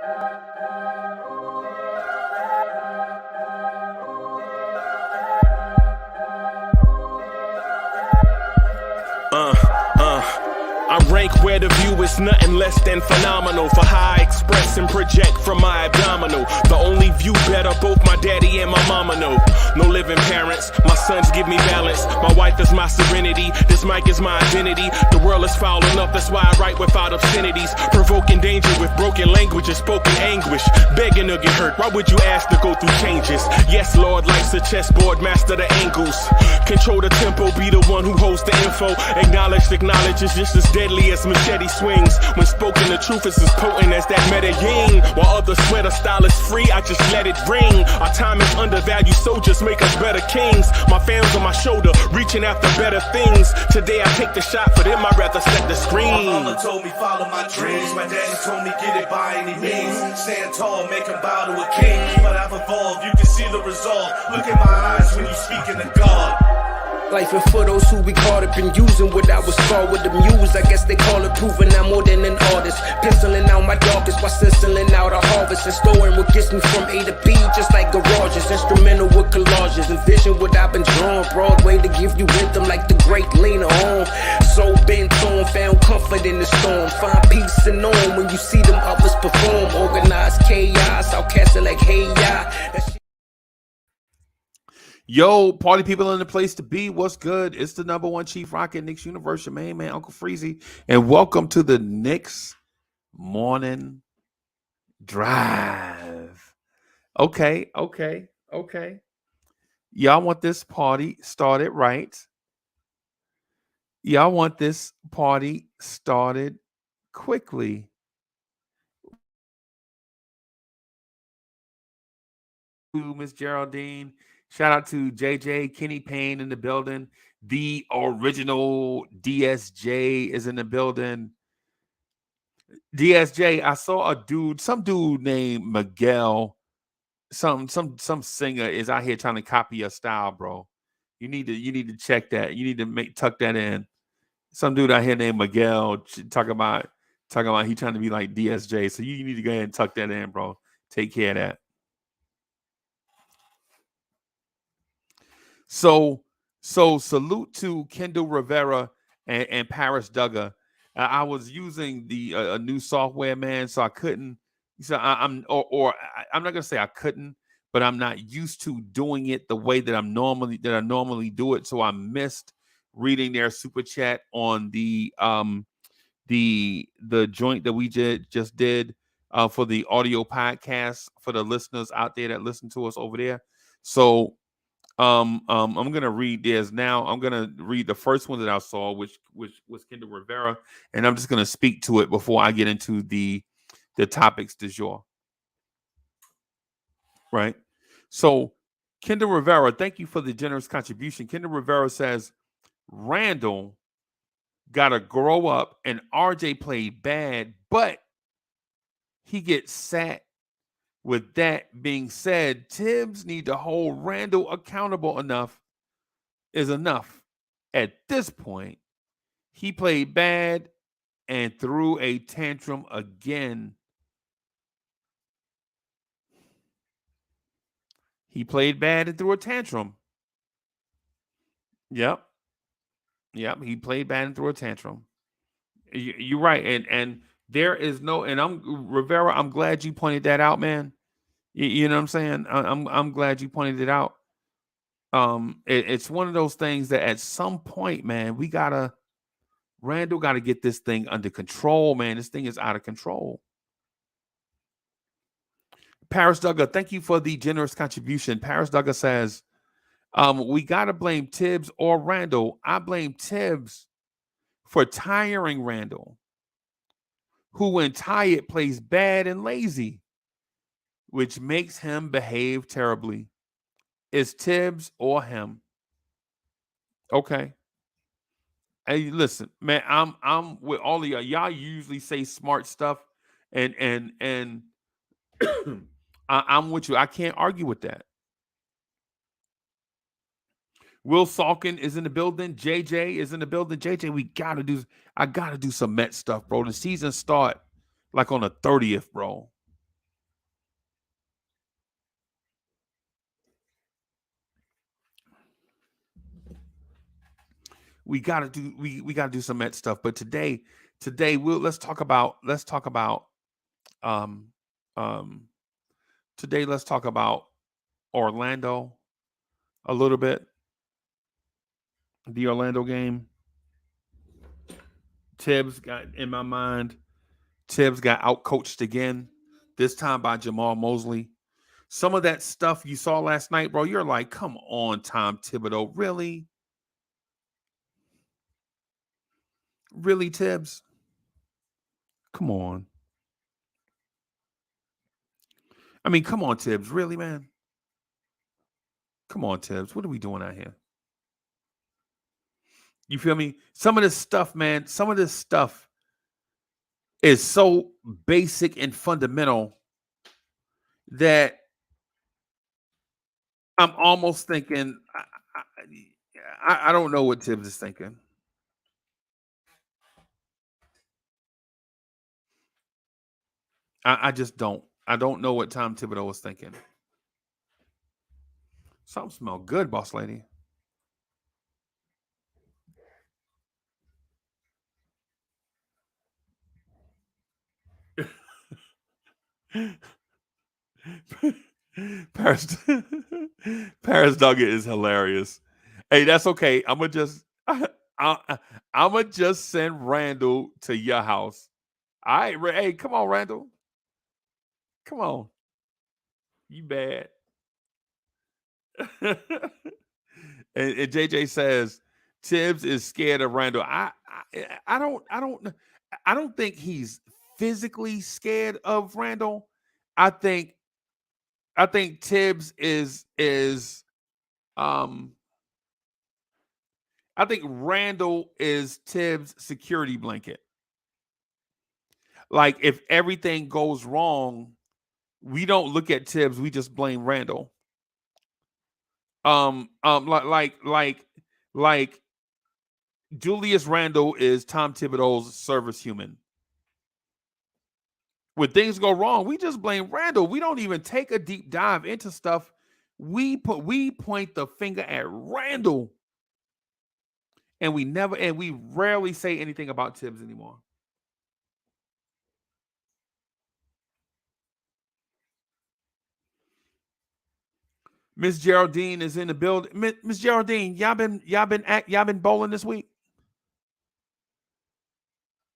I rank where the view is nothing less than phenomenal. For how I express and project from my abdominal. The only view better, both my daddy and my mama know. No living parents, my sons give me balance. My wife is my serenity, this mic is my identity. The world is foul enough, that's why I write without obscenities. Provoking danger with broken language and spoken anguish. Begging to get hurt, why would you ask to go through changes? Yes, Lord, life's a chessboard, master the angles. Control the tempo, be the one who holds the info. Acknowledge is just as deadly as machete swings. When spoken, the truth is as potent as that Medellin. While others swear the style is free, I just let it ring. Our time is undervalued, soldiers make us better kings. My fam's on my shoulder, reaching after better things. Today I take the shot, for them I'd rather set the screen. My mama told me follow my dreams. My daddy told me get it by any means. Stand tall, make him bow to a king. But I've evolved, you can see the resolve. Look in my eyes when you speaking to God. Life and for those who we caught up in using what I was taught with the muse. I guess they call it proving I'm more than an artist. Penciling out my darkest while stenciling out a harvest. And storing what gets me from A to B, just like garages. Instrumental with collages. Envision what I've been drawing. Broadway to give you rhythm like the great Lena Horne. So bent on, found comfort in the storm. Find peace and on when you see them others perform. Organized chaos, I'll cast it like hey ya. Yo, party people in the place to be. What's good? It's the number one Chief Rocket, Knicks Universe, your main man, Uncle Freezy. And welcome to the Knicks Morning Drive. Okay. Y'all want this party started right. Y'all want this party started quickly. Miss Geraldine. Shout out to JJ, Kenny Payne in the building. The original DSJ is in the building. DSJ, I saw some dude named Miguel. Some singer is out here trying to copy your style, bro. You need to check that. You need to tuck that in. Some dude out here named Miguel talking about he trying to be like DSJ. So you need to go ahead and tuck that in, bro. Take care of that. So salute to Kendall Rivera and Paris Duggar. I was using a new software, man, so I couldn't. So I'm not gonna say I couldn't, but I'm not used to doing it the way that I normally do it. So I missed reading their super chat on the joint that we just did for the audio podcast for the listeners out there that listen to us over there. So. I'm gonna read theirs now. I'm gonna read the first one that I saw, which was Kendall Rivera, and I'm just gonna speak to it before I get into the topics du jour. Right. So Kendall Rivera, thank you for the generous contribution. Kendall Rivera says Randle gotta grow up, and RJ played bad, but he gets sat. With that being said, Tibbs need to hold Randle accountable enough. At this point, he played bad and threw a tantrum again. He played bad and threw a tantrum. Yep. He played bad and threw a tantrum. You're right, and there is no, and Rivera, I'm glad you pointed that out, man. You know what I'm saying? I'm glad you pointed it out. It's one of those things that at some point, man, Randle gotta get this thing under control, man. This thing is out of control. Paris Duggar, thank you for the generous contribution. Paris Duggar says, we gotta blame Tibbs or Randle. I blame Tibbs for tiring Randle, who when tired plays bad and lazy, which makes him behave terribly. It's Tibbs or him. Okay. Hey, listen, man, I'm with all of y'all. Y'all usually say smart stuff, and I'm with you. I can't argue with that. Will Salkin is in the building. JJ is in the building. JJ, I gotta do some Met stuff, bro. The season start like on the 30th, bro. we gotta do some Met stuff. But today let's talk about um um today let's talk about Orlando a little bit. The Orlando game. Tibbs got in my mind. Tibbs got outcoached again. This time by Jamal Mosley. Some of that stuff you saw last night, bro, you're like, come on, Tom Thibodeau. Really? Really, Tibbs? Come on. I mean, come on, Tibbs. Really, man? Come on, Tibbs. What are we doing out here? You feel me? Some of this stuff, man, some of this stuff is so basic and fundamental that I'm almost thinking, I don't know what Tibbs is thinking. I just don't. I don't know what Tom Thibodeau was thinking. Something smell good, boss lady. Paris Paris Nugget is hilarious. Hey, that's okay. I'ma just send Randall to your house. All right, hey, come on, Randall. Come on. You bad. and JJ says Tibbs is scared of Randall. I don't think he's physically scared of Randall. I think Tibbs is I think Randall is Tibbs' security blanket. Like if everything goes wrong, we don't look at Tibbs, we just blame Randall. Like Julius Randle is Tom Thibodeau's service human. When things go wrong, we just blame Randall. We don't even take a deep dive into stuff. We point the finger at Randall, and we rarely say anything about Tibbs anymore. Miss Geraldine is in the building. Miss Geraldine, y'all been bowling this week?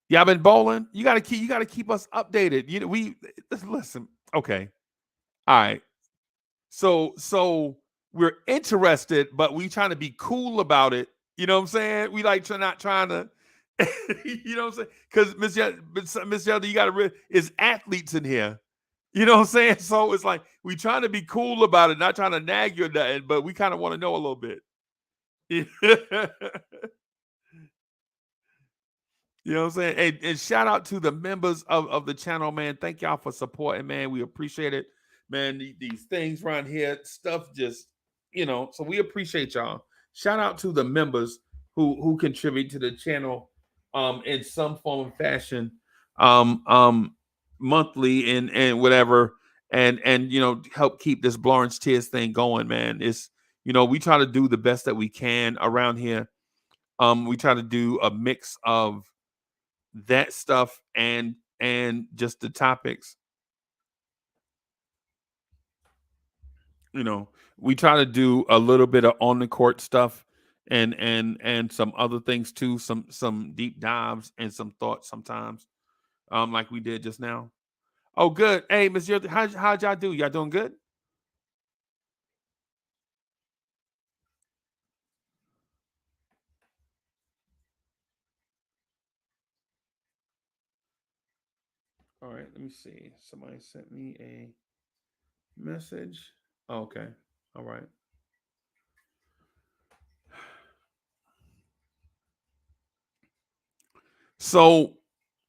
Y'all been bowling? You gotta keep us updated. Listen. Okay. All right. So we're interested, but we trying to be cool about it. You know what I'm saying? We like not trying to, you know what I'm saying? Because Miss Geraldine, you gotta is athletes in here. You know what I'm saying? So it's like we trying to be cool about it, not trying to nag you or nothing, but we kind of want to know a little bit. You know what I'm saying? And shout out to the members of the channel, man. Thank y'all for supporting, man. We appreciate it, man. These things around here, stuff just, so we appreciate y'all. Shout out to the members who contribute to the channel in some form of fashion. Monthly and whatever, and help keep this Lawrence Tears thing going, man. It's we try to do the best that we can around here. We try to do a mix of that stuff and just the topics. We try to do a little bit of on the court stuff and some other things too, some deep dives and some thoughts sometimes, like we did just now. Oh, good. Hey, Miss Yurthy, how'd y'all do? Y'all doing good? All right, let me see. Somebody sent me a message. Oh, okay. All right. So,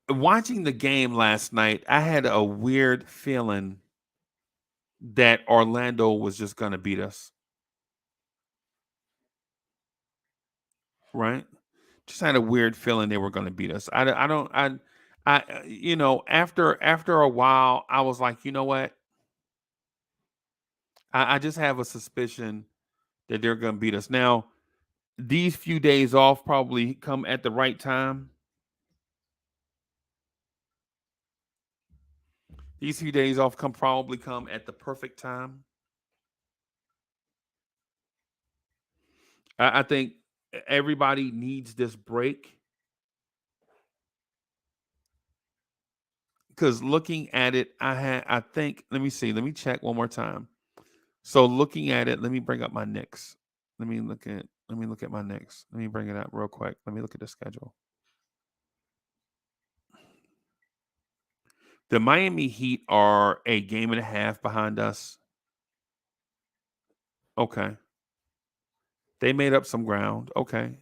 watching the game last night, I had a weird feeling that Orlando was just going to beat us. Right? Just had a weird feeling they were going to beat us. After a while, I was like, you know what? I just have a suspicion that they're going to beat us. Now, these few days off probably come at the right time. These few days off probably come at the perfect time. I think everybody needs this break because looking at it, I think, let me see, let me check one more time. So looking at it, let me bring up my Knicks. Let me look at my Knicks. Let me bring it up real quick. Let me look at the schedule. The Miami Heat are a game and a half behind us. Okay. They made up some ground. Okay.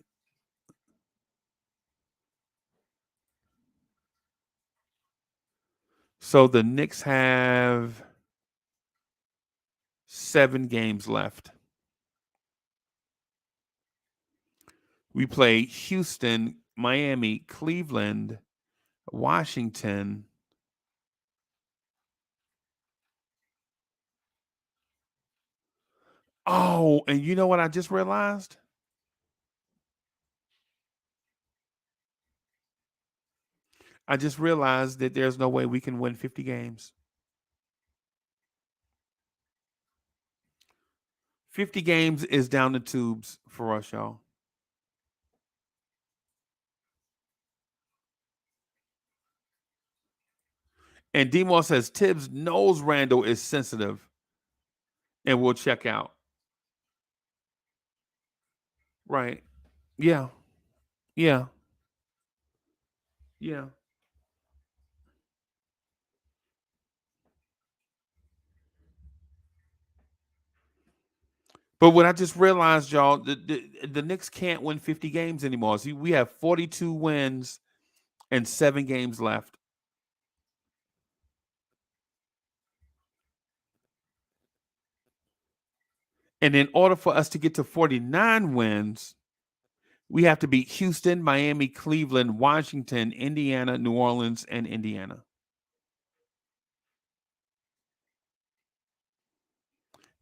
So the Knicks have 7 games left. We play Houston, Miami, Cleveland, Washington. Oh, and you know what I just realized? I just realized that there's no way we can win 50 games. 50 games is down the tubes for us, y'all. And Demo says Tibbs knows Randle is sensitive and will check out. Right. Yeah. Yeah. Yeah. But what I just realized, y'all, the Knicks can't win 50 games anymore. See, we have 42 wins and 7 games left. And in order for us to get to 49 wins, we have to beat Houston, Miami, Cleveland, Washington, Indiana, New Orleans, and Indiana.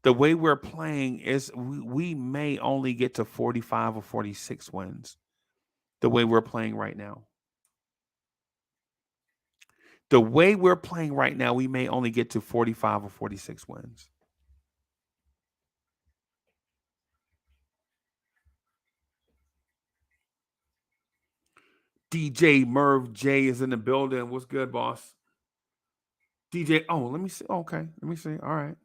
The way we're playing is we may only get to 45 or 46 wins the way we're playing right now. The way we're playing right now, we may only get to 45 or 46 wins. DJ Merv J is in the building. What's good, boss? DJ, oh, let me see. Okay, let me see. All right.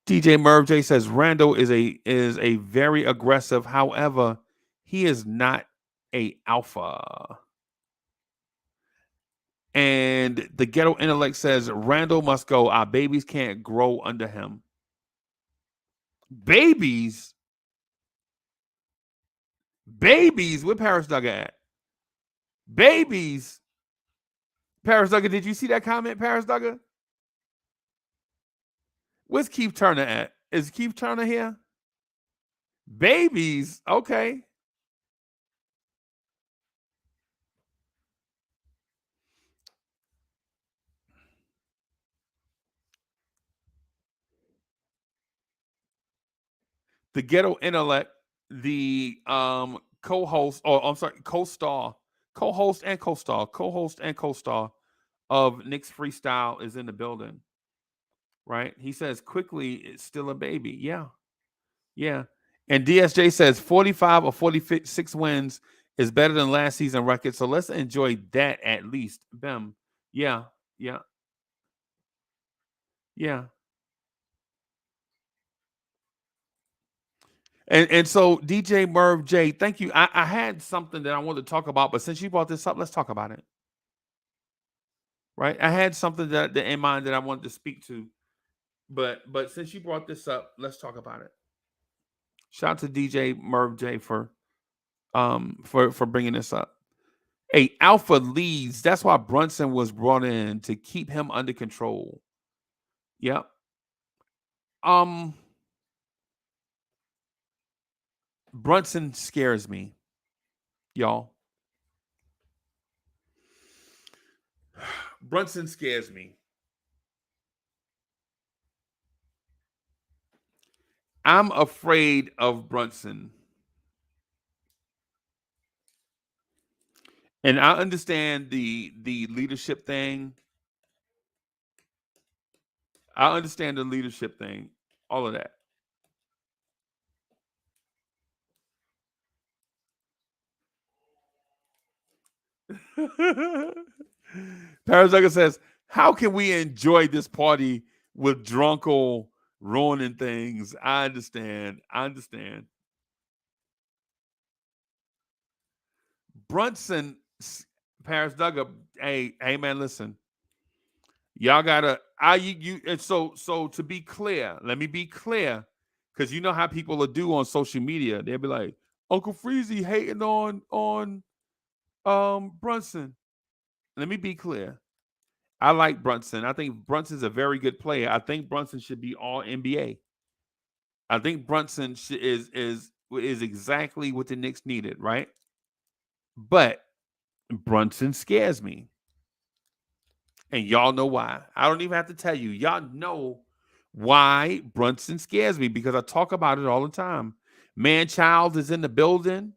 DJ Merv J says Randle is a very aggressive. However, he is not a alpha. And the ghetto intellect says Randle must go. Our babies can't grow under him. Babies? Babies? Where Paris Duggar at? Babies? Paris Duggar, did you see that comment, Paris Duggar? Where's Keith Turner at? Is Keith Turner here? Babies? Okay. The ghetto intellect, the co-host, or I'm sorry, co-star of Knicks Freestyle is in the building, right? He says quickly, it's still a baby. Yeah. And DSJ says 45 or 46 wins is better than last season record. So let's enjoy that at least. Bem. Yeah. And so DJ Merv J, thank you. I had something that I wanted to talk about, but since you brought this up, let's talk about it. Right? I had something that in mind that I wanted to speak to, but since you brought this up, let's talk about it. Shout out to DJ Merv J for bringing this up. Hey, Alpha leads. That's why Brunson was brought in to keep him under control. Yep. Brunson scares me, y'all. Brunson scares me. I'm afraid of Brunson And I understand the leadership thing. I understand the leadership thing. All of that. Parazucker says, "How can we enjoy this party with Drunkle ruining things?" I understand. I understand. Brunson, Paris Duggar. Hey, man, listen. Y'all gotta. And so to be clear, let me be clear, because you know how people will do on social media. They'll be like, Uncle Freezy hating on Brunson. Let me be clear. I like Brunson. I think Brunson's a very good player. I think Brunson should be all NBA. I think Brunson is exactly what the Knicks needed, right? But Brunson scares me. And y'all know why. I don't even have to tell you. Y'all know why Brunson scares me, because I talk about it all the time. Man Child is in the building.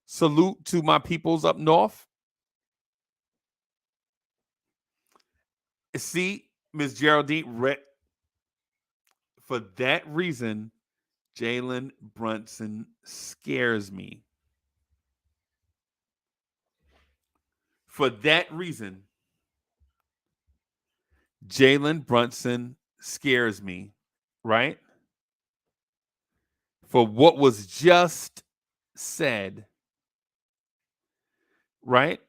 Salute to my peoples up north. See, Miss Geraldine, for that reason, Jalen Brunson scares me. For that reason, Jalen Brunson scares me, right? For what was just said, right?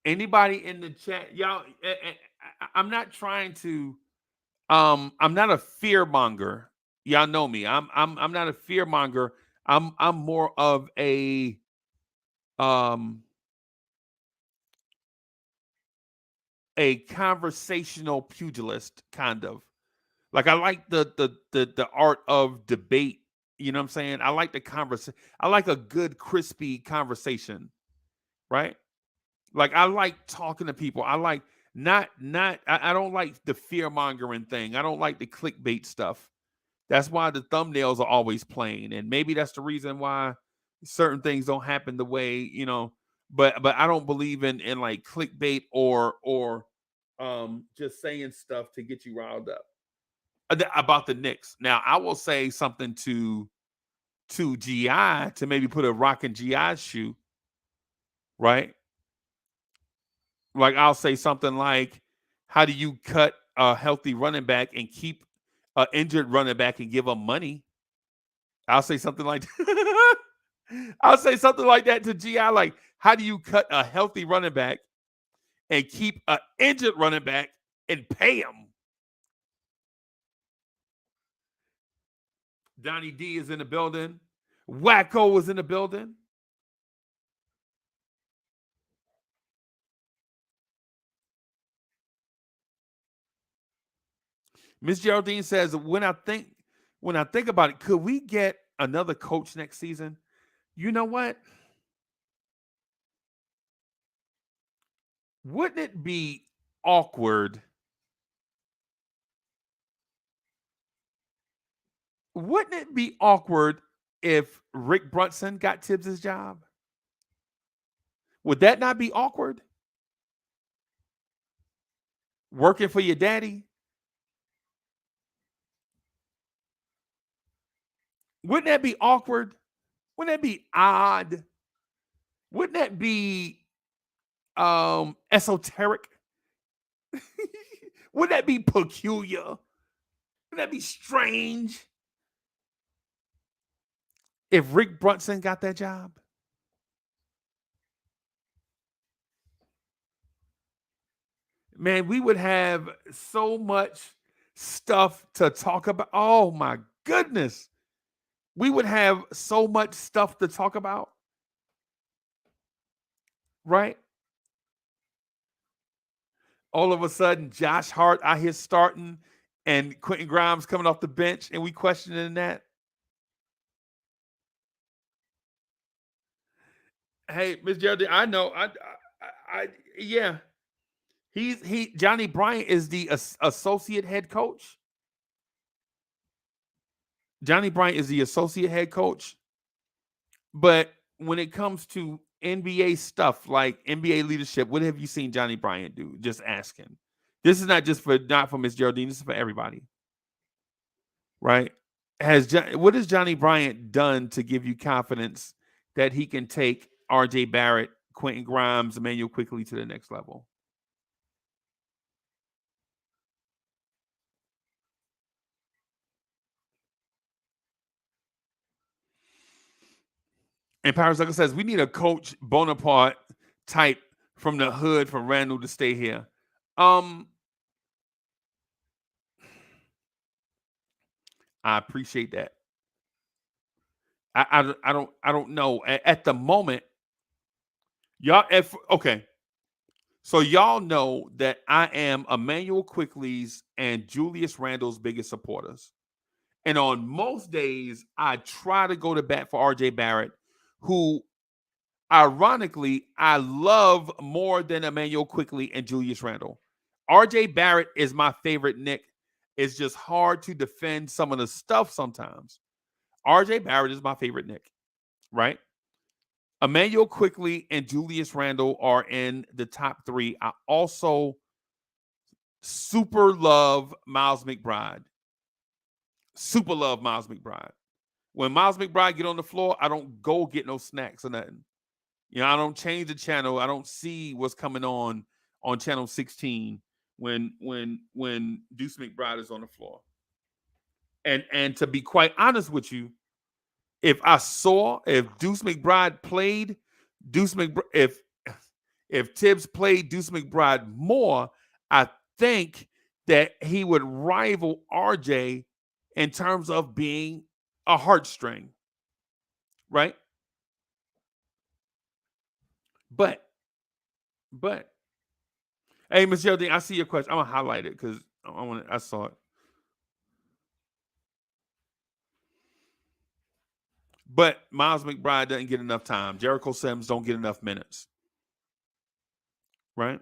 Anybody in the chat, y'all, I'm not trying to, I'm not a fear monger. Y'all know me. I'm not a fear monger. I'm more of um a conversational pugilist, kind of. Like, I like the art of debate. You know what I'm saying? I like the conversation. I like a good crispy conversation, right? Like, I like talking to people. I like I don't like the fear mongering thing. I don't like the clickbait stuff. That's why the thumbnails are always playing, and maybe that's the reason why certain things don't happen the way, But I don't believe in like clickbait or just saying stuff to get you riled up about the Knicks. Now, I will say something to GI to maybe put a rock in GI's shoe, right? Like, I'll say something like, "How do you cut a healthy running back and keep an injured running back and give them money?" I'll say something like I'll say something like that to GI. Like, how do you cut a healthy running back and keep an injured running back and pay him? Donnie D is in the building. Wacko is in the building. Miss Geraldine says, when I think about it, could we get another coach next season? You know what? Wouldn't it be awkward? Wouldn't it be awkward if Rick Brunson got Tibbs' job? Would that not be awkward? Working for your daddy? Wouldn't that be awkward? Wouldn't that be odd? Wouldn't that be esoteric? Wouldn't that be peculiar? Wouldn't that be strange if Rick Brunson got that job? Man, we would have so much stuff to talk about. Oh my goodness. We would have so much stuff to talk about. Right? All of a sudden, Josh Hart out here starting and Quentin Grimes coming off the bench, and we questioning that. Hey, Miss Geraldine, I know. Yeah. Johnny Bryant is the associate head coach. Johnny Bryant is the associate head coach. But when it comes to NBA stuff like NBA leadership, what have you seen Johnny Bryant do? Just ask him. This is not for Miss Geraldine. This is for everybody, right? What has Johnny Bryant done to give you confidence that he can take R.J. Barrett, Quentin Grimes, Emmanuel Quickley to the next level? And Paris Douglas says, we need a Coach Bonaparte type from the hood for Randle to stay here. I appreciate that. I don't know. At the moment, y'all, so y'all know that I am Emmanuel Quickley's and Julius Randle's biggest supporters. And on most days, I try to go to bat for R.J. Barrett, who, ironically, I love more than Emmanuel Quickley and Julius Randle. R.J. Barrett is my favorite Knick. It's just hard to defend some of the stuff sometimes. R.J. Barrett is my favorite Knick, right? Emmanuel Quickley and Julius Randle are in the top 3. I also super love Miles McBride. Super love Miles McBride. When Miles McBride get on the floor, I don't go get no snacks or nothing. I don't change the channel. I don't see what's coming on channel 16 when Deuce McBride is on the floor. And to be quite honest with you, if Deuce McBride played, if Tibbs played Deuce McBride more, I think that he would rival RJ in terms of being a heartstring, right? But, hey, Miss Geraldine, I see your question. I'm gonna highlight it because I saw it. But Miles McBride doesn't get enough time. Jericho Sims don't get enough minutes, right?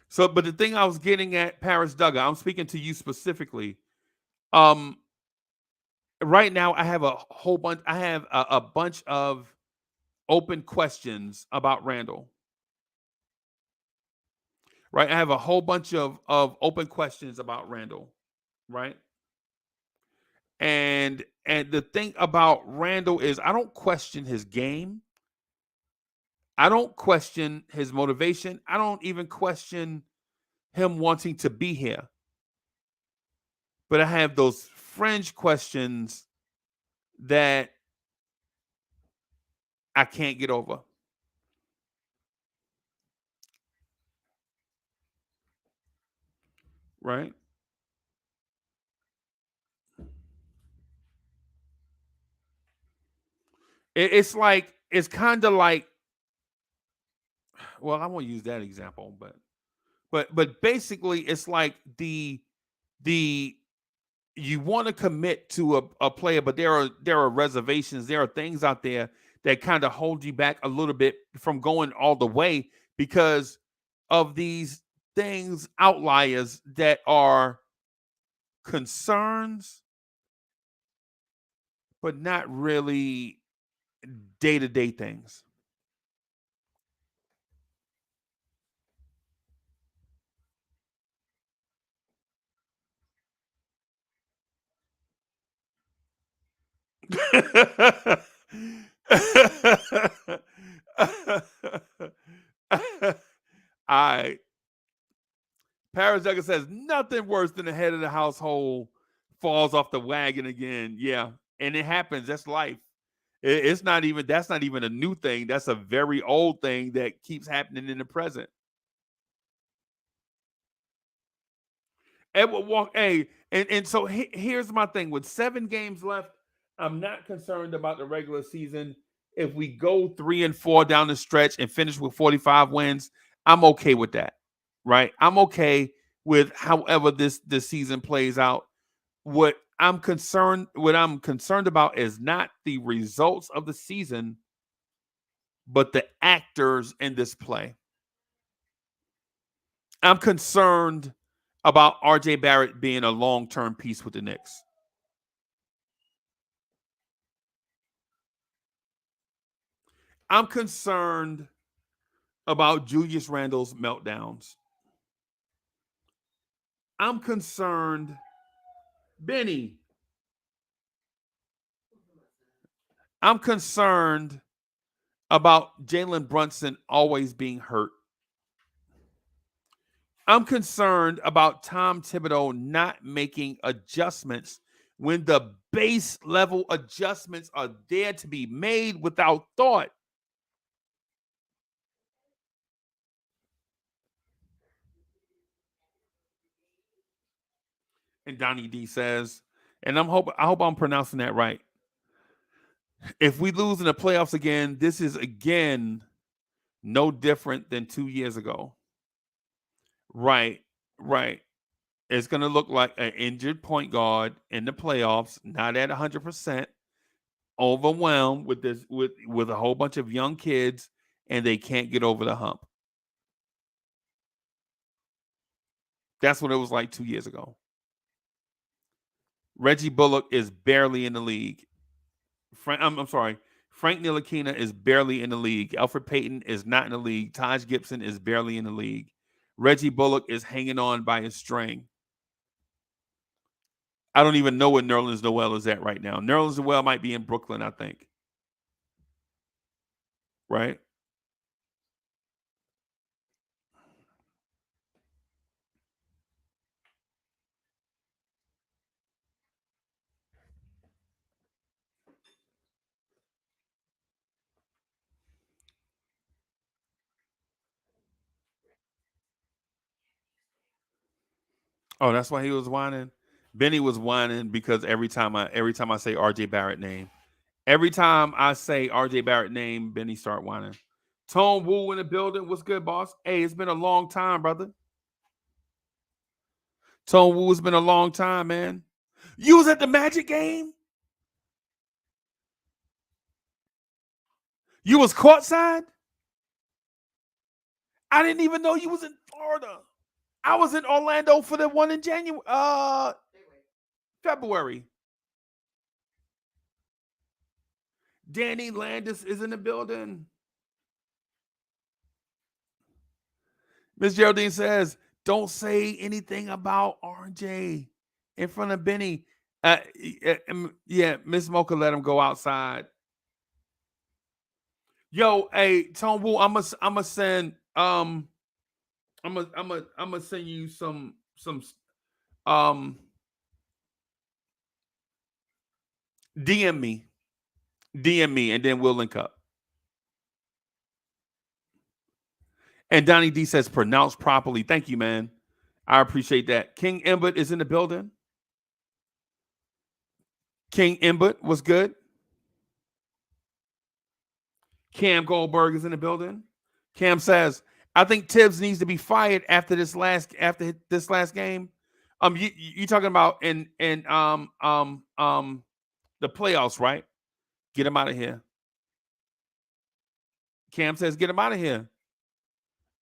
So, but the thing I was getting at, Paris Duggar, I'm speaking to you specifically. Right now, I have a whole bunch. I have a bunch of open questions about Randle. Right, I have a whole bunch of open questions about Randle. Right, and the thing about Randle is I don't question his game. I don't question his motivation. I don't even question him wanting to be here. But I have those fringe questions that I can't get over. Right? It's kind of like, well, I won't use that example, but basically it's like the you want to commit to a player, but there are reservations. There are things out there that kind of hold you back a little bit from going all the way because of these things, outliers that are concerns, but not really day-to-day things. I Paris Duggar says nothing worse than the head of the household falls off the wagon again. Yeah, and it happens. That's life. That's not even a new thing. That's a very old thing that keeps happening in the present. Edward Walk, hey, and so here's my thing. With 7 games left, I'm not concerned about the regular season. If we go 3-4 down the stretch and finish with 45 wins, I'm okay with that. Right? I'm okay with however this season plays out. What I'm concerned about is not the results of the season, but the actors in this play. I'm concerned about RJ Barrett being a long-term piece with the Knicks? I'm concerned about Julius Randle's meltdowns. I'm concerned, Benny. I'm concerned about Jalen Brunson always being hurt. I'm concerned about Tom Thibodeau not making adjustments when the base level adjustments are there to be made without thought. And Donnie D says, and I hope I'm pronouncing that right. If we lose in the playoffs again, this is again no different than 2 years ago. Right. It's going to look like an injured point guard in the playoffs, not at 100%, overwhelmed with this with a whole bunch of young kids, and they can't get over the hump. That's what it was like 2 years ago. Reggie Bullock is barely in the league. I'm sorry. Frank Ntilikina is barely in the league. Elfrid Payton is not in the league. Taj Gibson is barely in the league. Reggie Bullock is hanging on by a string. I don't even know where Nerlens Noel is at right now. Nerlens Noel might be in Brooklyn, I think. Right? Oh, that's why he was whining. Benny was whining because every time I say RJ Barrett name, every time I say RJ Barrett name, Benny start whining. Tone Wu in the building. What's good, boss? Hey, it's been a long time, brother. Tone Wu, it's been a long time, man. You was at the Magic game? You was courtside? I didn't even know you was in Florida. I was in Orlando for the one in February. Danny Landis is in the building. Miss Geraldine says, don't say anything about RJ in front of Benny. Yeah, Miss Mocha let him go outside. Yo, hey, Tone Wu, I'm gonna send I'm gonna send you some DM me, and then we'll link up. And Donnie D says, pronounced properly. Thank you, man. I appreciate that. King Imbert is in the building. King Imbert was good. Cam Goldberg is in the building. Cam says, I think Tibbs needs to be fired after this last game. You talking about in the playoffs, right? Get him out of here. Cam says, get him out of here.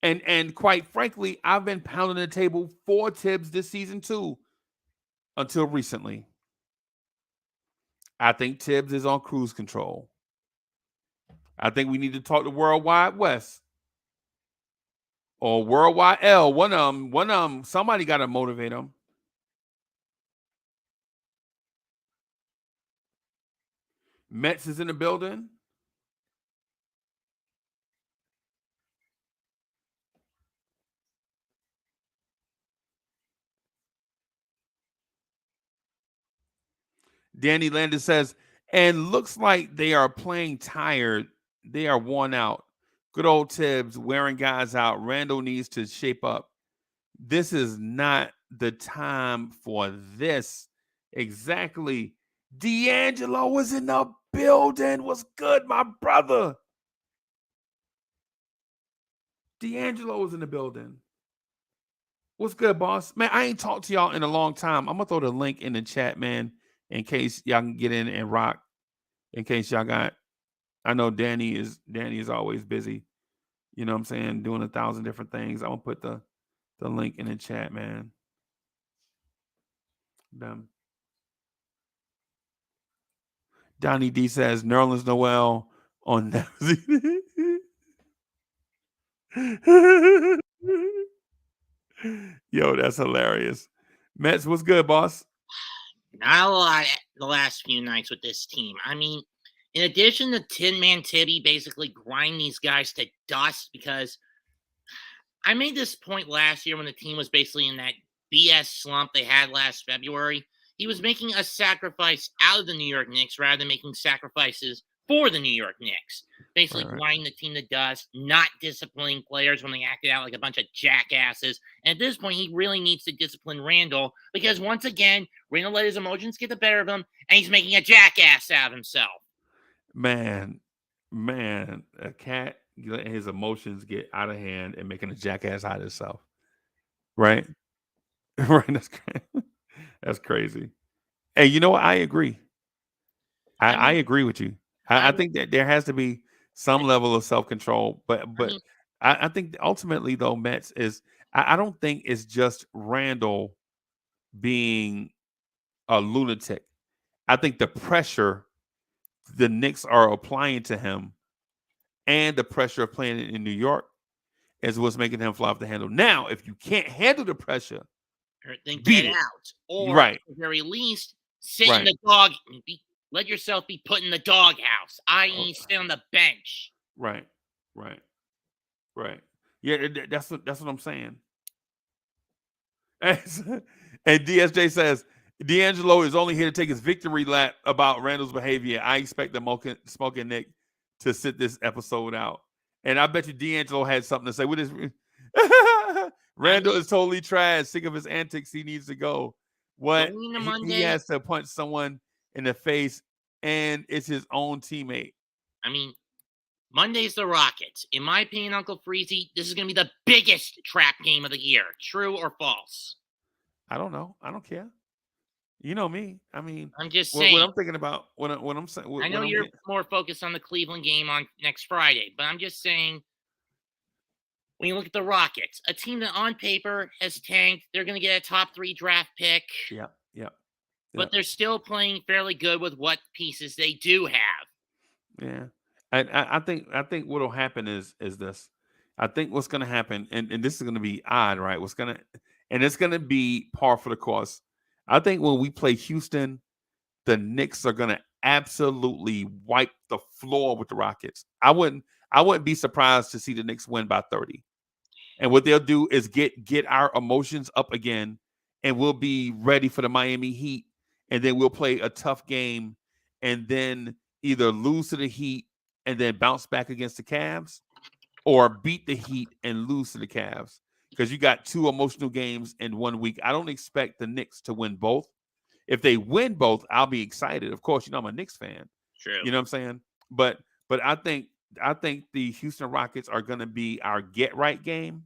And quite frankly, I've been pounding the table for Tibbs this season too, until recently. I think Tibbs is on cruise control. I think we need to talk to Worldwide West or Worldwide L. One of them. Somebody got to motivate them. Mets is in the building. Danny Landis says, and looks like they are playing tired. They are worn out. Good old Tibbs wearing guys out. Randle needs to shape up. This is not the time for this. Exactly. D'Angelo was in the building. What's good, my brother? D'Angelo was in the building. What's good, boss? Man, I ain't talked to y'all in a long time. I'm going to throw the link in the chat, man, in case y'all can get in and rock. In case y'all got, I know Danny is always busy. You know what I'm saying? Doing 1,000 different things. I'm going to put the link in the chat, man. Them. Donnie D says Nerlens Noel on Yo, that's hilarious. Mets, what's good, boss? Not a lot the last few nights with this team. I mean, in addition to Tin Man Tibby basically grind these guys to dust, because I made this point last year when the team was basically in that BS slump they had last February. He was making a sacrifice out of the New York Knicks rather than making sacrifices for the New York Knicks. Basically grinding the team to dust, not disciplining players when they acted out like a bunch of jackasses. And at this point, he really needs to discipline Randle because once again, Randle let his emotions get the better of him, and he's making a jackass out of himself. Man, a cat letting his emotions get out of hand and making a jackass out of himself. Right? Right. That's crazy. Hey, you know what? I agree. I agree with you. I think that there has to be some level of self-control, but I think ultimately though, Mets is I don't think it's just Randle being a lunatic. I think the pressure the Knicks are applying to him and the pressure of playing in New York is what's making him fly off the handle. Now, if you can't handle the pressure, then get out. Or at the very least, sit in the dog. Let yourself be put in the doghouse, i.e., stay on the bench. Right. Yeah, that's what I'm saying. And DSJ says D'Angelo is only here to take his victory lap about Randle's behavior. I expect the smoking Nick to sit this episode out. And I bet you D'Angelo had something to say. What is Randle is totally trash. Sick of his antics. He needs to go. What? He has to punch someone in the face, and it's his own teammate. I mean, Monday's the Rockets. In my opinion, Uncle Freezy, this is going to be the biggest trap game of the year. True or false? I don't know. I don't care. You know me. I mean, I'm just saying. What I'm thinking about, what I'm saying. I know you're more focused on the Cleveland game on next Friday, but I'm just saying, when you look at the Rockets, a team that on paper has tanked, they're going to get a top 3 draft pick. Yeah. But they're still playing fairly good with what pieces they do have. Yeah. I think what'll happen is this. I think what's going to happen, and this is going to be odd, right? It's going to be par for the course. I think when we play Houston, the Knicks are going to absolutely wipe the floor with the Rockets. I wouldn't be surprised to see the Knicks win by 30. And what they'll do is get our emotions up again, and we'll be ready for the Miami Heat, and then we'll play a tough game, and then either lose to the Heat and then bounce back against the Cavs, or beat the Heat and lose to the Cavs. Because you got 2 emotional games in 1 week. I don't expect the Knicks to win both. If they win both, I'll be excited. Of course, I'm a Knicks fan. True. You know what I'm saying? But I think the Houston Rockets are going to be our get right game.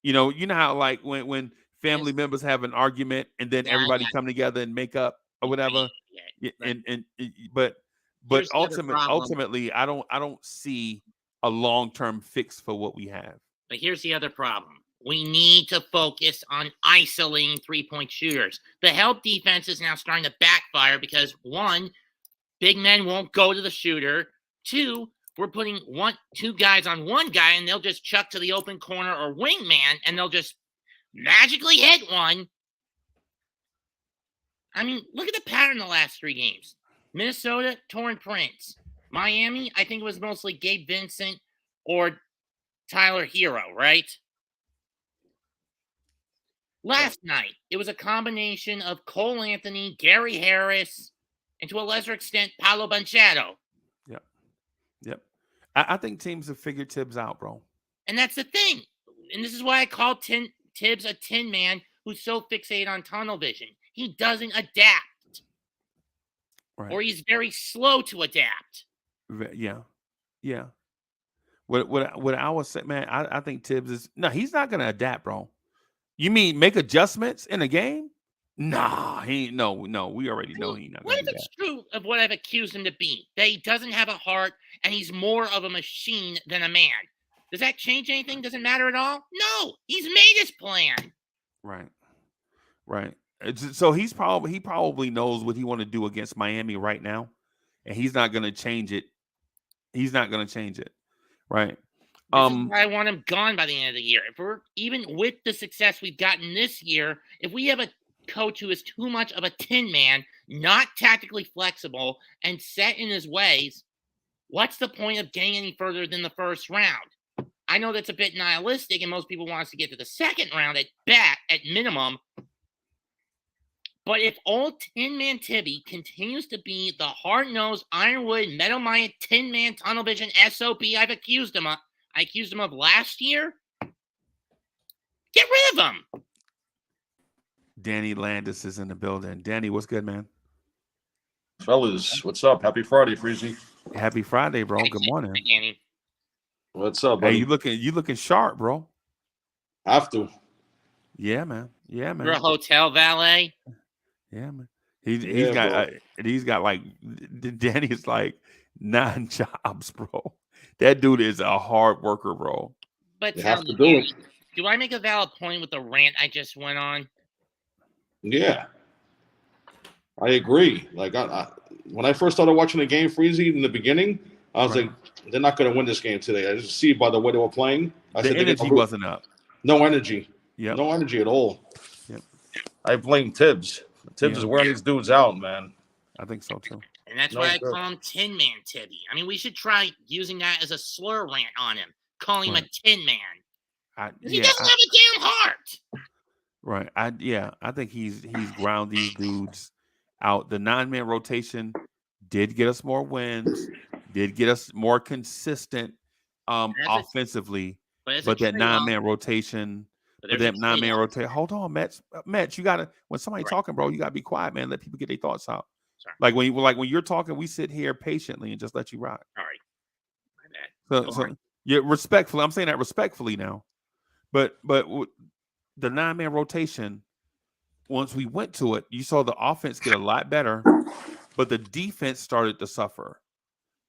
You know how like when family members have an argument and then everybody come together and make up or whatever. But ultimately, I don't see a long-term fix for what we have. But here's the other problem. We need to focus on isolating three-point shooters. The help defense is now starting to backfire because 1, big men won't go to the shooter. 2, we're putting 2 guys on one guy and they'll just chuck to the open corner or wingman and they'll just magically hit one. I mean, look at the pattern the last 3 games. Minnesota, Torrent Prince. Miami, I think it was mostly Gabe Vincent or Tyler Hero, right? Last night, it was a combination of Cole Anthony, Gary Harris, and to a lesser extent, Paolo Banchero. Yep. I think teams have figured Tibbs out, bro. And that's the thing. And this is why I call Tibbs a tin man who's so fixated on tunnel vision. He doesn't adapt. Right. Or he's very slow to adapt. Yeah. What I was saying, man, I think Tibbs is he's not gonna adapt, bro. You mean make adjustments in a game? Nah, he ain't. No, we already know he's not. What if it's true of what I've accused him to be? That he doesn't have a heart and he's more of a machine than a man. Does that change anything? Does it matter at all? No, he's made his plan. Right. So he probably knows what he want to do against Miami right now, and he's not going to change it. He's not going to change it, right? This is why I want him gone by the end of the year. If we're even with the success we've gotten this year, if we have a coach who is too much of a tin man, not tactically flexible, and set in his ways, what's the point of getting any further than the first round? I know that's a bit nihilistic, and most people want us to get to the second round at minimum. But if old Tin Man Tibby continues to be the hard-nosed, ironwood, metal-minded, Tin Man tunnel vision SOB I accused him of last year, get rid of him. Danny Landis is in the building. Danny, what's good, man? Fellas, what's up? Happy Friday, Freezy. Happy Friday, bro. Good morning. Hey, Danny. What's up, Hey, buddy? you looking sharp, bro. Have to. Yeah, man. Yeah, man. You're a hotel valet. Yeah, man. He's got like Danny's like 9 jobs, bro. That dude is a hard worker, bro. But You tell have me, to do Danny, it. do I make a valid point with the rant I just went on? Yeah. I agree. Like, when I first started watching the game, Freezy, in the beginning, I was like, they're not going to win this game today. I just see by the way they were playing. The energy wasn't up. No energy. Yep. No energy at all. Yep. I blame Tibbs. Tibbs is wearing these dudes out, man. I think so, too. And that's why I call him Tin Man Tibby. I mean, we should try using that as a slur rant on him, calling him a Tin Man. He doesn't have a damn heart. Right. I think he's ground these dudes out. The 9-man rotation did get us more wins, did get us more consistent offensively. But that 9-man rotation, hold on, Matt, you gotta, when somebody talking, bro, you gotta be quiet, man. Let people get their thoughts out. Sorry. Like when you're talking, we sit here patiently and just let you rock. All right. My bad. So yeah, respectfully. I'm saying that respectfully now. But the 9-man rotation, once we went to it, you saw the offense get a lot better, but the defense started to suffer.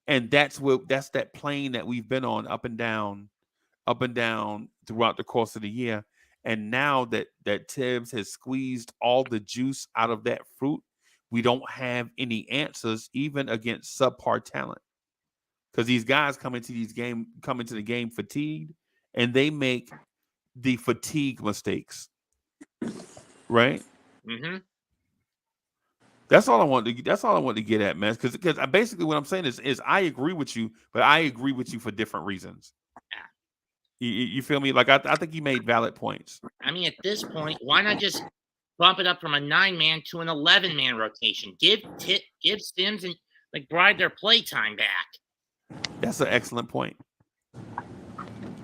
And that's that plane that we've been on up and down throughout the course of the year. And now that Tibbs has squeezed all the juice out of that fruit, we don't have any answers even against subpar talent. Because these guys come into the game fatigued, and they make the fatigue mistakes. Right? Mm-hmm. That's all I want to get at, man. Because basically what I'm saying is I agree with you, but I agree with you for different reasons. You feel me? Like I think you made valid points. I mean, at this point, why not just bump it up from a 9-man to an 11-man rotation? Give Sims and McBride their play time back. That's an excellent point.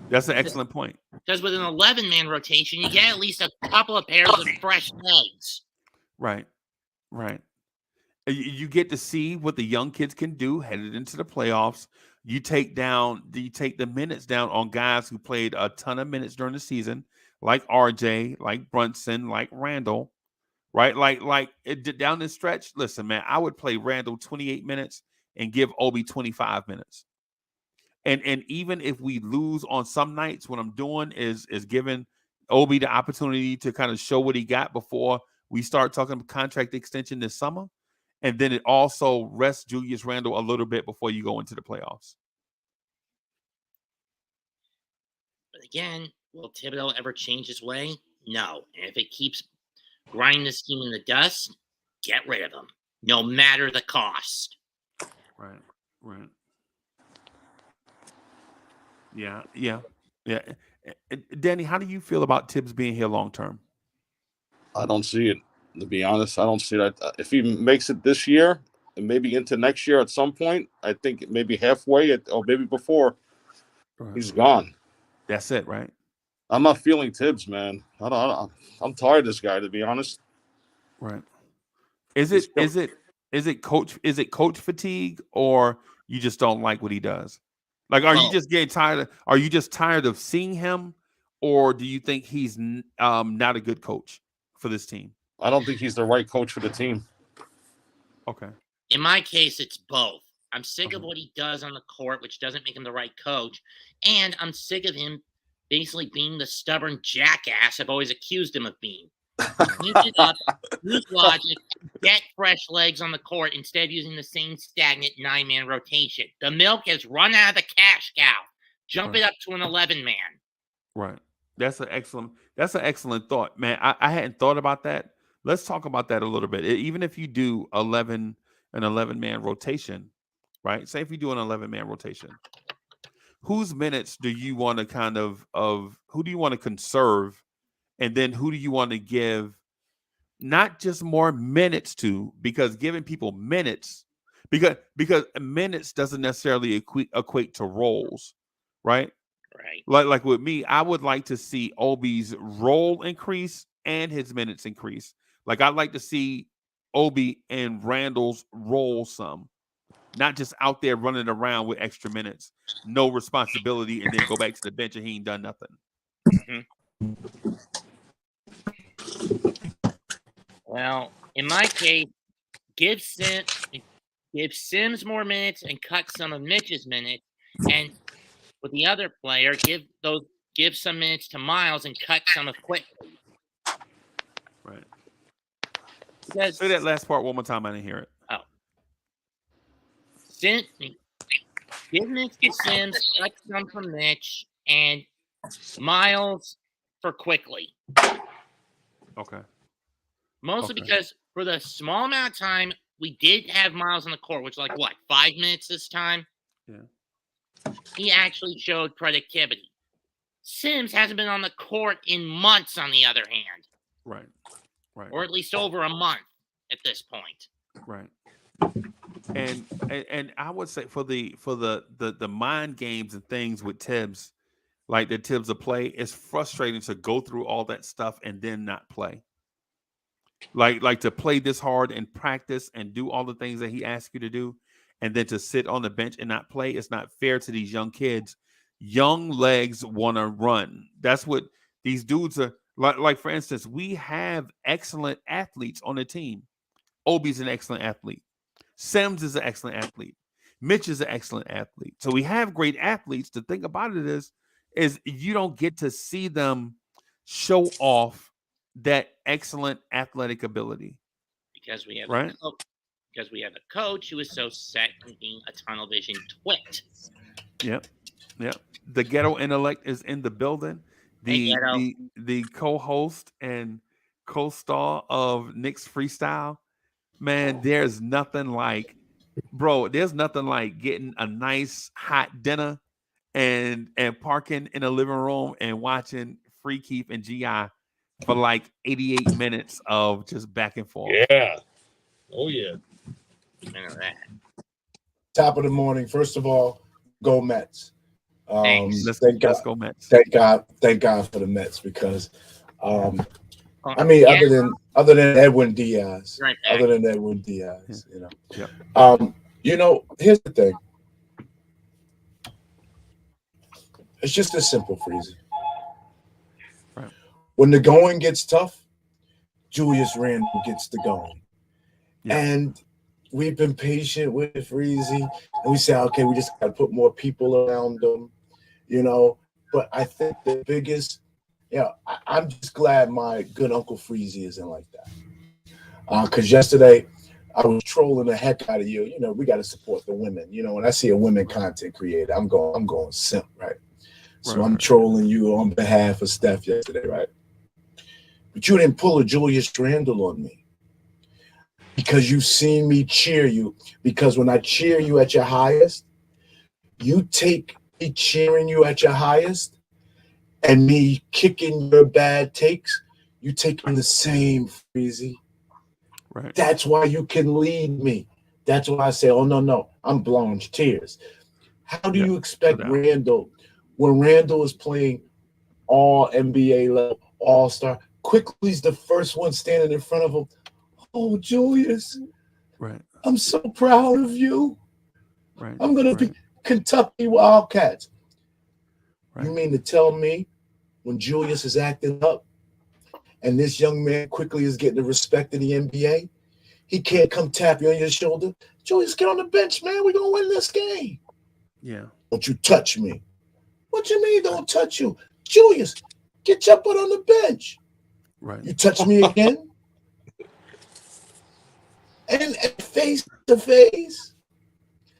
Because with an 11-man rotation, you get at least a couple of pairs of fresh legs. Right. You get to see what the young kids can do headed into the playoffs. You take the minutes down on guys who played a ton of minutes during the season, like RJ, like Brunson, like Randle, right? Like down this stretch. Listen, man, I would play Randle 28 minutes and give Obi 25 minutes. And even if we lose on some nights, what I'm doing is giving Obi the opportunity to kind of show what he got before we start talking contract extension this summer. And then it also rests Julius Randle a little bit before you go into the playoffs. But again, will Thibodeau ever change his way? No. And if it keeps grinding this team in the dust, get rid of him, no matter the cost. Right. Yeah. Danny, how do you feel about Tibbs being here long term? I don't see it. To be honest, I don't see that. If he makes it this year and maybe into next year at some point, I think maybe halfway or maybe before, he's gone. That's it, right? I'm not feeling Tibbs, man. I'm tired of this guy, to be honest. Right. Is it coach fatigue, or you just don't like what he does? Like, you just getting tired? Are you just tired of seeing him, or do you think he's not a good coach for this team? I don't think he's the right coach for the team. Okay. In my case, it's both. I'm sick of what he does on the court, which doesn't make him the right coach. And I'm sick of him basically being the stubborn jackass I've always accused him of being. Change it up, use logic, get fresh legs on the court instead of using the same stagnant 9-man rotation. The milk has run out of the cash cow. Jump it up to an 11-man. Right. That's an excellent thought, man. I hadn't thought about that. Let's talk about that a little bit. Even if you do an 11-man rotation, right? Say if you do an 11-man rotation, whose minutes do you want to who do you want to conserve, and then who do you want to give not just more minutes to, because giving people minutes, because minutes doesn't necessarily equate to roles, right? Right. Like with me, I would like to see Obi's role increase and his minutes increase. Like I'd like to see Obi and Randle's role some, not just out there running around with extra minutes, no responsibility, and then go back to the bench and he ain't done nothing. Mm-hmm. Well, in my case, give Sims more minutes and cut some of Mitch's minutes, and with the other player, give some minutes to Miles and cut some of Quickly. Right. Because, say that last part one more time. I didn't hear it. Oh. Give minutes to Sims, cut some from Mitch, and Miles for Quickly. Okay. Mostly because for the small amount of time we did have Miles on the court, which was 5 minutes this time. Yeah. He actually showed productivity. Sims hasn't been on the court in months, on the other hand. Right. Or at least over a month at this point. Right. And I would say for the mind games and things with Tibbs, like the Tibbs of play, it's frustrating to go through all that stuff and then not play. Like to play this hard and practice and do all the things that he asks you to do, and then to sit on the bench and not play. It's not fair to these young kids. Young legs want to run. That's what these dudes are like. For instance, we have excellent athletes on the team. Obi's an excellent athlete. Sims is an excellent athlete. Mitch is an excellent athlete. So we have great athletes. The thing about it is you don't get to see them show off that excellent athletic ability. Because we have a coach who is so set on being a tunnel vision twit. Yep. The ghetto intellect is in the building. The co-host and co-star of Knicks Freestyle. Man, there's nothing like getting a nice hot dinner and parking in a living room and watching Free Keith and GI for 88 minutes of just back and forth. Yeah. Oh, yeah. Top of the morning. First of all, go Mets. Let's go Mets. Thank God for the Mets, because other than Edwin Diaz, Right. Here's the thing. It's just as simple, Freezy. Right. When the going gets tough, Julius Randle gets the going. Yeah. And we've been patient with Freezy, and we say, okay, we just got to put more people around them, But I think the biggest, I'm just glad my good Uncle Freezy isn't like that. Because yesterday I was trolling the heck out of you. We got to support the women. When I see a women content creator, I'm going simp, right? So I'm trolling you on behalf of Steph yesterday, right? But you didn't pull a Julius Randle on me, because you seen me cheer you. Because when I cheer you at your highest, you take me cheering you at your highest and me kicking your bad takes, you take them the same, Freezy. Right. That's why you can lead me. That's why I say, oh, no, I'm blowing tears. How do you expect Randle, when Randle is playing all NBA level, all-star, Quickly's the first one standing in front of him? Oh, Julius, right. I'm so proud of you. Right. I'm going to be Kentucky Wildcats. Right. You mean to tell me when Julius is acting up and this young man Quickly is getting the respect of the NBA, he can't come tap you on your shoulder? Julius, get on the bench, man. We're going to win this game. Yeah. Don't you touch me. What you mean don't touch you? Julius, get your butt on the bench. Right. You touch me again? And face to face.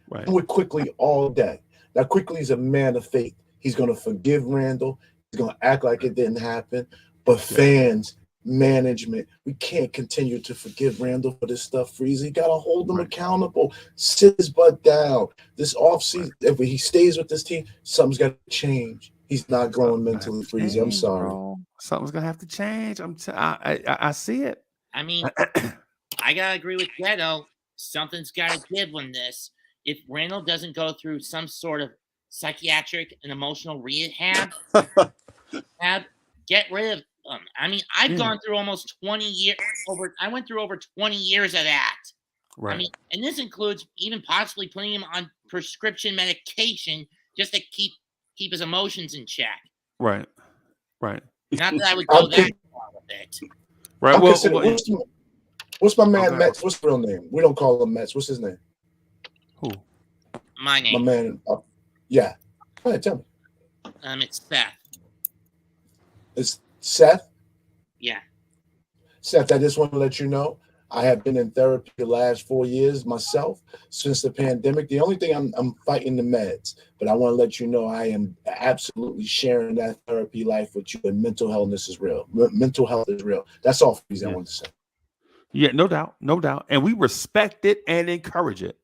Right. And with Quickly all day. Now, Quickly is a man of faith. He's going to forgive Randall. He's going to act like it didn't happen. But fans, management, we can't continue to forgive Randall for this stuff, Freezy. You got to hold him accountable. Sit his butt down. This offseason, if he stays with this team, something's got to change. He's not growing mentally, Freezy. I'm sorry. Bro. Something's going to have to change. I see it. I mean, I got to agree with Ghetto. Something's got to give on this. If Randall doesn't go through some sort of psychiatric and emotional rehab, get rid of him. I mean, I've gone through almost 20 years. I went through over 20 years of that. Right. I mean, and this includes even possibly putting him on prescription medication just to keep his emotions in check. Right. Right. Not that I would go that far with it. Right. What's my man Metz? What's his real name? We don't call him Metz. What's his name? Who? My name. My man. Yeah. Go ahead, tell me. It's Seth. It's Seth? Yeah. Seth, I just want to let you know, I have been in therapy the last 4 years myself since the pandemic. The only thing I'm fighting the meds, but I want to let you know I am absolutely sharing that therapy life with you, and mental health is real. Mental health is real. That's all I want to say. Yeah, no doubt. And we respect it and encourage it.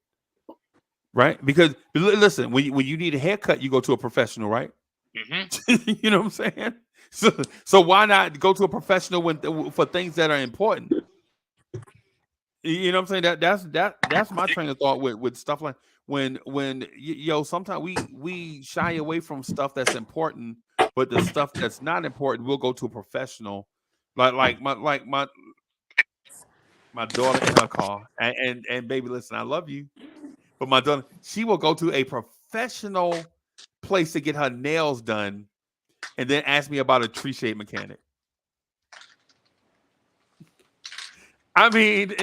Right? Because listen, when you need a haircut, you go to a professional, right? Mm-hmm. You know what I'm saying? So why not go to a professional for things that are important? You know what I'm saying? That's my train of thought with stuff like when sometimes we shy away from stuff that's important, but the stuff that's not important, we'll go to a professional. Like my daughter in her car, and baby, listen, I love you. But my daughter, she will go to a professional place to get her nails done and then ask me about a tree shade mechanic. I mean,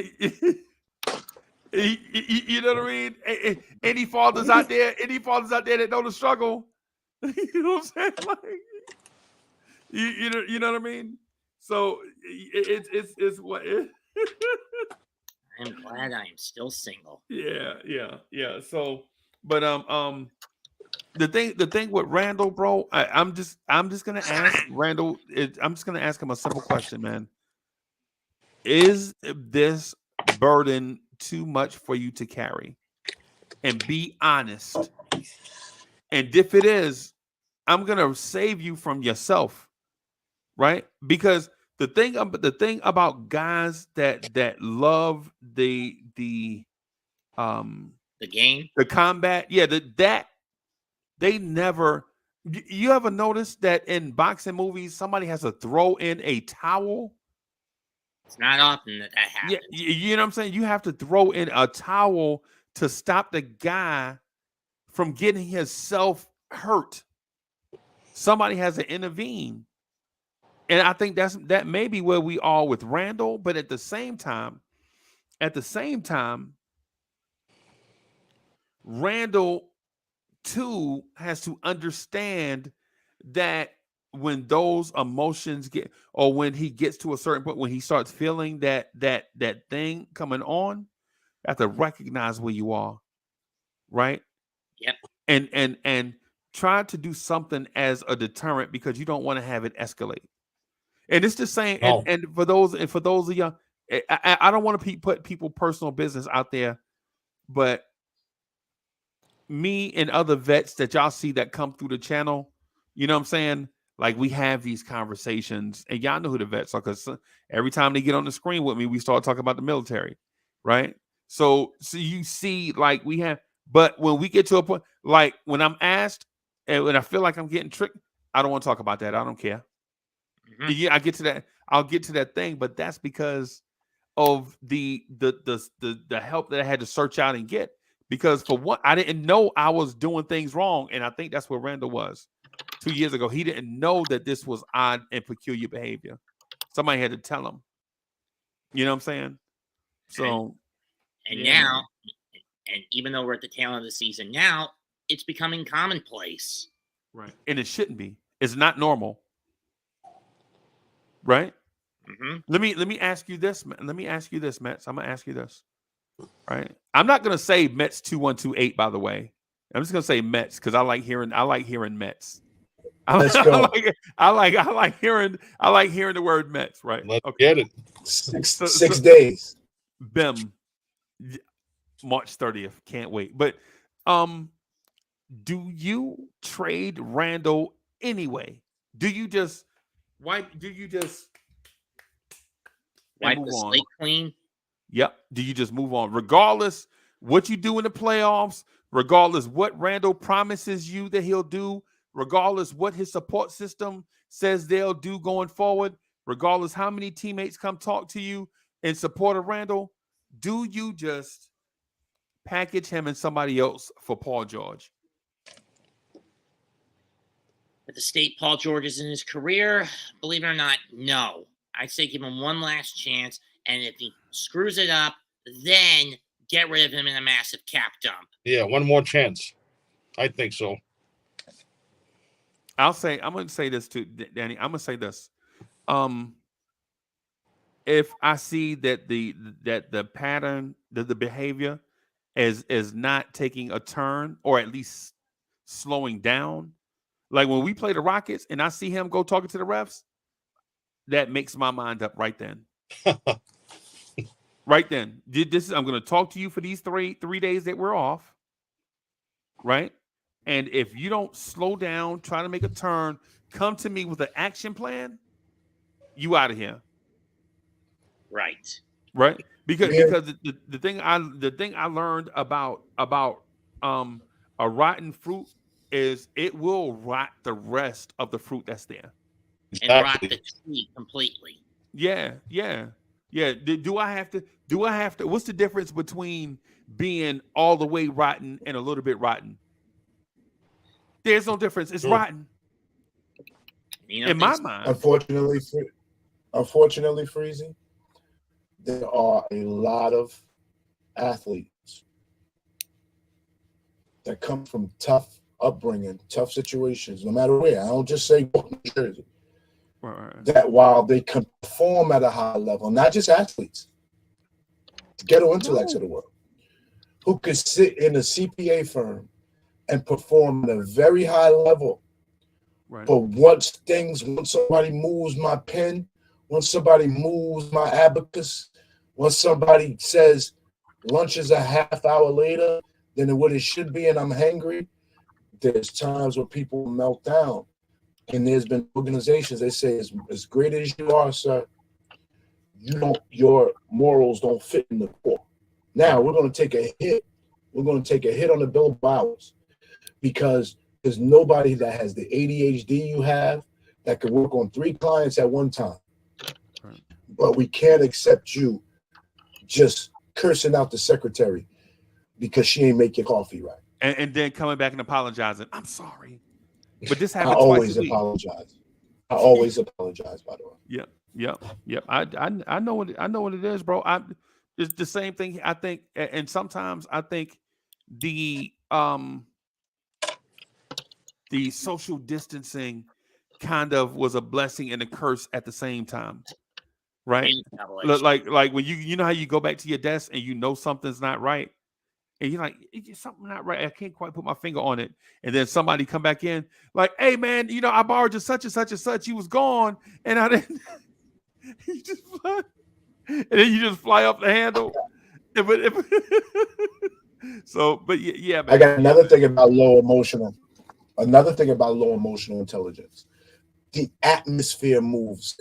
you know what I mean? Any fathers out there that know the struggle? You know what I'm saying? Like, you know what I mean? So it's what I'm glad I am still single. Yeah. So, but the thing with Randall, bro, I'm just gonna ask Randall. I'm just gonna ask him a simple question, man. Is this burden too much for you to carry? And be honest. And if it is, I'm gonna save you from yourself, right? Because the thing about guys that love the game, the combat, that they never. You ever notice that in boxing movies somebody has to throw in a towel? It's not often that happens. Yeah, you know what I'm saying? You have to throw in a towel to stop the guy from getting himself hurt. Somebody has to intervene. And I think that may be where we are with Randall, but at the same time, Randall too has to understand that when those emotions get, or when he gets to a certain point, when he starts feeling that thing coming on, you have to recognize where you are, right? Yep. And try to do something as a deterrent, because you don't want to have it escalate. And it's just saying, and for those of y'all, I don't want to put people personal business out there, but me and other vets that y'all see that come through the channel, you know what I'm saying? Like, we have these conversations, and y'all know who the vets are, because every time they get on the screen with me, we start talking about the military, right? So you see, like, we have, but when we get to a point, like when I'm asked and when I feel like I'm getting tricked, I don't want to talk about that. I don't care. Mm-hmm. Yeah, I get to that. I'll get to that thing, but that's because of the help that I had to search out and get. Because for what, I didn't know I was doing things wrong, and I think that's where Randall was 2 years ago. He didn't know that this was odd and peculiar behavior. Somebody had to tell him. You know what I'm saying? So, and now, and even though we're at the tail end of the season now, it's becoming commonplace. Right. And it shouldn't be. It's not normal. Right? Mm-hmm. Let me ask you this. Let me ask you this, Mets. I'm gonna ask you this. Right. I'm not gonna say Mets 2128. By the way, I'm just gonna say Mets because I like hearing Mets. Let's go. I like hearing the word Mets. Right. Let's Okay. get it. Six days. BIM, March 30th. Can't wait. But do you trade Randle anyway? Do you just wipe move the on? slate clean? Yep. Do you just move on, regardless what you do in the playoffs, regardless what Randle promises you that he'll do, regardless what his support system says they'll do going forward, regardless how many teammates come talk to you in support of Randle? Do you just package him and somebody else for Paul George? At the state Paul George is in his career, believe it or not, no. I'd say give him one last chance, and if he screws it up, then get rid of him in a massive cap dump. Yeah, one more chance. I think so. I'm going to say this too, Danny. I'm going to say this. If I see that the pattern, the behavior is not taking a turn, or at least slowing down, like when we play the Rockets and I see him go talking to the refs, that makes my mind up right then. Right then. I'm going to talk to you for these three days that we're off. Right? And if you don't slow down, try to make a turn, come to me with an action plan, you out of here. Right. Right? Because the thing I learned about a rotten fruit is it will rot the rest of the fruit that's there. And rot the tree completely. Yeah. Do I have to? What's the difference between being all the way rotten and a little bit rotten? There's no difference. It's rotten. In my mind. Unfortunately, Freezy, there are a lot of athletes that come from tough upbringing, tough situations, no matter where. I don't just say New Jersey. Right. That while they can perform at a high level, not just athletes, ghetto intellects of the world, who could sit in a CPA firm and perform at a very high level. Right. But once somebody moves my pen, once somebody moves my abacus, once somebody says lunch is a half hour later than what it should be and I'm hangry, there's times where people melt down. And there's been organizations, they say, as great as you are, sir, your morals don't fit in the core. Now we're going to take a hit. We're going to take a hit on the bill of hours because there's nobody that has the ADHD you have that can work on 3 clients at one time. Right. But we can't accept you just cursing out the secretary because she ain't make your coffee right. And then coming back and apologizing. I'm sorry. But this happens I always twice a week. apologize. I always apologize, by the way. Yep. I know what it is, bro. It's the same thing. I think, and sometimes I think the social distancing kind of was a blessing and a curse at the same time, right? Like when you know how you go back to your desk and you know something's not right. And you're like, it's something not right. I can't quite put my finger on it. And then somebody come back in like, hey, man, I borrowed you such and such and such. You was gone. And I didn't. You just fly. And then you just fly up the handle. But yeah, man. I got another thing about low emotional intelligence. The atmosphere moves.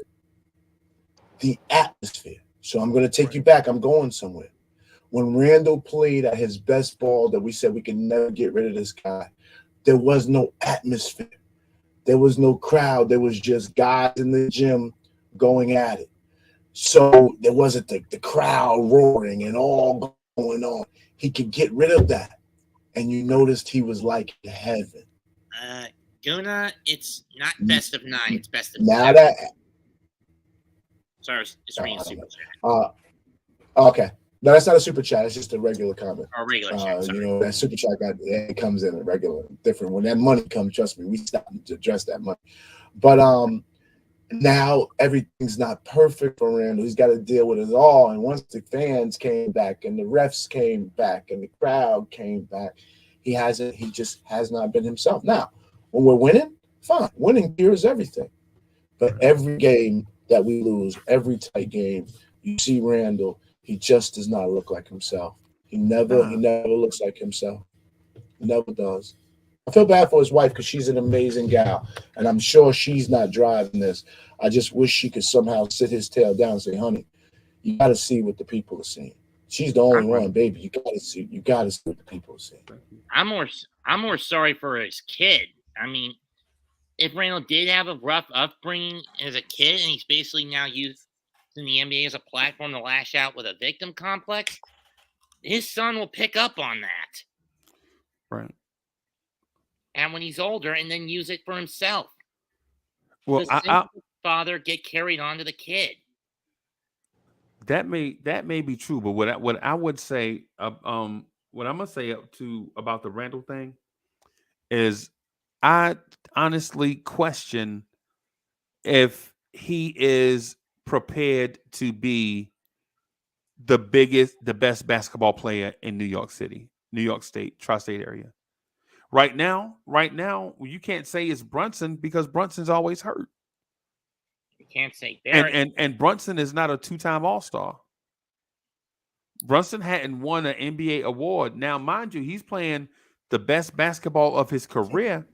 The atmosphere. So I'm going to take you back. I'm going somewhere. When Randle played at his best ball that we said we can never get rid of this guy, there was no atmosphere. There was no crowd. There was just guys in the gym going at it. So there wasn't the crowd roaring and all going on. He could get rid of that. And you noticed he was like heaven. Guna, it's not best of 9. It's best of now 7. that. Sorry, it's reading super chat. Okay. No, that's not a super chat. It's just a regular comment. Or regular chat. Sorry. That super chat it comes in a regular, different. When that money comes, trust me, we stop to address that money. But now everything's not perfect for Randle. He's got to deal with it all. And once the fans came back and the refs came back and the crowd came back, he just has not been himself. Now, when we're winning, fine. Winning cures everything. But every game that we lose, every tight game, you see Randle, he just does not look like himself. He never looks like himself. He never does. I feel bad for his wife because she's an amazing gal, and I'm sure she's not driving this. I just wish she could somehow sit his tail down and say, honey, you got to see what the people are seeing. She's the only one, baby. You got to see what the people are seeing. I'm more sorry for his kid. I mean, if Randle did have a rough upbringing as a kid and he's basically now using the NBA as a platform to lash out with a victim complex, his son will pick up on that. Right. And when he's older, and then use it for himself. Well, father get carried on to the kid. That may be true, but what I would say, what I'm gonna say about the Randle thing is, I honestly question if he is prepared to be the best basketball player in New York City, New York State, tri-state area. Right now, you can't say it's Brunson because Brunson's always hurt. You can't say Barrett. And Brunson is not a 2-time All-Star. Brunson hadn't won an NBA award. Now, mind you, he's playing the best basketball of his career,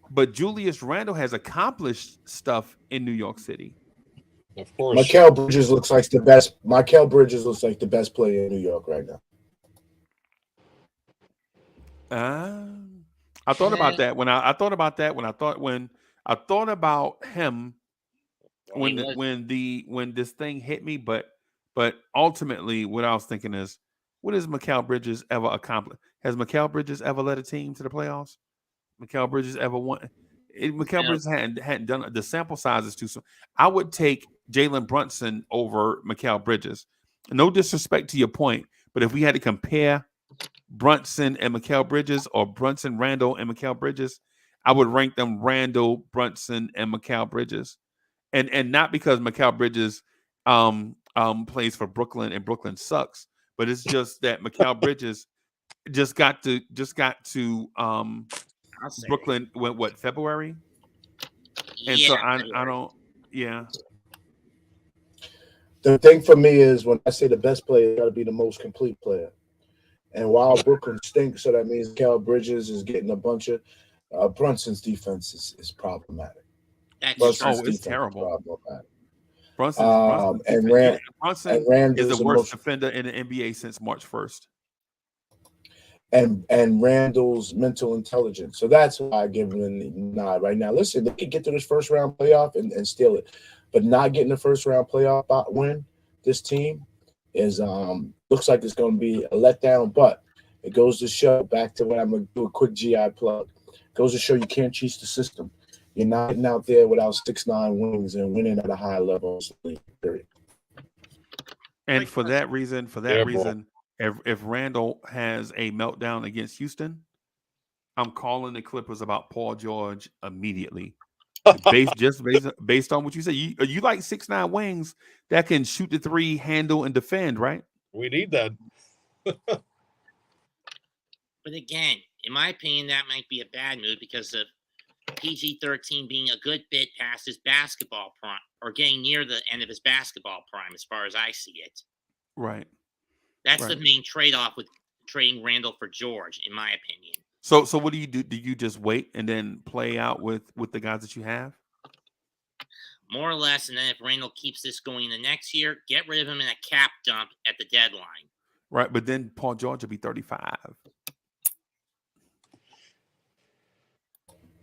but Julius Randle has accomplished stuff in New York City. Of course. Mikal Bridges looks like the best player in New York right now. I thought about that when I thought about him when this thing hit me, but ultimately what I was thinking is, what has Mikal Bridges ever accomplished? Has Mikal Bridges ever led a team to the playoffs? Mikal Bridges ever won? Bridges hadn't done it. The sample size is too small. I would take Jalen Brunson over Mikal Bridges. No disrespect to your point, but if we had to compare Brunson and Mikal Bridges, or Brunson, Randle, and Mikal Bridges, I would rank them Randle, Brunson, and Mikal Bridges, and not because Mikal Bridges plays for Brooklyn and Brooklyn sucks, but it's just that Mikal Bridges just got to Brooklyn what February, and so I don't. Yeah. The thing for me is, when I say the best player, got to be the most complete player. And while Brooklyn stinks, so that means Mikal Bridges is getting a bunch of Brunson's defense is problematic. It's terrible. Brunson is the worst defender in the NBA since March 1st. And Randle's mental intelligence. So that's why I give him a nod right now. Listen, they could get to this first round playoff and steal it. But not getting the first round playoff win, this team is looks like it's going to be a letdown. But it goes to show, back to what I'm going to do a quick GI plug. It goes to show you can't cheat the system. You're not getting out there without 6'9" wings and winning at a high level. Period. And for that reason, if Randle has a meltdown against Houston, I'm calling the Clippers about Paul George immediately. Based on what you said, you like 6'9" wings that can shoot the three, handle, and defend, right? We need that. But again, in my opinion, that might be a bad move because of PG-13 being a good bit past his basketball prime, or getting near the end of his basketball prime, as far as I see it. Right. That's the main trade-off with trading Randle for George, in my opinion. So what do you do? Do you just wait and then play out with the guys that you have? More or less, and then if Randle keeps this going the next year, get rid of him in a cap dump at the deadline. Right, but then Paul George will be 35.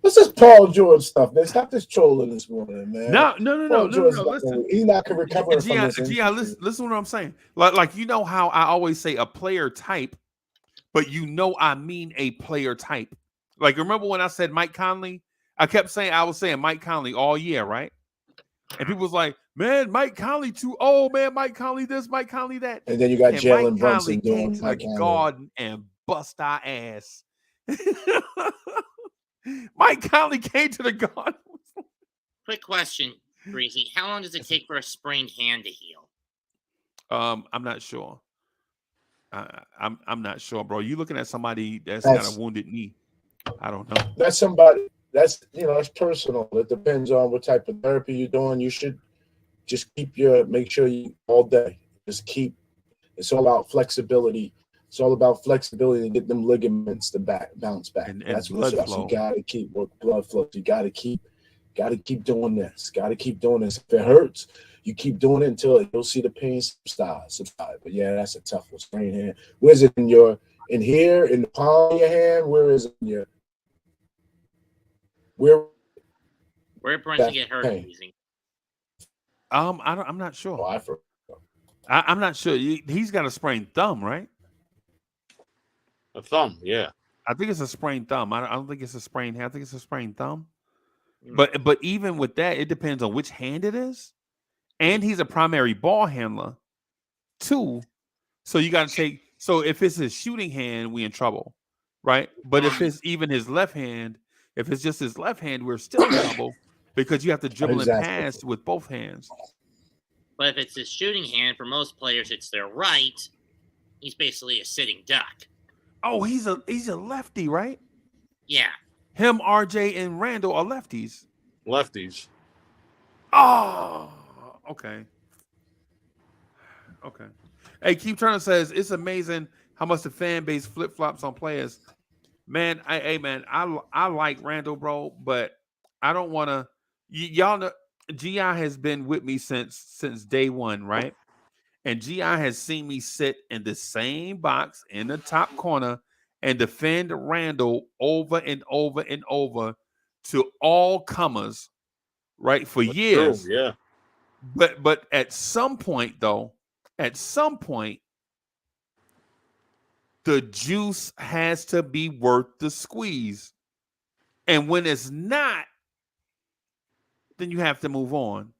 What's this Paul George stuff, man? Stop this trolling this morning, man. No. Listen, he's not going to recover from this. Listen to what I'm saying. Like you know how I always say a player type, but you know I mean a player type. Like, remember when I said Mike Conley? I was saying Mike Conley all year, right? And people was like, man, Mike Conley too old, man. Mike Conley this, Mike Conley that. And then you got Jalen Brunson doing Mike Conley. Garden and bust our ass. Mike Conley came to the Garden. Quick question. Breezy, how long does it take for a sprained hand to heal? I'm not sure. I'm not sure, bro. You looking at somebody that's got a wounded knee? I don't know. That's somebody. That's that's personal. It depends on what type of therapy you're doing. You should just make sure you all day. Just keep. It's all about flexibility. It's all about flexibility to get them ligaments to bounce back. And That's blood what flow. you got to keep blood flow. You got to keep doing this. Got to keep doing this. If it hurts, you keep doing it until you'll see the pain subside. But yeah, that's a tough one. Sprained hand. Where's it in here in the palm of your hand? Where is it in your? Where did Brunson get hurt? Breezy? I'm not sure. Oh, I forgot. I'm not sure. He's got a sprained thumb, right? A thumb, yeah. I think it's a sprained thumb. I don't think it's a sprained hand. I think it's a sprained thumb. But even with that, it depends on which hand it is. And he's a primary ball handler, too. So you got to take. So if it's his shooting hand, we in trouble, right? But if it's even his left hand, if it's just his left hand, we're still in trouble because you have to dribble and pass with both hands. But if it's his shooting hand, for most players, it's their right. He's basically a sitting duck. Oh, he's a lefty, right? Yeah. Him, RJ, and Randle are lefties. Lefties. Oh, okay. Okay. Hey, Keith Turner says it's amazing how much the fan base flip flops on players. Man, I like Randle, bro, but I don't want to. Y'all know GI has been with me since day one, right? And GI has seen me sit in the same box in the top corner and defend Randle over and over and over to all comers, right? For years. True, yeah. But at some point, though, the juice has to be worth the squeeze. And when it's not, then you have to move on.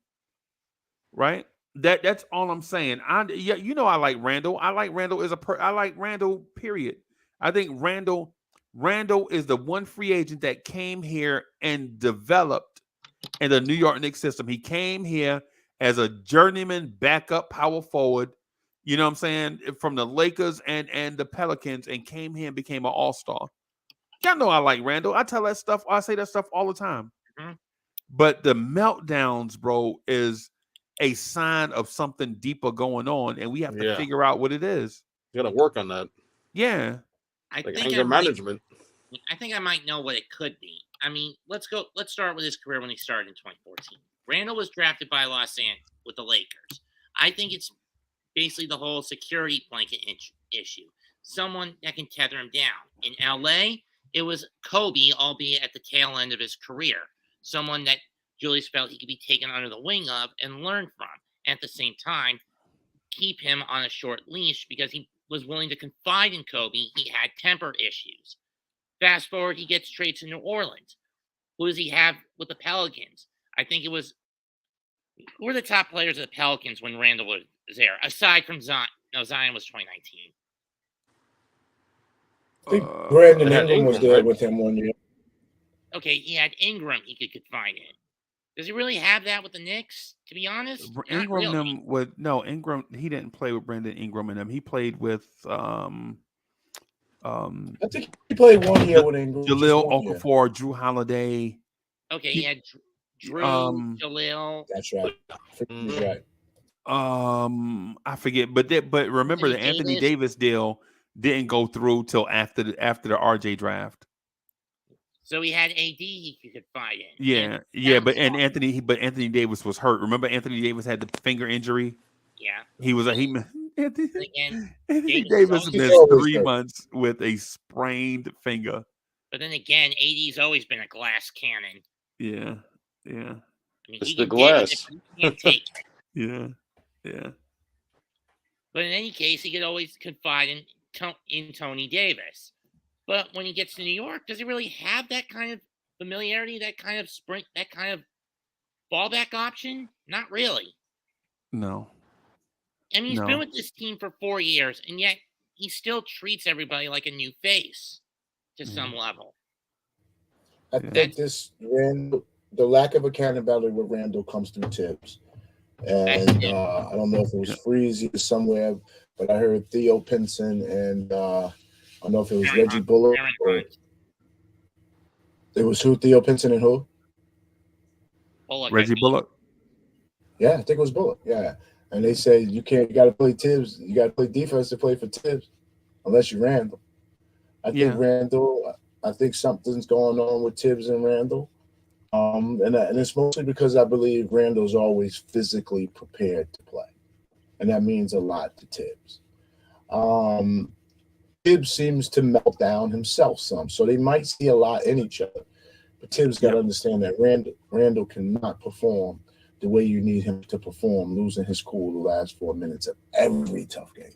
Right? That's all I'm saying. I like Randle. I like Randle I like Randle, period. I think Randle is the one free agent that came here and developed in the New York Knicks system. He came here as a journeyman backup power forward, you know what I'm saying, from the Lakers and the Pelicans, and came here and became an all-star. Y'all know I like Randle. I say that stuff all the time. Mm-hmm. But the meltdowns, bro, is a sign of something deeper going on, and we have to figure out what it is. You got to work on that. Yeah. I think I might know what it could be. I mean, let's start with his career when he started in 2014. Randle was drafted by Los Angeles with the Lakers. I think it's basically the whole security blanket issue. Someone that can tether him down. In LA, it was Kobe, albeit at the tail end of his career. Someone that Julius felt he could be taken under the wing of and learn from. And at the same time, keep him on a short leash because he was willing to confide in Kobe. He had temper issues. Fast forward, he gets traded to New Orleans. Who does he have with the Pelicans? I think it was – who were the top players of the Pelicans when Randle was there, aside from Zion? No, Zion was 2019. I think Brandon Ingram was there with him 1 year. Okay, he had Ingram he could confide in. Does he really have that with the Knicks, to be honest? Ingram Ingram, he didn't play with Brandon Ingram and them. He played with I think he played 1 year with Ingram. Jaleel Okafor, Drew Holiday. Okay, he had Drew, Jaleel. That's right. That's right. I forget, but remember the Anthony Davis deal didn't go through till after the RJ draft. So he had AD he could confide in. Yeah, but Anthony Davis was hurt. Remember Anthony Davis had the finger injury? Yeah. He was Anthony Davis missed 3 months with a sprained finger. But then again, AD's always been a glass cannon. Yeah. I mean, it's the glass. He can't take it. Yeah. But in any case, he could always confide in Tony Davis. But when he gets to New York, does he really have that kind of familiarity, that kind of sprint, that kind of fallback option? Not really. No. I mean, he's been with this team for 4 years, and yet he still treats everybody like a new face to some level. I think this the lack of accountability with Randle comes through Tibbs. And I don't know if it was Freezy or somewhere, but I heard Theo Pinson and I don't know if it was Reggie Bullock. It was who? Theo Pinson and who? Reggie Bullock. Yeah, I think it was Bullock. Yeah. And they said you got to play Tibbs. You got to play defense to play for Tibbs unless you Randle. I think Randle, I think something's going on with Tibbs and Randle. And it's mostly because I believe Randle's always physically prepared to play. And that means a lot to Tibbs. Tibbs seems to melt down himself some. So they might see a lot in each other. But Tibbs got to understand that Randle cannot perform the way you need him to perform, losing his cool the last 4 minutes of every tough game.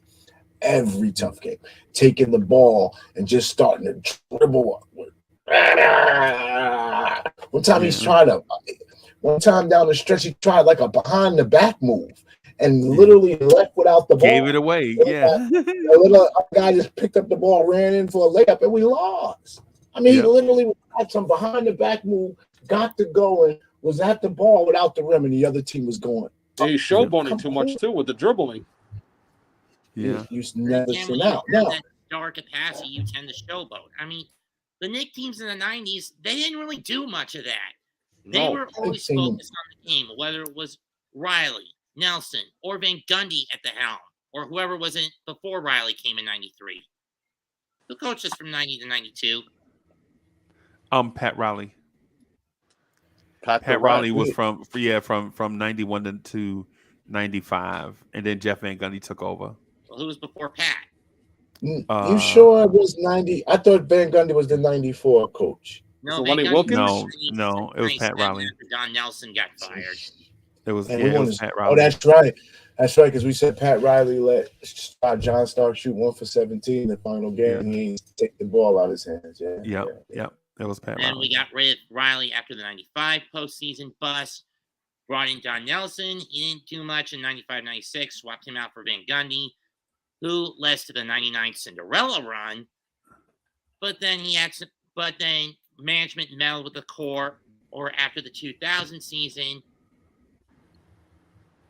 Every tough game. Taking the ball and just starting to dribble. One time one time down the stretch, he tried like a behind the back move and literally left without the ball. Gave it away. Yeah. A guy just picked up the ball, ran in for a layup, and we lost. I mean, he literally had some behind the back move, got to go and was at the ball without the rim, and the other team was going. He's showboating too much too with the dribbling. Yeah, you never seen out. That star capacity, you tend to showboat. I mean, the Knicks teams in the '90s, they didn't really do much of that. They were always focused on the game, whether it was Riley, Nelson, or Van Gundy at the helm, or whoever was in before Riley came in '93. Who coached us from '90 to '92? Pat Riley. Pat Riley was from 91 to 95, and then Jeff Van Gundy took over. Well, who was before Pat? You sure it was 90? I thought Van Gundy was the 94 coach. No, Lenny Wilkins? No, it was Pat Riley. After Don Nelson got fired. It was Pat Riley. Oh, that's right. That's right, because we said Pat Riley let John Stark shoot 1 for 17 in the final game. He take the ball out of his hands. Yep. That was Pat Riley. And we got rid of Riley after the 95 postseason bust. Brought in Don Nelson. He didn't do much in 95-96. Swapped him out for Van Gundy, who led to the 99 Cinderella run. But then management meddled with the core or after the 2000 season.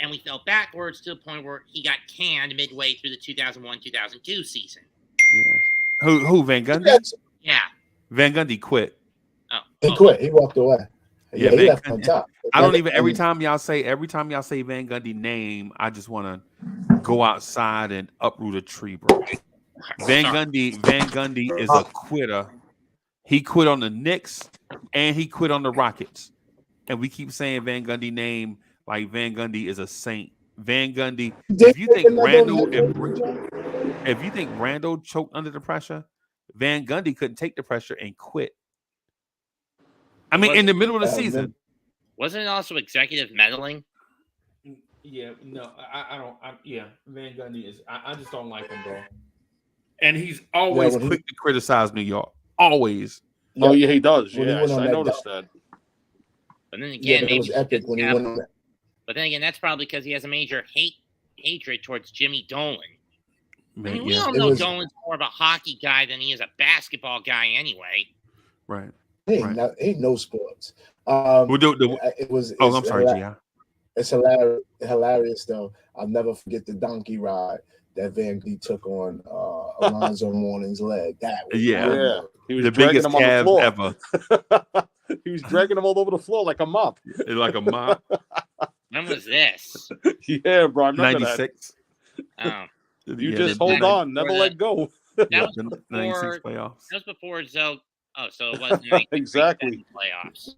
And we fell backwards to the point where he got canned midway through the 2001-2002 season. Yeah. Who Van Gundy? Yeah. Van Gundy quit. He quit. He walked away. Yeah, he left on top. I don't even. Every time y'all say Van Gundy name, I just want to go outside and uproot a tree, bro. Van Gundy is a quitter. He quit on the Knicks and he quit on the Rockets. And we keep saying Van Gundy name like Van Gundy is a saint. Van Gundy. If you think Randle choked under the pressure, Van Gundy couldn't take the pressure and quit. I mean, in the middle of the season. Wasn't it also executive meddling? Yeah, no, I don't. Van Gundy is. I just don't like him, bro. And he's always quick to criticize New York. Always. Oh yeah, he does. Yeah, I noticed that. But then again, it was epic when he went on that. But then again, that's probably because he has a major hatred towards Jimmy Dolan. I mean, we all know Dolan's more of a hockey guy than he is a basketball guy anyway. Right. Ain't no sports. It was. Oh, I'm sorry, Gia. It's hilarious though. I'll never forget the donkey ride that Van Gundy took on Alonzo Mourning's leg. That was he was the biggest calf ever. He was dragging him all over the floor like a mop. Like a mop. When was this? Yeah, bro. I remember 96. Oh. You just hold on, never let go. That was before 96 playoffs. That was before Zoe. Oh, so it wasn't 96 exactly playoffs.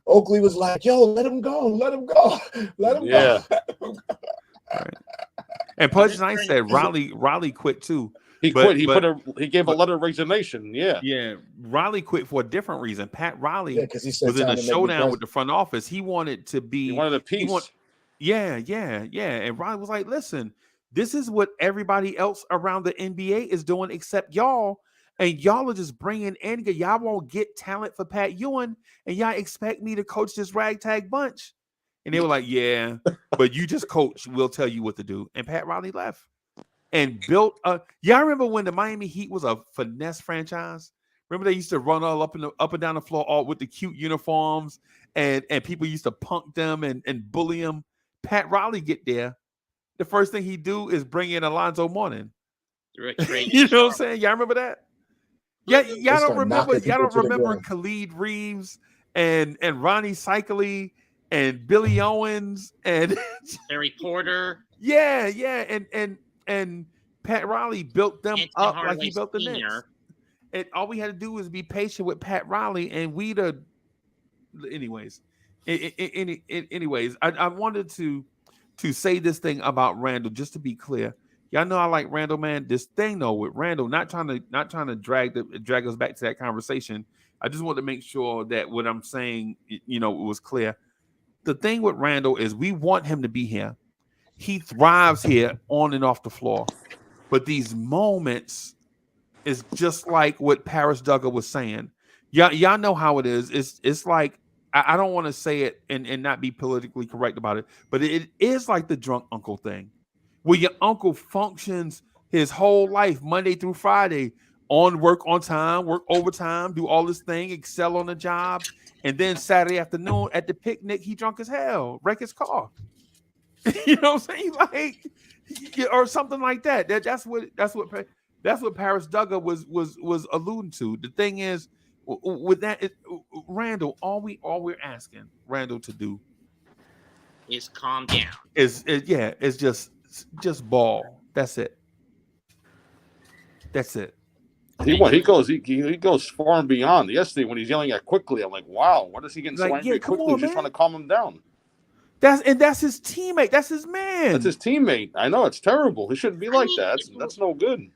Oakley was like, "Yo, let him go, let him go." Right. And Pudge Knight said Riley quit too. He quit. He gave a letter of resignation. Yeah. Riley quit for a different reason. Pat Riley was in a showdown with the front office. He wanted to be. He wanted a piece. Yeah. And Riley was like, "Listen, this is what everybody else around the NBA is doing, except y'all. And y'all are just bringing in. Y'all won't get talent for Pat Ewing, and y'all expect me to coach this ragtag bunch." And they were like, "Yeah, but you just coach. We'll tell you what to do." And Pat Riley left and built a. Y'all remember when the Miami Heat was a finesse franchise? Remember they used to run all up and down the floor all with the cute uniforms, and people used to punk them and bully them. Pat Riley get there. The first thing he do is bring in Alonzo Mourning. You know what I'm saying? Y'all remember that? Yeah, y'all don't remember Khalid Reeves and Ronnie Cycli and Billy Owens and Harry Porter. Yeah, and Pat Riley built them up like he built the Knicks. And all we had to do was be patient with Pat Riley, and anyways. I wanted to say this thing about Randle, just to be clear. Y'all know I like Randle, man. This thing though with Randle, not trying to drag us back to that conversation. I just want to make sure that what I'm saying, it was clear. The thing with Randle is we want him to be here. He thrives here on and off the floor. But these moments is just like what Paris Duggar was saying. Y'all know how it is. It's like, I don't want to say it and not be politically correct about it, but it is like the drunk uncle thing. Where your uncle functions his whole life, Monday through Friday, work on time, work overtime, do all this thing, excel on the job. And then Saturday afternoon at the picnic, he drunk as hell, wreck his car. You know what I'm saying? Like, or something like that. That's what Paris Duggar was alluding to. The thing is, with that, Randle, all we're asking Randle to do is calm down. It's just ball. That's it. He goes far and beyond. Yesterday when he's yelling at Quickly, I'm like, wow, what is he getting so angry quickly? He's just trying to calm him down. That's his teammate. That's his man. That's his teammate. I know, it's terrible. He shouldn't be like that. That's no good.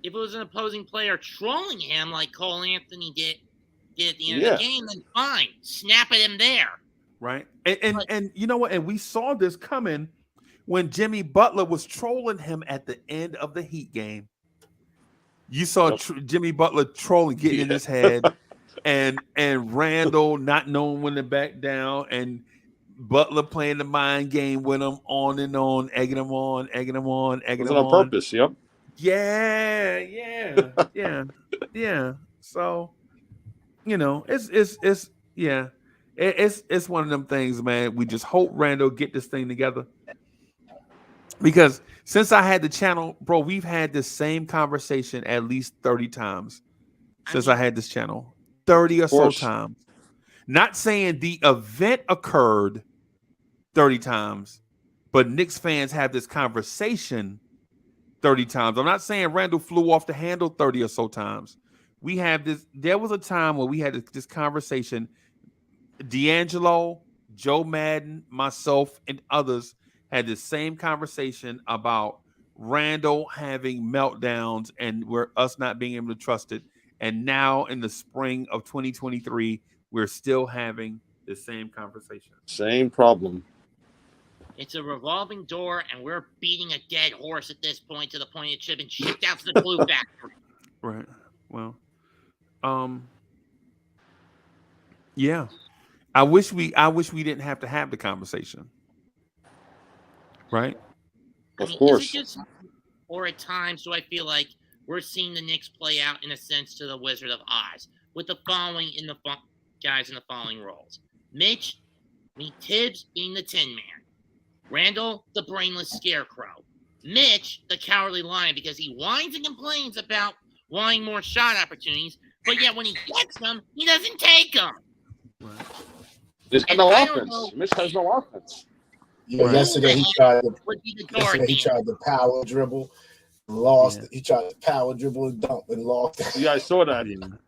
If it was an opposing player trolling him like Cole Anthony did at the end of the game, then fine. Snap at him there. Right. And you know what? And we saw this coming when Jimmy Butler was trolling him at the end of the Heat game. You saw Jimmy Butler trolling, getting in his head, and Randle not knowing when to back down, and Butler playing the mind game with him on and on, egging him on. It was on purpose, yep. Yeah. So, it's one of them things, man. We just hope Randle get this thing together. Because since I had the channel, bro, we've had this same conversation at least 30 times since I had this channel. 30 or so times. Not saying the event occurred 30 times, but Knicks fans have this conversation 30 times. I'm not saying Randle flew off the handle 30 or so times. We have this. There was a time where we had this conversation. D'Angelo, Joe Madden, myself, and others had the same conversation about Randle having meltdowns and us not being able to trust it. And now in the spring of 2023, we're still having the same conversation. Same problem. It's a revolving door, and we're beating a dead horse at this point to the point it should have been shipped out to the glue factory. Right. Well, yeah. I wish we didn't have to have the conversation. Right? Of course. Or at times do I feel like we're seeing the Knicks play out in a sense to the Wizard of Oz with the following guys in the following roles. Tibbs being the Tin Man. Randle, the brainless scarecrow. Mitch, the cowardly lion, because he whines and complains about wanting more shot opportunities, but yet when he gets them, he doesn't take them. Right. There's no offense. Mitch has no offense. Yeah, yesterday he tried the power dribble, lost. Yeah. He tried to power dribble and dump and lost. Yeah, I saw that. And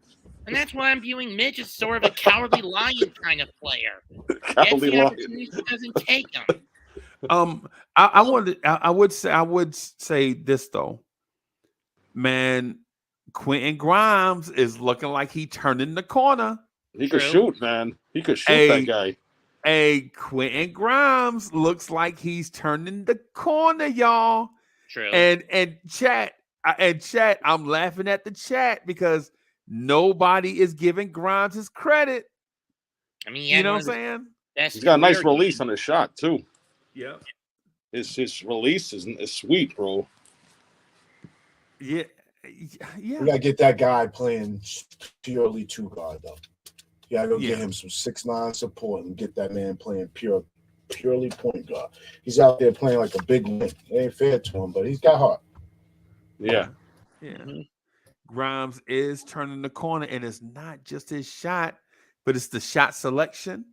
that's why I'm viewing Mitch as sort of a cowardly lion kind of player. Cowardly lion. He doesn't take them. I would say this though, man. Quentin Grimes is looking like he turning the corner. He could shoot, man. He could shoot that guy. Hey, Quentin Grimes looks like he's turning the corner, y'all. True. And chat, I'm laughing at the chat because nobody is giving Grimes his credit. I mean, you know what I'm saying? He's got a nice release on his shot too. Yeah. His release is sweet, bro. Yeah. We gotta get that guy playing purely two guard though. You gotta go get him some 6'9" support and get that man playing purely point guard. He's out there playing like a big wing. It ain't fair to him, but he's got heart. Yeah. Grimes is turning the corner, and it's not just his shot, but it's the shot selection.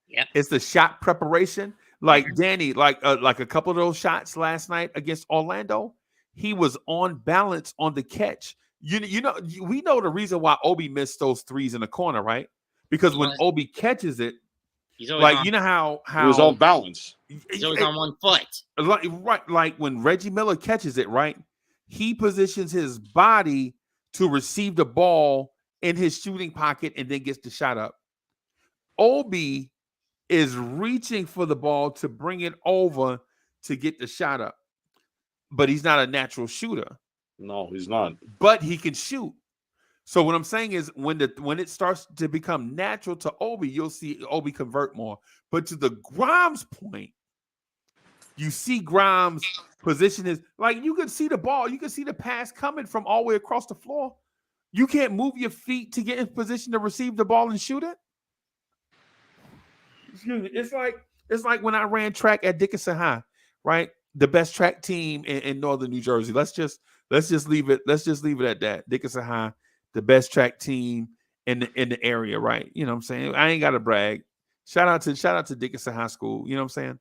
Yep. It's the shot preparation. Like Danny, like a couple of those shots last night against Orlando, he was on balance on the catch. You know, we know the reason why Obi missed those threes in the corner, right? Because when Obi catches it, he's always you know how he was on balance. He's always on one foot. Like when Reggie Miller catches it, right? He positions his body to receive the ball in his shooting pocket and then gets the shot up. Obi is reaching for the ball to bring it over to get the shot up, but he's not a natural shooter. No, he's not. But he can shoot. So what I'm saying is when it starts to become natural to Obi, you'll see Obi convert more. But to the Grimes point, you see Grimes position his, like you can see the ball, you can see the pass coming from all the way across the floor. You can't move your feet to get in position to receive the ball and shoot it. Excuse me. It's like when I ran track at Dickinson High, right? The best track team in northern New Jersey. Let's just leave it at that. Dickinson High, the best track team in the area, right? You know what I'm saying? I ain't got to brag. Shout out to Dickinson High School. You know what I'm saying?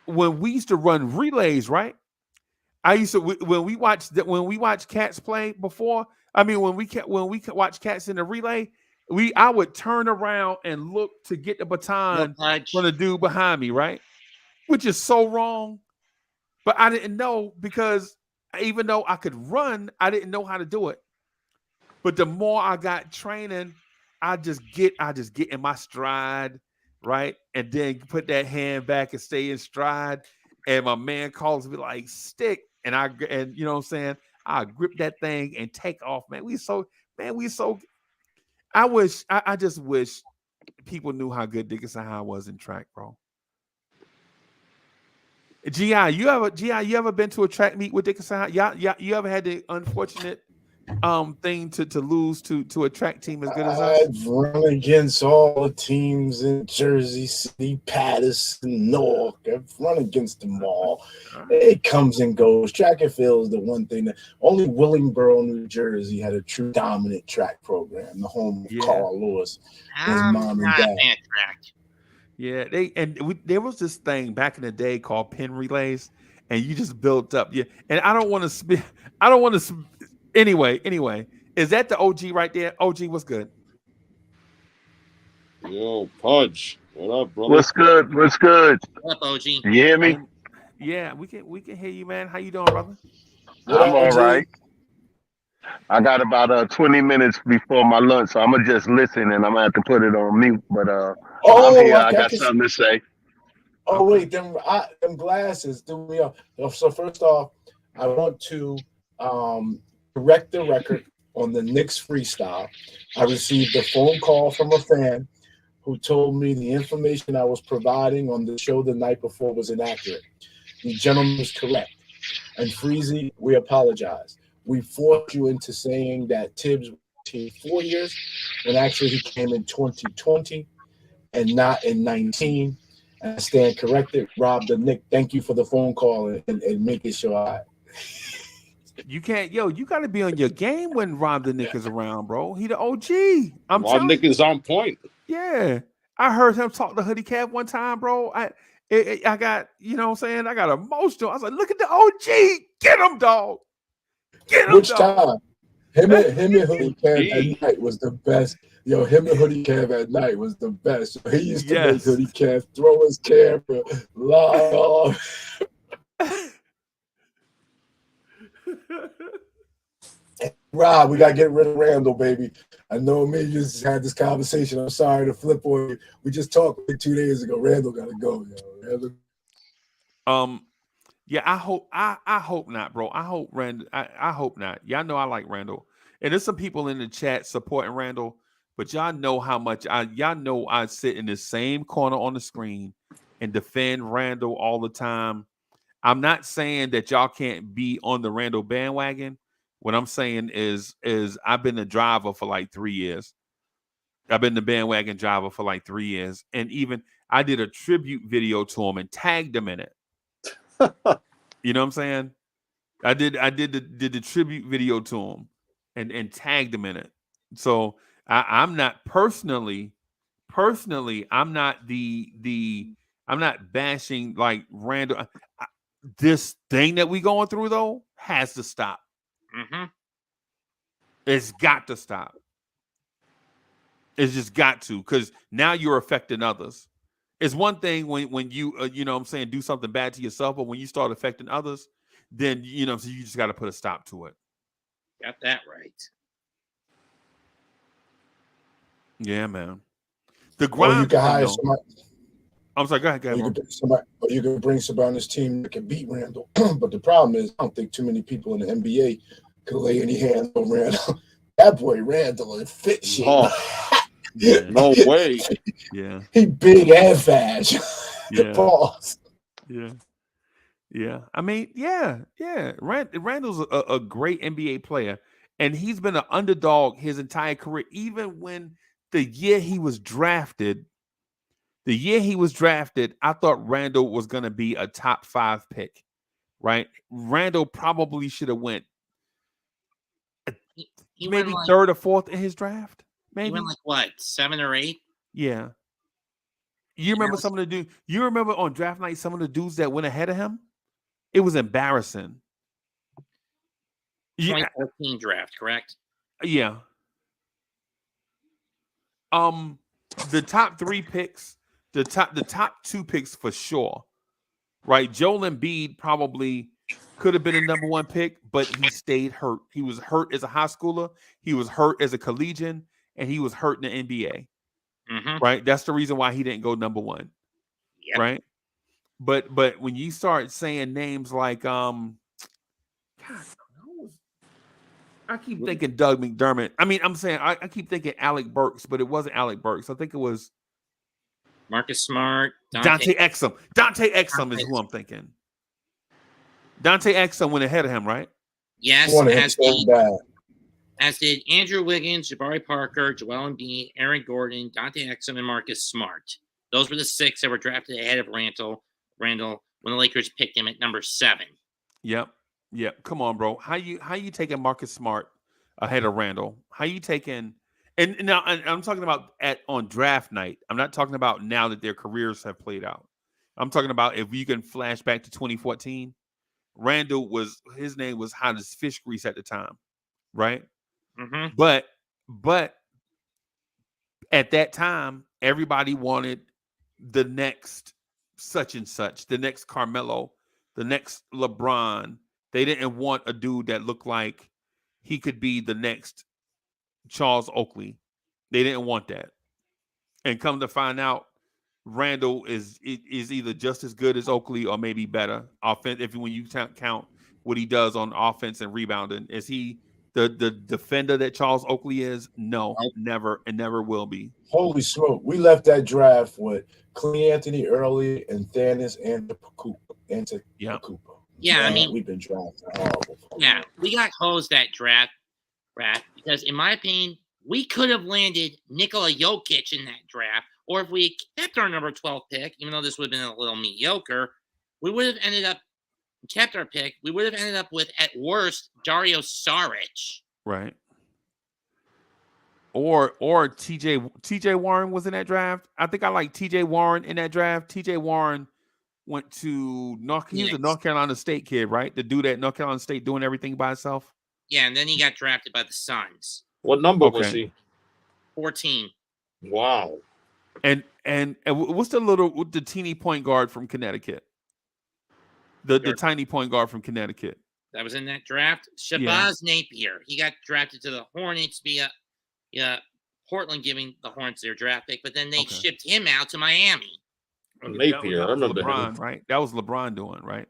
When we used to run relays, right? When we watched cats play before. I mean, when we watch cats in the relay, I would turn around and look to get the baton from the dude behind me, right? Which is so wrong. But I didn't know, because even though I could run, I didn't know how to do it. But the more I got training, I just get in my stride, right? And then put that hand back and stay in stride. And my man calls me like stick. And you know what I'm saying? I grip that thing and take off, man. I just wish people knew how good Dickinson High was in track, bro. GI, you ever been to a track meet with Dickinson High? You ever had the unfortunate thing to lose to a track team as good as us? I've run against all the teams in Jersey City, Patterson, Newark. I've run against them all. It comes and goes. Track and field is the one thing that only Willingboro, New Jersey, had a true dominant track program. The home of Carl Lewis, his mom and dad. Yeah, there was this thing back in the day called pin relays, and you just built up. Yeah, and I don't want to. Anyway, is that the OG right there? OG, what's good? Yo, Pudge, what up, brother? What's good? What's good? What up, OG? You hear me? Yeah, we can hear you, man. How you doing, brother? I'm all right. I got about 20 minutes before my lunch, so I'm gonna just listen and I'm gonna have to put it on mute. But I'm here. I got something to say. Oh wait, them glasses threw me off. So first off, I want to correct the record on the Knicks freestyle. I received a phone call from a fan who told me the information I was providing on the show the night before was inaccurate. The gentleman was correct. And Freezy, we apologize. We forced you into saying that Tibbs was 4 years, when actually he came in 2020 and not in 19. And I stand corrected. Rob the Knick, thank you for the phone call and making sure You got to be on your game when Rob the Knick is around, bro. He the OG. Rob Nick is on point. Yeah. I heard him talk to Hoodie Cab one time, bro. I got, you know what I'm saying? I got emotional. I was like, look at the OG. Get him, dog. Get him, Which dog. time? Him and Hoodie Cab at night was the best. Yo, him and Hoodie Cab at night was the best. He used to make Hoodie Cab throw his camera, lie off. Rob, we gotta get rid of Randle, baby. I know me, you just had this conversation. I'm sorry to flip on you. We just talked 2 days ago. Randle gotta go, yo. Yeah, I hope not, bro. I hope Randle. I hope not. Y'all know I like Randle, and there's some people in the chat supporting Randle, but y'all know how much I sit in the same corner on the screen and defend Randle all the time. I'm not saying that y'all can't be on the Randle bandwagon, What I'm saying is I've been a driver for like 3 years. I've been the bandwagon driver for like 3 years. And even I did a tribute video to him and tagged him in it. You know what I'm saying? I did the tribute video to him and tagged him in it. So I'm not personally, I'm not I'm not bashing like Randle. This thing that we going through though has to stop. Mm-hmm. It's got to stop. It's just got to, because now you're affecting others. It's one thing when you you know what I'm saying, do something bad to yourself, but when you start affecting others, then you know, so you just got to put a stop to it. Got that right. Yeah, man. The grind. Or you can hire somebody. I'm sorry. Go ahead. You can bring somebody on this team that can beat Randle. But the problem is, I don't think too many people in the NBA could lay any hands on Randle. That boy Randle is fit shape. Oh, yeah. No way. Yeah. He big and fast. Yeah. Pause. Yeah. Yeah. I mean, yeah. Randle's a great NBA player, and he's been an underdog his entire career. Even when the year he was drafted, I thought Randle was going to be a top 5 pick, right? Randle probably should have went He maybe went like, 3rd or 4th in his draft. Maybe. He went like what, 7 or 8? Yeah. You remember some of the dudes? You remember on draft night some of the dudes that went ahead of him? It was embarrassing. 2014 draft, correct? Yeah. The top 3 picks, the top 2 picks for sure, right? Joel Embiid probably could have been a number 1 pick, but he stayed hurt. He was hurt as a high schooler, he was hurt as a collegian, and he was hurt in the NBA. Mm-hmm. Right? That's the reason why he didn't go number 1. Yep. Right? But when you start saying names like God, I keep thinking Doug McDermott. I mean, I'm saying I keep thinking Alec Burks, but it wasn't Alec Burks. I think it was Marcus Smart, Dante Exum. Dante Exum is who I'm thinking. Dante Exum went ahead of him, right? Yes, as did Andrew Wiggins, Jabari Parker, Joel Embiid, Aaron Gordon, Dante Exum, and Marcus Smart. Those were the 6 that were drafted ahead of Randle when the Lakers picked him at number 7. Yep. Come on, bro. How you taking Marcus Smart ahead of Randle? How you taking? And now I'm talking about on draft night. I'm not talking about now that their careers have played out. I'm talking about if you can flash back to 2014. Randle his name was hot as fish grease at the time, right? Mm-hmm. But at that time, everybody wanted the next such and such, the next Carmelo, the next LeBron. They didn't want a dude that looked like he could be the next Charles Oakley. They didn't want that. And come to find out, Randle is either just as good as Oakley or maybe better. When you count what he does on offense and rebounding, is he the defender that Charles Oakley is? No, never, and never will be. Holy smoke! We left that draft with Clee Anthony early and Thanos and Cooper. Yeah, Man, I mean, we've been drafting horrible. Yeah, we got hosed that draft, because in my opinion, we could have landed Nikola Jokic in that draft, or if we kept our number 12 pick, even though this would have been a little mediocre, we would have kept our pick. We would have ended up with, at worst, Dario Saric. Right. Or TJ Warren was in that draft. I think I like TJ Warren in that draft. TJ Warren went to he was a North Carolina State kid, right? The dude at North Carolina State doing everything by himself. Yeah, and then he got drafted by the Suns. What number was he? 14. Wow. And what's the teeny point guard from Connecticut? The tiny point guard from Connecticut. That was in that draft. Shabazz Napier. He got drafted to the Hornets via Portland giving the Hornets their draft pick, but then they shipped him out to Miami. Napier, I remember LeBron, him. right? That was LeBron doing, right?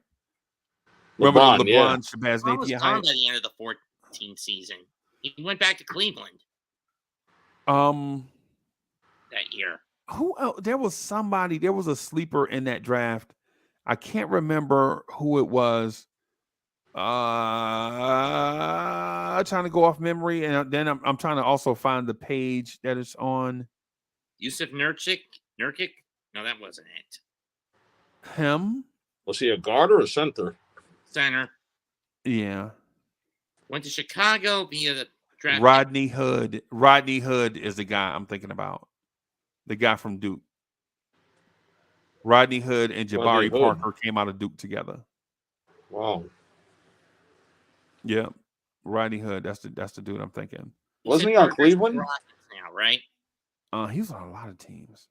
LeBron, remember LeBron, Shabazz LeBron Napier? was gone by the end of the 14th season. He went back to Cleveland. That year. Who else? There was somebody. There was a sleeper in that draft. I can't remember who it was. Trying to go off memory, and then I'm trying to also find the page that is on Yusuf Nurkic? No, that wasn't it. him. Was he a guard or a center? Center. Yeah. Went to Chicago via the draft. Rodney Hood. Rodney Hood is the guy I'm thinking about. The guy from Duke. Rodney Hood and Jabari Parker came out of Duke together. Wow. Yeah. Rodney Hood. That's the dude I'm thinking. Wasn't he on Cleveland? Now, right? He was on a lot of teams.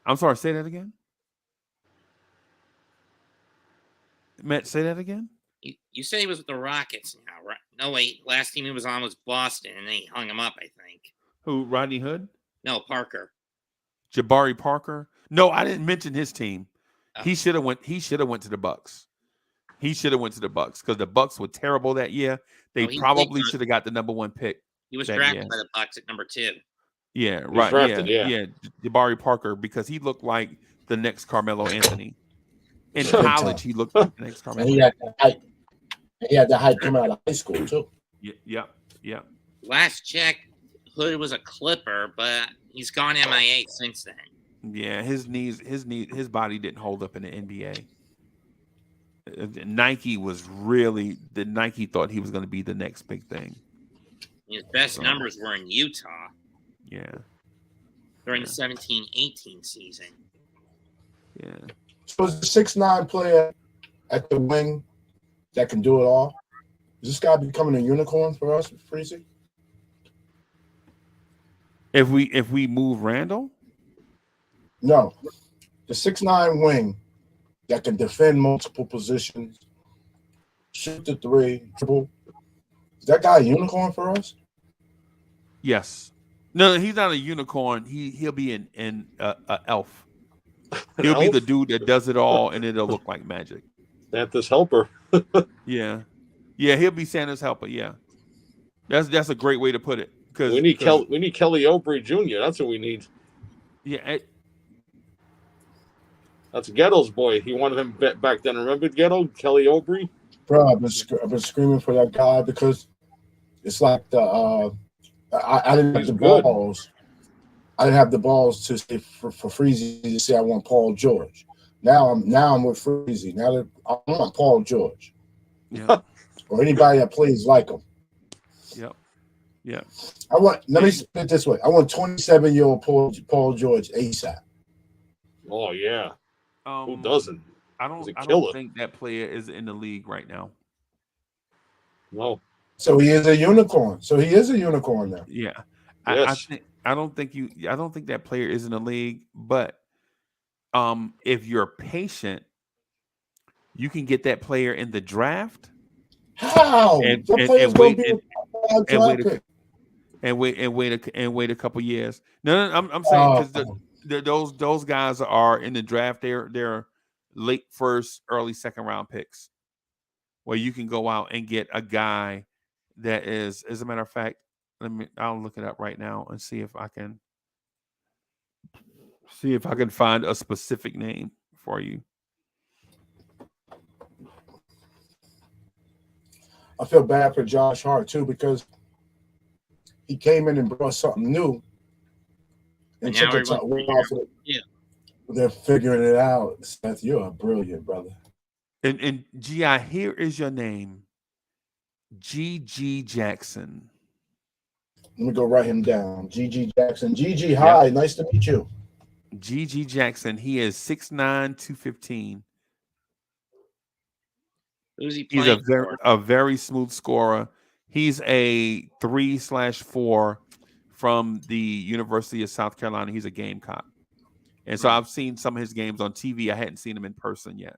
I'm sorry, say that again. Matt, say that again. You say he was with the Rockets now, right? No, wait. Last team he was on was Boston, and they hung him up, I think. Who, Rodney Hood? No, Parker. Jabari Parker? No, I didn't mention his team. Oh. He should have went to the Bucks. He should have went to the Bucks because the Bucks were terrible that year. They probably should have got the number 1 pick. He was drafted by the Bucks at number 2. Yeah, right. Drafted, yeah. Jabari Parker, because he looked like the next Carmelo Anthony. In college, he looked like the next Carmelo. And he had the hype coming out of high school too. Yeah. Last check, Hood was a Clipper, but he's gone MIA since then. Yeah, his body didn't hold up in the NBA. Nike thought he was going to be the next big thing. His best numbers were in Utah. Yeah. During the 17-18 season. Yeah. So is the 6'9" player at the wing that can do it all? Is this guy becoming a unicorn for us, Freezy? If we move Randle? No. The 6'9" wing that can defend multiple positions, shoot the three, dribble. Is that guy a unicorn for us? Yes. No, he's not a unicorn. He'll be an elf. He'll be the dude that does it all, and it'll look like magic. Santa's helper. Yeah, he'll be Santa's helper. Yeah, that's a great way to put it. Because we need Kelly Oubre Jr. That's what we need. Yeah, that's Ghetto's boy. He wanted him back then. Remember Ghetto, Kelly Oubre? Bro, I've been screaming for that guy because it's like I didn't have the balls. I didn't have the balls to say for Freezy to say I want Paul George. Now I'm with Freezy. Now that I want Paul George. Yeah. Or anybody that plays like him. Yep. Yeah. Let me put it this way. I want 27-year-old Paul George ASAP. Oh yeah. Who doesn't? I don't think that player is in the league right now. No. So he is a unicorn. now. Yeah. Yes. I don't think that player is in the league, but if you're patient, you can get that player in the draft. How? And wait a couple years. No, I'm saying because those guys are in the draft. They're late first, early second round picks, where you can go out and get a guy that is, as a matter of fact, I'll look it up right now and see if I can find a specific name for you. I feel bad for Josh Hart too because he came in and brought something new, and took a while for they're figuring it out. Seth, you're a brilliant brother. And G.I., here is your name, G.G. Jackson. Let me go write him down. G.G. Jackson. G.G., hi, Yep. Nice to meet you. G.G. Jackson. He is 6'9", 215. Who's he He's playing a very smooth scorer. He's a 3/4 from the University of South Carolina. He's a Gamecock. And so I've seen some of his games on TV. I hadn't seen him in person yet.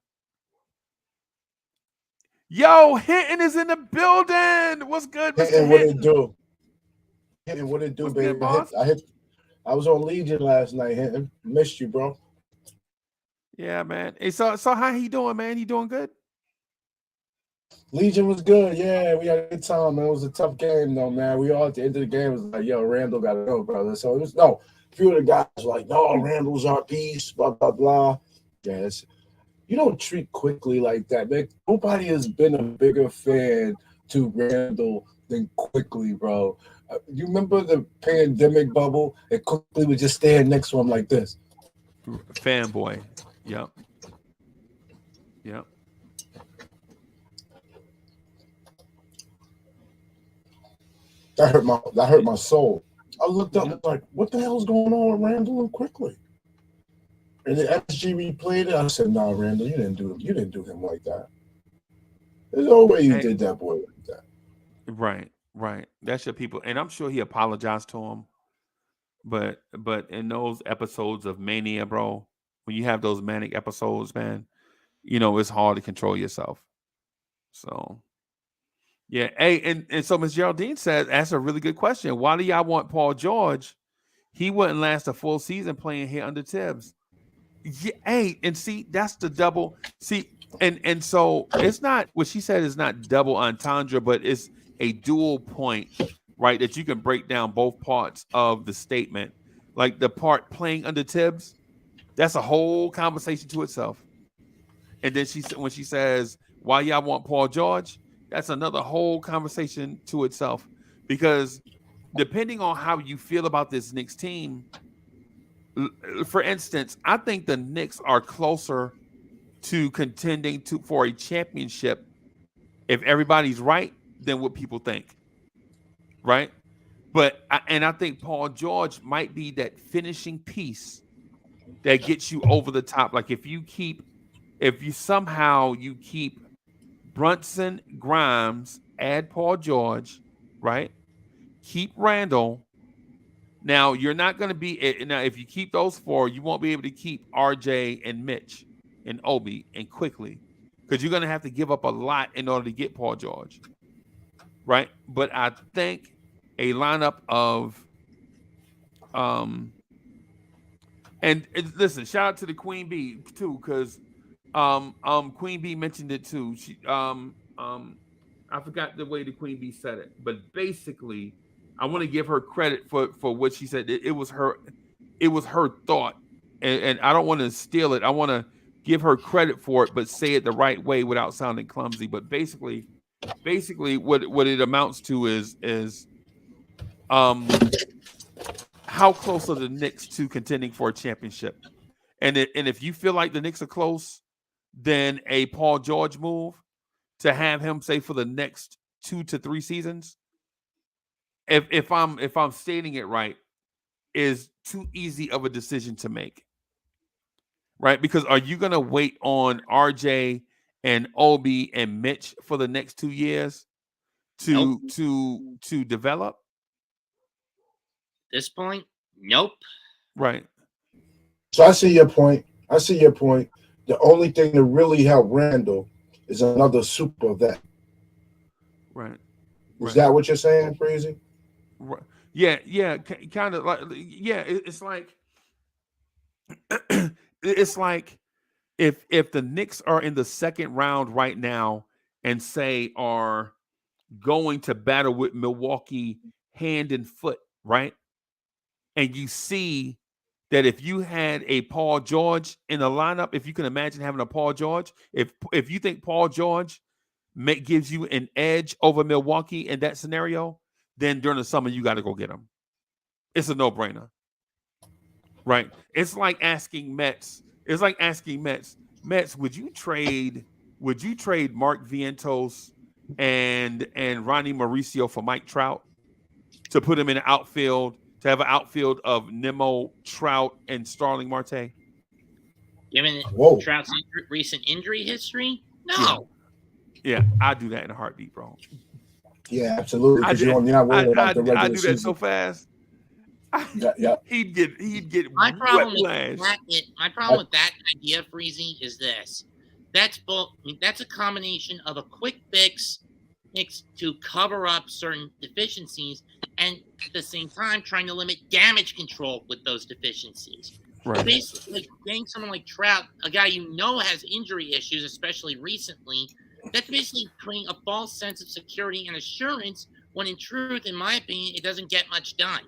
Yo, Hinton is in the building. What's good, Mr. Hinton, what it do? Hinton, what it do, What's baby? good, boss? I was on Legion last night, Hinton. Missed you, bro. Yeah, man. Hey, so how he doing, man? He doing good? Legion was good. Yeah, we had a good time, man. It was a tough game, though, man. We all at the end of the game was like, yo, Randle got to go, brother. So it was, a few of the guys were like, no, Randle's our piece, blah, blah, blah. Yeah, you don't treat Quickly like that, man. Nobody has been a bigger fan to Randle than Quickly, bro. You remember the pandemic bubble? And Quickly would just stand next to him like this. Fanboy. Yep. Yep. That hurt my soul. I looked up and was like, what the hell's going on with Randle and Quickly? And the SG replayed it. I said, nah, Randle, you didn't do him like that. There's no way you did that boy like that. Right. That's your people. And I'm sure he apologized to him. But in those episodes of mania, bro, when you have those manic episodes, man, you know, it's hard to control yourself. So, yeah. Hey, and so Ms. Geraldine says, that's a really good question. Why do y'all want Paul George? He wouldn't last a full season playing here under Tibbs. Yeah, hey, and see, that's the double. See, and so it's not what she said is not double entendre, but it's a dual point, right? That you can break down both parts of the statement. Like the part playing under Tibbs, that's a whole conversation to itself. And then when she says, why y'all want Paul George? That's another whole conversation to itself. Because depending on how you feel about this Knicks team, for instance, I think the Knicks are closer to contending for a championship if everybody's right than what people think, right? But I think Paul George might be that finishing piece that gets you over the top. Like if you somehow keep Brunson, Grimes, add Paul George, right? Keep Randle. Now, you're not going to be – now, if you keep those four, you won't be able to keep RJ and Mitch and Obi and Quickly because you're going to have to give up a lot in order to get Paul George, right? But I think a lineup of and listen, shout out to the Queen Bee, too, because Queen Bee mentioned it, too. She I forgot the way the Queen Bee said it, but basically – I want to give her credit for what she said. It was her thought, and I don't want to steal it. I want to give her credit for it, but say it the right way without sounding clumsy. But basically, what it amounts to is how close are the Knicks to contending for a championship? And if you feel like the Knicks are close, then a Paul George move to have him say for the next 2 to 3 seasons. If I'm stating it right, is too easy of a decision to make, right? Because are you going to wait on RJ and Obi and Mitch for the next 2 years to develop? At this point, nope. Right. So I see your point. The only thing that really helped Randle is another super vet. Right. Is that what you're saying, Crazy? Right. Yeah, kind of like it's like it's like if the Knicks are in the second round right now and say are going to battle with Milwaukee hand and foot, right? And you see that if you had a Paul George in the lineup, if you can imagine having a Paul George, if you think Paul George gives you an edge over Milwaukee in that scenario, then during the summer, you got to go get him. It's a no-brainer, right? It's like asking Mets. Mets, would you trade Mark Vientos and Ronnie Mauricio for Mike Trout to put him in the outfield, to have an outfield of Nimmo, Trout, and Starling Marte? Given Trout's recent injury history? No. Yeah, I'd do that in a heartbeat, bro. Yeah, absolutely. Because you're not worried about the regular season. I do that so fast. Yeah. He'd get my problem with that idea, Freezy, is this. That's a combination of a quick fix to cover up certain deficiencies and at the same time trying to limit damage control with those deficiencies. Right. Basically, getting someone like Trout, a guy you know has injury issues, especially recently, that's basically creating a false sense of security and assurance when in truth, in my opinion, it doesn't get much done.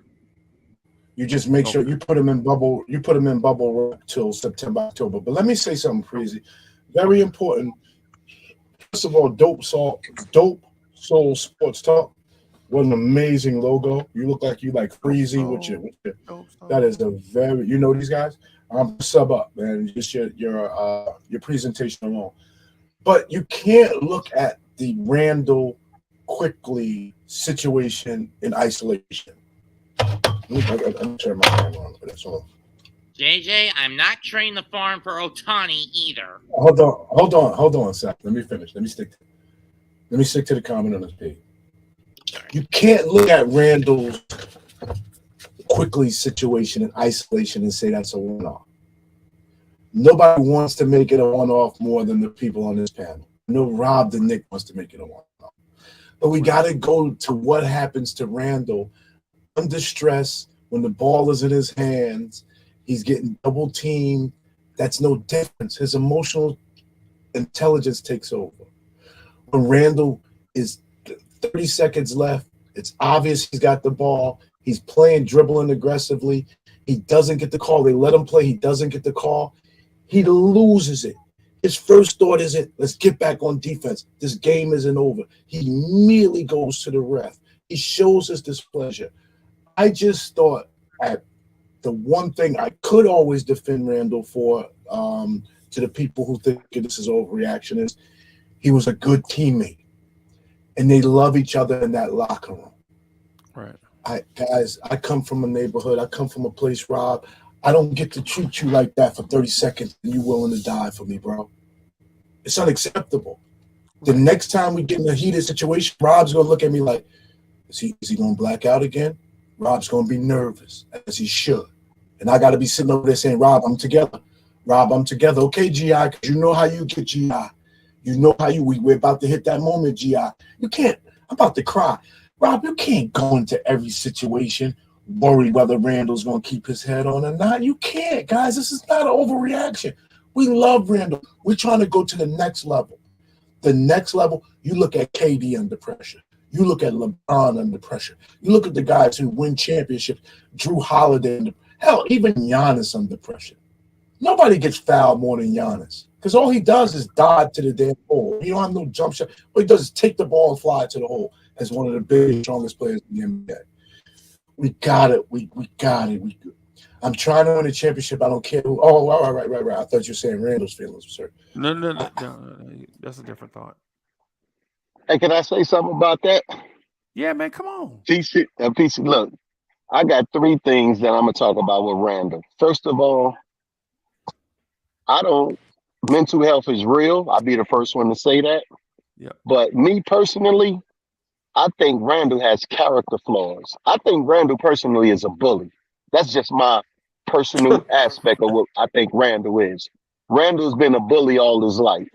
You just make sure you put them in bubble. You put them in bubble till September, October. But let me say something crazy. Very important. First of all, Dope Soul Sports Talk. What an amazing logo. You look like you like Freezy with your that is a very, you know these guys? Sub up, man. Just your presentation alone. But you can't look at the Randle quickly situation in isolation. I'm turning my camera on for this one. JJ, I'm not trading the farm for Otani either. Hold on, Seth. Let me finish. Let me stick to the comment on this page. You can't look at Randle's quickly situation in isolation and say that's a one-off. Nobody wants to make it a one-off more than the people on this panel. No, Rob the Knick wants to make it a one-off. But we got to go to what happens to Randle under stress when the ball is in his hands. He's getting double teamed. That's no difference. His emotional intelligence takes over. When Randle is 30 seconds left, it's obvious he's got the ball. He's playing, dribbling aggressively. He doesn't get the call. They let him play. He doesn't get the call. He loses it. His first thought isn't, let's get back on defense. This game isn't over. He immediately goes to the ref. He shows his displeasure. I just thought at the one thing I could always defend Randle for, to the people who think this is overreaction, is he was a good teammate. And they love each other in that locker room. Right. I come from a neighborhood. I come from a place, Rob. I don't get to treat you like that for 30 seconds and you willing to die for me, bro. It's unacceptable. The next time we get in a heated situation, Rob's going to look at me like, is he going to black out again? Rob's going to be nervous, as he should. And I got to be sitting over there saying, Rob, I'm together. Rob, I'm together. Okay, G.I., because you know how you get, G.I. You know how we're about to hit that moment, G.I. You can't. I'm about to cry. Rob, you can't go into every situation worry whether Randle's going to keep his head on or not. You can't, guys. This is not an overreaction. We love Randle. We're trying to go to the next level. The next level, you look at KD under pressure. You look at LeBron under pressure. You look at the guys who win championships, Drew Holiday, hell, even Giannis under pressure. Nobody gets fouled more than Giannis because all he does is dive to the damn hole. He don't have no jump shot. What he does is take the ball and fly to the hole as one of the biggest, strongest players in the NBA. We got it. We got it. I'm trying to win a championship. I don't care who. Oh, all right. I thought you were saying Randle's feelings, sir. No. That's a different thought. Hey, can I say something about that? Yeah, man, come on. PC, look, I got three things that I'm going to talk about with Randle. First of all, mental health is real. I'll be the first one to say that. Yeah. But me personally, I think Randle has character flaws. I think Randle personally is a bully. That's just my personal aspect of what I think Randle is. Randle's been a bully all his life.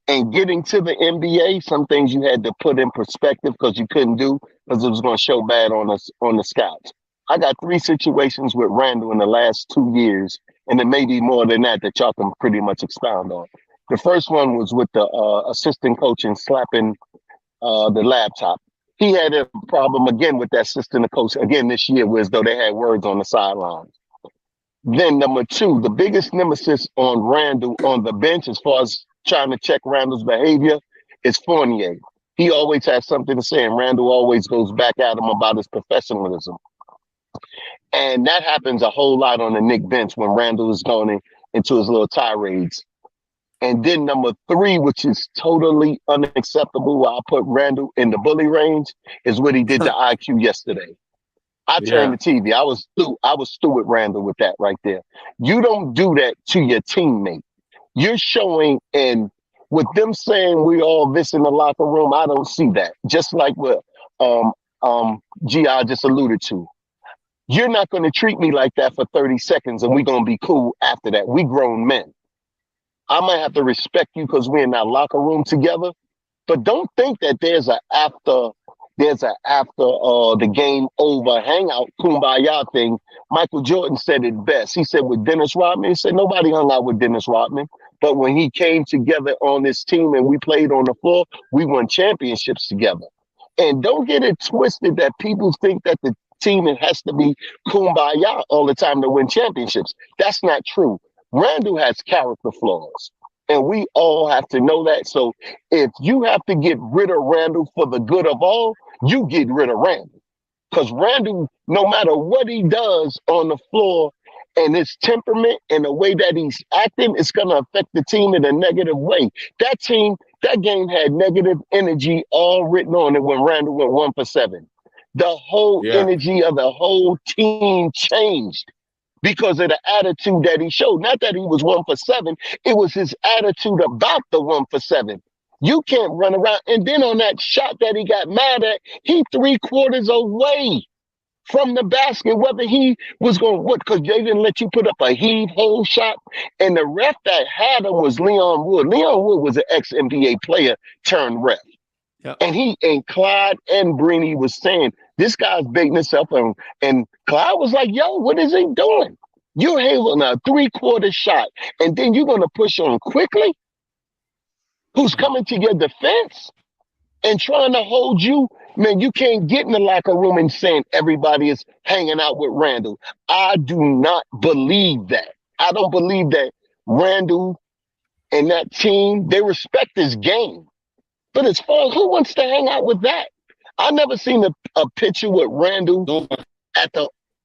And getting to the NBA, some things you had to put in perspective because you couldn't do because it was going to show bad on us on the scouts. I got 3 situations with Randle in the last 2 years, and there may be more than that y'all can pretty much expound on. The first one was with the assistant coach and slapping the laptop. He had a problem again with that assistant coach again this year, was though they had words on the sidelines. Then number 2, the biggest nemesis on Randle on the bench as far as trying to check Randle's behavior is Fournier. He always has something to say, and Randle always goes back at him about his professionalism. And that happens a whole lot on the Knicks bench when Randle is going into his little tirades. And then number 3, which is totally unacceptable, where I put Randle in the bully range, is what he did to IQ yesterday. I turned the TV. I was through with Randle with that right there. You don't do that to your teammate. You're showing, and with them saying we all this in the locker room, I don't see that. Just like what G.I. just alluded to. You're not going to treat me like that for 30 seconds and we're going to be cool after that. We grown men. I might have to respect you because we're in that locker room together. But don't think that there's a after the game over hangout kumbaya thing. Michael Jordan said it best. He said with Dennis Rodman, he said nobody hung out with Dennis Rodman. But when he came together on this team and we played on the floor, we won championships together. And don't get it twisted that people think that the team has to be kumbaya all the time to win championships. That's not true. Randle has character flaws. And we all have to know that. So if you have to get rid of Randle for the good of all, you get rid of Randle. Because Randle, no matter what he does on the floor and his temperament and the way that he's acting, it's going to affect the team in a negative way. That game had negative energy all written on it when Randle went 1 for 7. The whole energy of the whole team changed because of the attitude that he showed. Not that he was 1 for 7, it was his attitude about the 1 for 7. You can't run around. And then on that shot that he got mad at, he 3/4 away from the basket, whether he was going to what, because they didn't let you put up a heave-hole shot. And the ref that had him was Leon Wood. Leon Wood was an ex-NBA player turned ref. Yep. And Clyde and Brini was saying, this guy's baiting himself. And Clyde was like, yo, what is he doing? You're having a 3/4 shot, and then you're going to push on quickly, who's coming to your defense and trying to hold you. Man, you can't get in the locker room and saying everybody is hanging out with Randle. I do not believe that. I don't believe that Randle and that team, they respect this game. But as far as who wants to hang out with that? I never seen a picture with Randle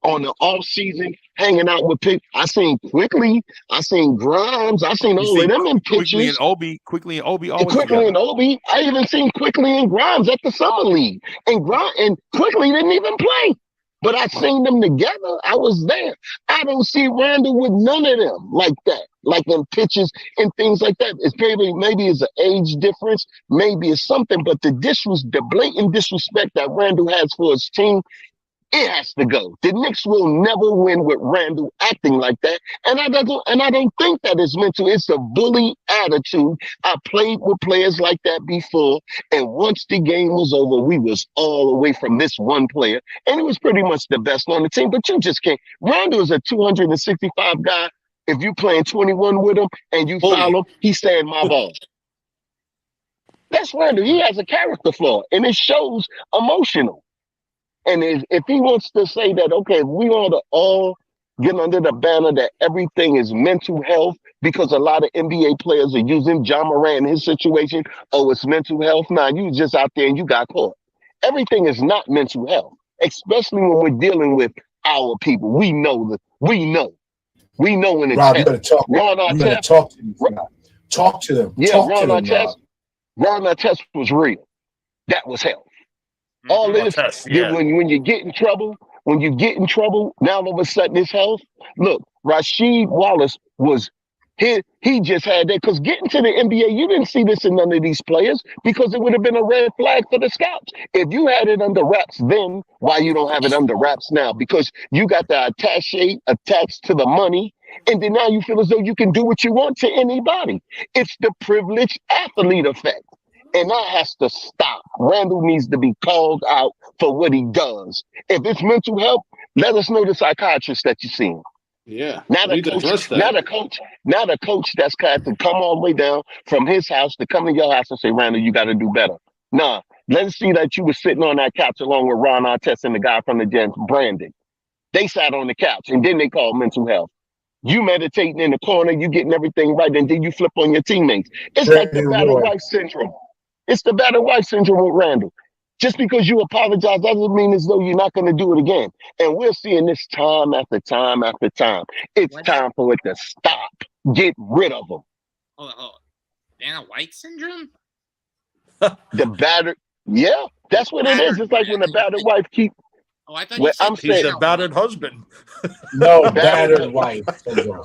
on the off season hanging out with people. I seen Quickly, I seen Grimes, I seen all of them in pictures. Quickly and Obi always Quickly together. and Obi. I even seen Quickly and Grimes at the summer league, and Quickly didn't even play. But I seen them together. I was there. I don't see Randle with none of them like that, like in pictures and things like that. It's maybe it's an age difference, maybe it's something, but the blatant disrespect that Randle has for his team, it has to go. The Knicks will never win with Randle acting like that. And I don't think that is meant to. It's a bully attitude. I played with players like that before. And once the game was over, we was all away from this one player. And it was pretty much the best on the team. But you just can't. Randle is a 265 guy. If you playing 21 with him and you foul him, he's saying my ball. That's Randle. He has a character flaw. And it shows emotional. And if he wants to say that, okay, we ought to all get under the banner that everything is mental health, because a lot of NBA players are using John Morant in his situation. Oh, it's mental health. Nah, you just out there and you got caught. Everything is not mental health, especially when we're dealing with our people. We know when it's Rob, you better talk. Ron You better talk to them. Talk to them. Yeah, talk Ron to them, Artest was real. That was health. All this, when you get in trouble, now all of a sudden it's health. Look, Rasheed Wallace he just had that, because getting to the NBA, you didn't see this in none of these players, because it would have been a red flag for the scouts. If you had it under wraps then, why you don't have it under wraps now? Because you got the attaché attached to the money, and then now you feel as though you can do what you want to anybody. It's the privileged athlete effect. And that has to stop. Randle needs to be called out for what he does. If it's mental health, let us know the psychiatrist that you're seeing. Yeah. Not a coach that's got to come all the way down from his house to come to your house and say, Randle, you got to do better. Nah, let's see that you were sitting on that couch along with Ron Artest and the guy from the Gents, Brandon. They sat on the couch, and then they called mental health. You meditating in the corner, you getting everything right, and then you flip on your teammates. It's like the battered wife syndrome. It's the battered wife syndrome with Randle. Just because you apologize doesn't mean as though you're not going to do it again. And we're seeing this time after time after time. It's time for it to stop. Get rid of them. Vanna White syndrome? The battered, yeah, that's what it is. It's like when the battered wife keep. Oh, I thought you said he's a battered husband. No, battered wife syndrome.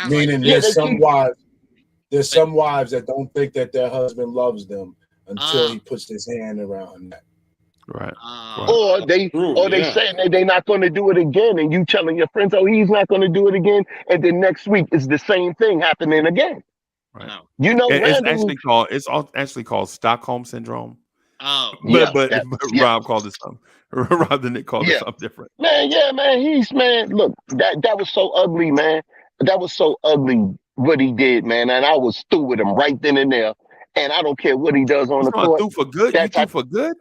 Meaning there's some wives that don't think that their husband loves them until he puts his hand around that. Right. Or they saying that they're not going to do it again, and you telling your friends, oh, he's not going to do it again, and then next week it's the same thing happening again. Right. You know, it's actually called Stockholm syndrome. Oh, but Rob called it something. Rob the Nick called it something different. Man, look, that was so ugly, man. That was so ugly what he did, man, and I was through with him right then and there. And I don't care what he does on the court. Through for good? You through for good?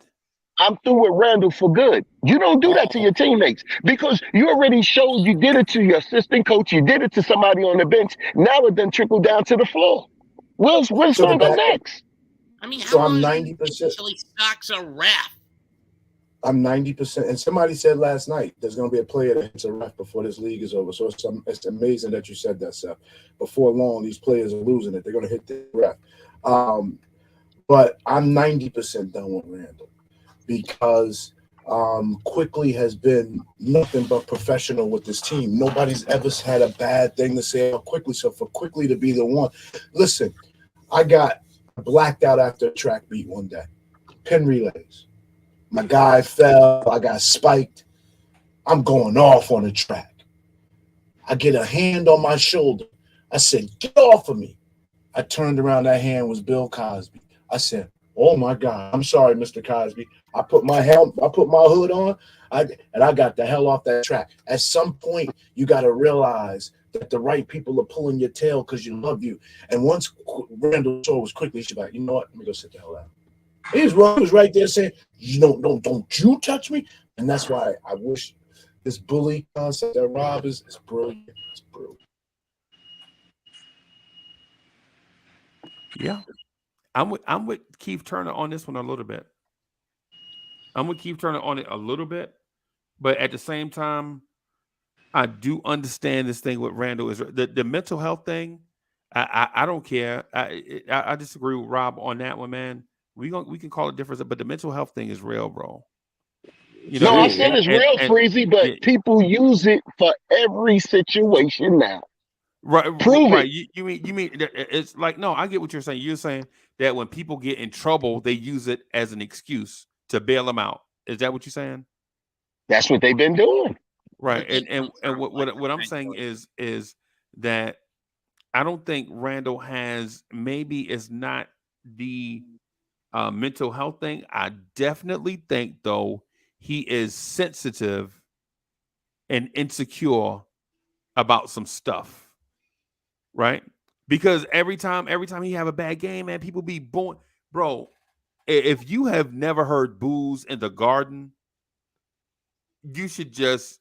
I'm through with Randle for good. You don't do that to your teammates, because you already showed you did it to your assistant coach. You did it to somebody on the bench. Now it done trickled down to the floor. Will's So the gonna go back, next. I mean, so how I'm long 90%. until he stocks a ref? I'm 90%. And somebody said last night there's going to be a player that hits a ref before this league is over. So it's amazing that you said that, Seth. Before long, these players are losing it. They're going to hit the ref. But I'm 90% done with Randle because Quickly has been nothing but professional with this team. Nobody's ever had a bad thing to say about Quickly. So for Quickly to be the one, listen, I got blacked out after a track meet one day. Pin relays. My guy fell. I got spiked. I'm going off on the track. I get a hand on my shoulder. I said, get off of me. I turned around. That hand was Bill Cosby. I said, oh, my God. I'm sorry, Mr. Cosby. I put my hood on, and I got the hell off that track. At some point, you got to realize that the right people are pulling your tail because you love you. And once Randall saw was Quickly, she's like, you know what? Let me go sit the hell down. He was right there saying, don't you touch me. And that's why I wish this bully concept that Rob is brilliant. It's brilliant. Yeah. I'm with Keith Turner on this one a little bit. I'm with Keith Turner on it a little bit, but at the same time, I do understand this thing with Randall is the mental health thing. I don't care. I disagree with Rob on that one, man. We can call it different, but the mental health thing is real, bro. You know, I said it's real, Freezy, but people use it for every situation now. Right, Prove right. it. You mean it's like, no, I get what you're saying. You're saying that when people get in trouble, they use it as an excuse to bail them out. Is that what you're saying? That's what they've been doing. Right. And what I'm saying is that I don't think Randall maybe it's not the mental health thing. I definitely think though he is sensitive and insecure about some stuff. Right? Because every time he have a bad game, man, people be booing. Bro, if you have never heard boos in the Garden, you should just,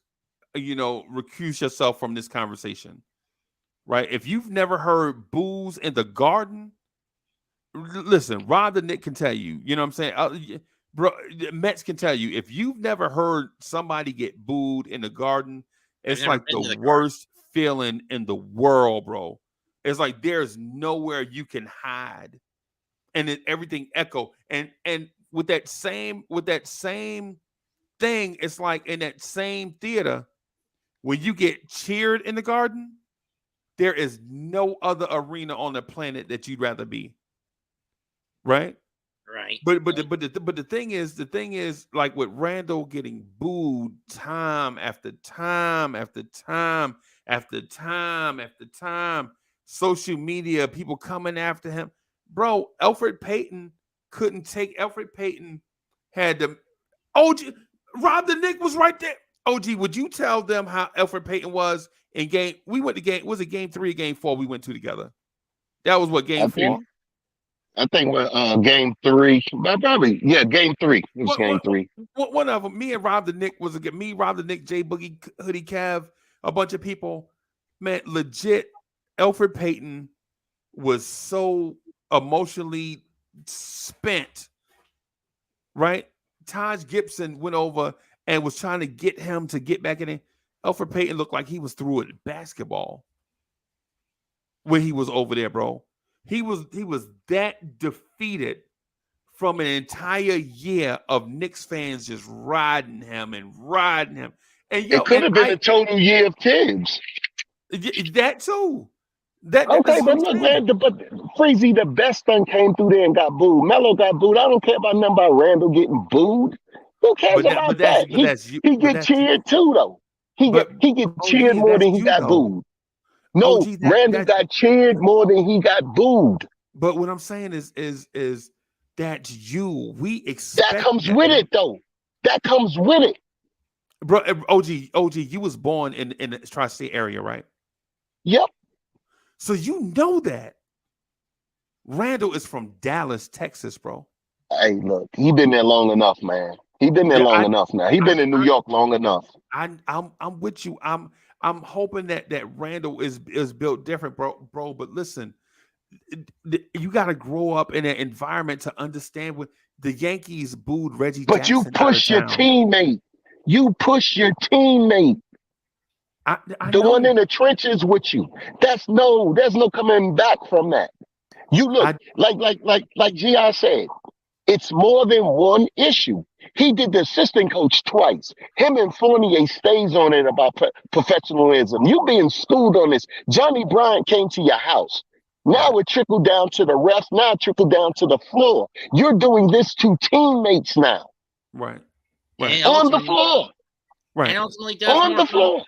recuse yourself from this conversation. Right? If you've never heard boos in the Garden, listen, Rob the Knick can tell you. You know what I'm saying? Bro, the Mets can tell you. If you've never heard somebody get booed in the Garden, it's like the worst feeling in the world, bro. It's like there's nowhere you can hide, and then everything echo. And with that same thing, it's like in that same theater when you get cheered in the Garden, there is no other arena on the planet that you'd rather be. Right. Right. But the thing is like with Randall getting booed time after time after time after time after time. Social media, people coming after him. Bro, Elfrid Payton couldn't take. Elfrid Payton had them. OG, Rob the Knick was right there. OG, would you tell them how Elfrid Payton was in game? We went to game. Was it game 3 or game 4 we went to together? That was what, game 4? I think we're game 3. Probably, yeah, game 3. It was game 3. One of them, me and Rob the Knick was me, Rob the Knick, J Boogie, Hoodie Cav, a bunch of people. Man, legit. Elfrid Payton was so emotionally spent, right? Taj Gibson went over and was trying to get him to get back in it. Elfrid Payton looked like he was through at basketball when he was over there, bro. He was that defeated from an entire year of Knicks fans just riding him. And it could have been a total year of Tibbs. That too. Okay, but look, man, but Freezy, the best thing came through there and got booed. Melo got booed. I don't care about nothing about Randall getting booed. Who cares about that? He get cheered too, though. He get cheered more than he got booed. No, Randall got cheered more than he got booed. But what I'm saying is that's you. We expect that comes with it, though. That comes with it, bro. OG, you was born in the tri-state area, right? Yep. So you know that Randall is from Dallas, Texas, bro. Hey, look, he been there long enough, man. He been there long enough now. He been in New York long enough. I'm with you. I'm hoping that Randall is built different, bro. But listen, you got to grow up in an environment to understand what the Yankees booed Reggie But you Jackson out of push your town. teammate. You push your teammate. I The know. one in the trenches with you. There's no coming back from that. You look like G.I. said, it's more than one issue. He did the assistant coach twice. Him and Fournier stays on it about professionalism. You being schooled on this. Johnny Bryant came to your house. Now it trickled down to the refs. Now it trickled down to the floor. You're doing this to teammates now. Right. On the floor. And Right. ultimately does On more the floor.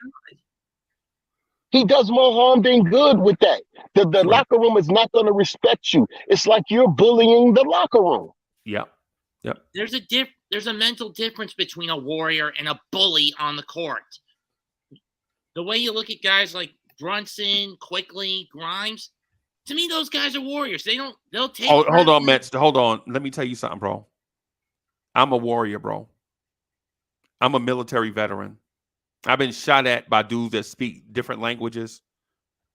He does more harm than good with that. The locker room is not going to respect you. It's like you're bullying the locker room. Yep. There's a mental difference between a warrior and a bully on the court. The way you look at guys like Brunson, Quickly, Grimes, to me, those guys are warriors. They'll take. Oh, hold on, Mets. Hold on. Let me tell you something, bro. I'm a warrior, bro. I'm a military veteran. I've been shot at by dudes that speak different languages,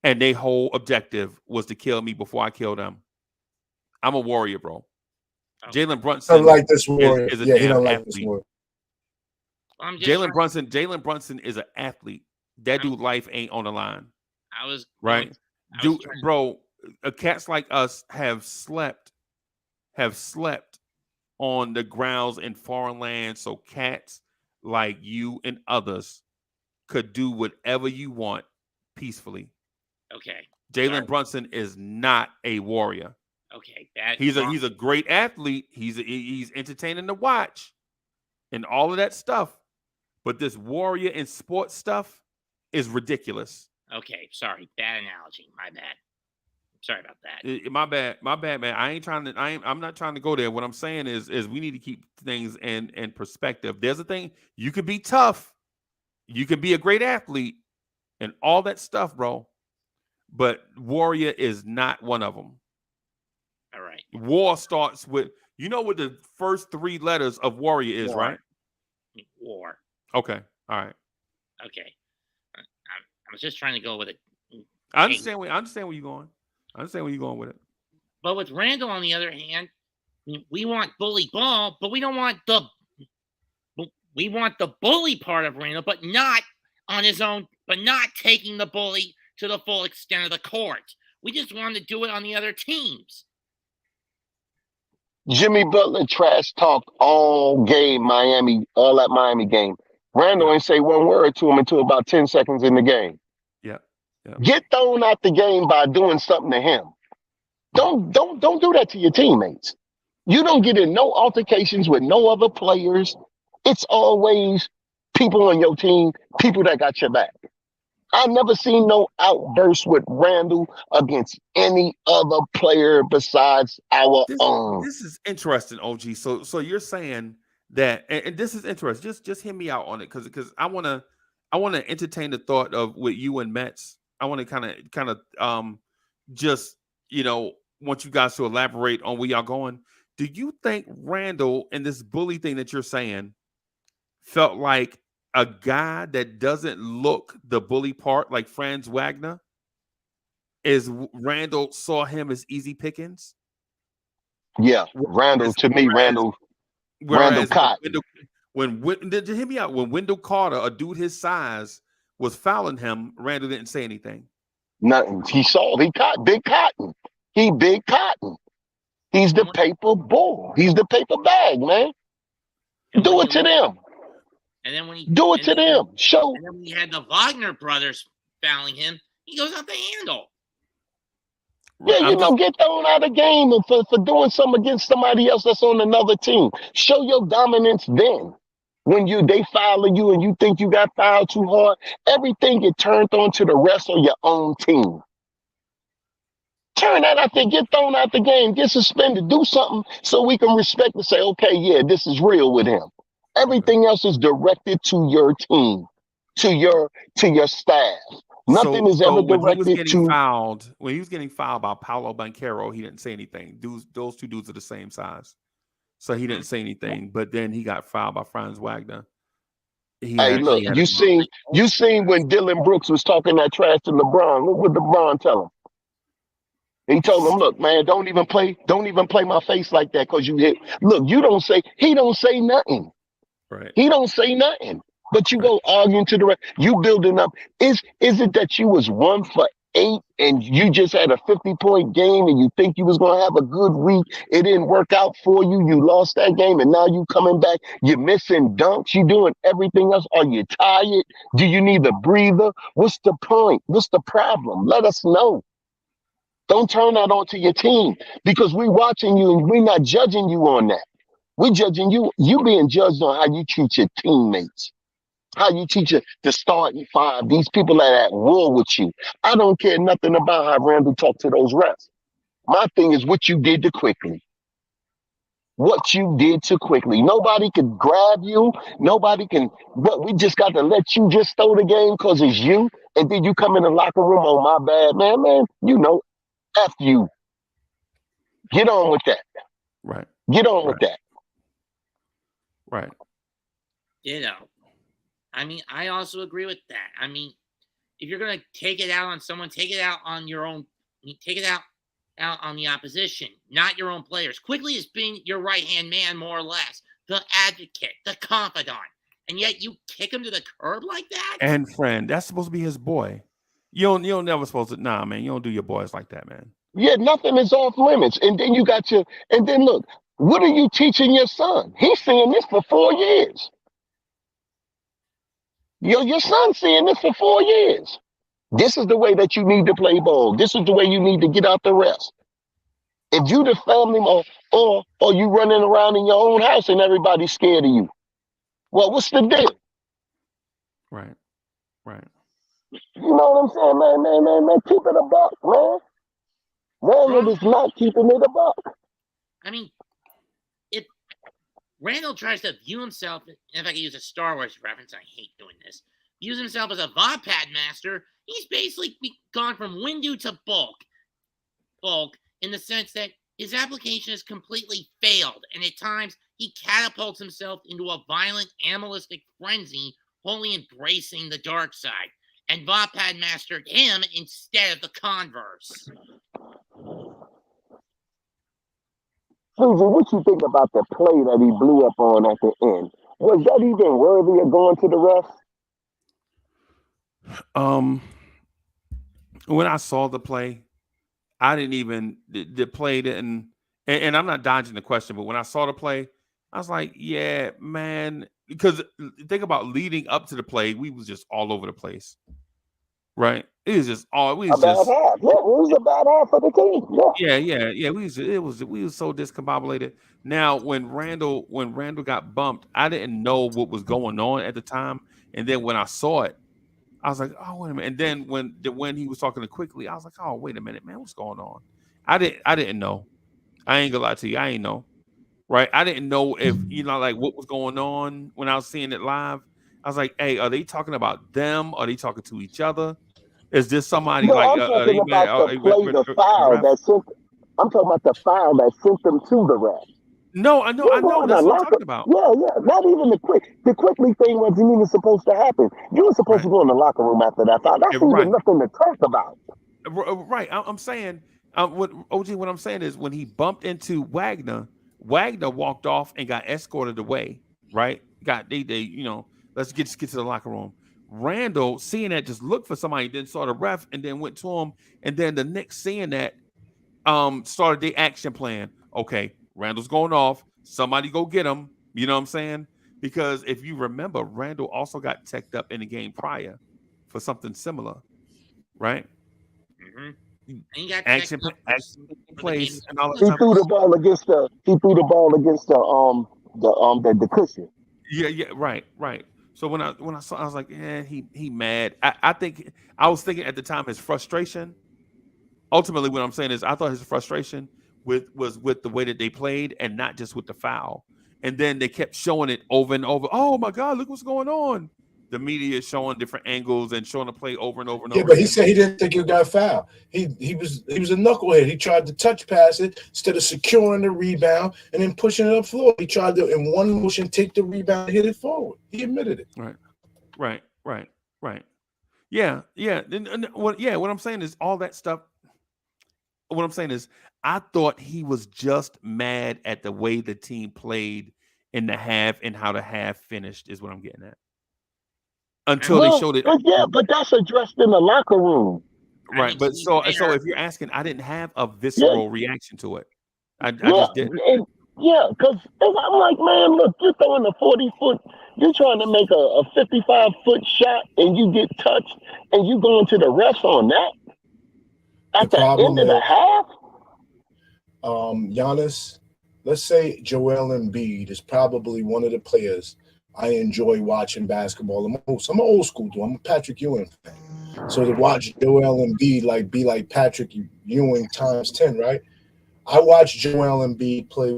and their whole objective was to kill me before I kill them. I'm a warrior, bro. Jalen Brunson I like this warrior. is a Yeah, he damn don't like athlete. this warrior. Jalen Brunson is an athlete. That dude life ain't on the line. Bro, cats like us have slept on the grounds in foreign lands, so cats like you and others could do whatever you want peacefully. Okay. Jalen Brunson is not a warrior. Okay. He's a great athlete. He's entertaining to watch and all of that stuff. But this warrior and sports stuff is ridiculous. Okay, sorry. Bad analogy. My bad. Sorry about that. My bad, man. I'm not trying to go there. What I'm saying is we need to keep things in perspective. There's a thing, you can be tough, you can be a great athlete, and all that stuff, bro. But warrior is not one of them. All right. War starts with, you know what the first three letters of warrior is, right? War. Okay. All right. Okay. I was just trying to go with it. I understand where you're going. I understand where you're going with it. But with Randle, on the other hand, we want bully ball, but we don't want we want the bully part of Randle, but not on his own, but not taking the bully to the full extent of the court. We just want to do it on the other teams. Jimmy Butler trash talked all game, all that Miami game. Randle ain't say one word to him until about 10 seconds in the game. Yeah. Get thrown out the game by doing something to him. Don't do that to your teammates. You don't get in no altercations with no other players. It's always people on your team, people that got your back. I've never seen no outburst with Randle against any other player besides our own. This is interesting, OG. So you're saying that, and this is interesting. Just hear me out on it, because I want to entertain the thought of with you and Mets. I want to kind of just want you guys to elaborate on where y'all going. Do you think Randle and this bully thing that you're saying felt like a guy that doesn't look the bully part, like Franz Wagner? Is Randle saw him as easy pickings? Yeah, Randle Cotton. Hear me out. When Wendell Carter, a dude his size, was fouling him, Randle didn't say anything. Nothing. He caught Big Cotton. He Big Cotton. He's the paper bull. He's the paper bag, man. Do it to them. And then when he do it to them, show. And then when he had the Wagner brothers fouling him, he goes out the handle. Yeah, get thrown out of the game for doing something against somebody else that's on another team. Show your dominance then. When they fouling you and you think you got fouled too hard, everything get turned on to the rest of your own team. Turn that out there, get thrown out the game, get suspended, do something so we can respect and say, okay, yeah, this is real with him. Everything else is directed to your team, to your staff. Nothing is ever directed to. When he was getting fouled by Paolo Banchero, he didn't say anything. Those two dudes are the same size, so he didn't say anything. But then he got fouled by Franz Wagner. Look, you seen when Dylan Brooks was talking that trash to LeBron. What would LeBron tell him? He told him, look, man, don't even play my face like that because you hit. Look, he don't say nothing. Right. He don't say nothing. But you Right. go arguing to the rest. You building up. Is it that you was 1 for 8 and you just had a 50-point game and you think you was gonna have a good week? It didn't work out for you. You lost that game and now you coming back. You're missing dunks. You doing everything else. Are you tired? Do you need a breather? What's the point? What's the problem? Let us know. Don't turn that on to your team because we watching you and we're not judging you on that. We're judging you. You being judged on how you treat your teammates, how you teach the starting five. These people are at war with you. I don't care nothing about how Randle talked to those refs. My thing is what you did to Quickly. What you did to Quickly. Nobody could grab you. Nobody can. But we just got to let you just throw the game because it's you. And then you come in the locker room. Oh, my bad, man. You know, F you. Get on with that. Right. Get on with that. Right. I mean, I also agree with that. I mean, if you're going to take it out on someone, take it out on your own. Take it out on the opposition, not your own players. Quickly has been your right-hand man, more or less, the advocate, the confidant. And yet you kick him to the curb like that? And friend, that's supposed to be his boy. You don't never supposed to. Nah, man, you don't do your boys like that, man. Yeah, nothing is off limits. And then you got and then look, what are you teaching your son? He's seeing this for 4 years. Your son's seeing this for 4 years. This is the way that you need to play ball. This is the way you need to get out the rest. If you the family or you running around in your own house and everybody's scared of you, well, what's the deal? Right. You know what I'm saying, man? Keep it a buck, man. Randle is not keeping it a buck. I mean, if Randle tries to view himself, and if I can use a Star Wars reference, I hate doing this, views himself as a Vapad master, he's basically gone from Windu to bulk in the sense that his application has completely failed, and at times he catapults himself into a violent animalistic frenzy, wholly embracing the dark side, and Vapad mastered him instead of the converse. Susan, what you think about the play that he blew up on at the end? Was that even worthy of going to the refs? When I saw the play, I didn't even the play didn't, and I'm not dodging the question, but when I saw the play, I was like, yeah, man, because think about leading up to the play, we was just all over the place, right? It was just all we was a bad just half. Yeah, it was a bad half for the team. yeah. We was so discombobulated. Now when Randle got bumped, I didn't know what was going on at the time, and then when I saw it, I was like, oh, wait a minute. And then when he was talking to Quickly, I was like, oh, wait a minute, man, what's going on? I didn't know. I ain't gonna lie to you, I ain't know. Right? I didn't know if like what was going on when I was seeing it live. I was like, hey, are they talking about them? Are they talking to each other? Is this somebody No, like I'm talking about the play, the foul that sent. I'm talking about the foul that sent them to the ref. No, I know. That's what I'm talking about. Yeah. Not even the Quickly thing wasn't even supposed to happen. You were supposed to go in the locker room after that foul. That's even nothing to talk about. Right. I'm saying, what I'm saying is when he bumped into Wagner walked off and got escorted away. Right. Let's get to the locker room. Randle, seeing that, just looked for somebody, then saw the ref, and then went to him. And then the Knicks, seeing that, started the action plan. Okay, Randle's going off. Somebody go get him. You know what I'm saying? Because if you remember, Randle also got teched up in the game prior for something similar, right? Mm-hmm. He got action plays and all that He stuff. threw the ball against the cushion. Yeah, right. So when I saw, I was like, he mad. I think I was thinking at the time his frustration. Ultimately, what I'm saying is I thought his frustration was with the way that they played and not just with the foul. And then they kept showing it over and over. Oh my God, look what's going on. The media is showing different angles and showing the play over and over and over. Yeah, but he said he didn't think he got fouled. He was a knucklehead. He tried to touch pass it instead of securing the rebound and then pushing it up floor. He tried to, in one motion, take the rebound and hit it forward. He admitted it. Right. Yeah. What I'm saying is all that stuff. what I'm saying is, I thought he was just mad at the way the team played in the half and how the half finished. Is what I'm getting at. Until they showed it, but that's addressed in the locker room. right? But so if you're asking, I didn't have a visceral reaction to it. I Yeah, just didn't. because I'm like, man, look, you're throwing a 40-foot, you're trying to make a 55-foot shot, and you get touched, and you go into the refs on that at the end of the half. Giannis, let's say Joel Embiid is probably one of the players I enjoy watching basketball the most. I'm an old school dude. I'm a Patrick Ewing fan. So to watch Joel Embiid be like Patrick Ewing times 10, right? I watched Joel Embiid play,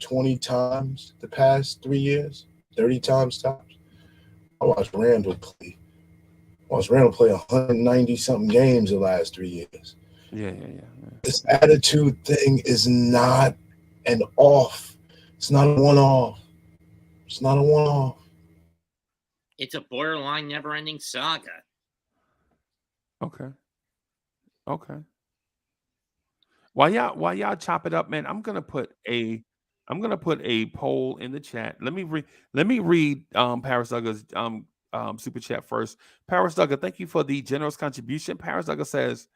20 times the past 3 years? 30 times tops? I watched Randle play. 190-something games the last 3 years. Yeah. This attitude thing is not an off. It's not a one-off. It's not a one-off. It's a borderline never-ending saga. Okay. While y'all chop it up, man, I'm gonna put a poll in the chat. Let me read Paris Duggar's super chat first. Paris Duggar, thank you for the generous contribution. Paris Duggar says,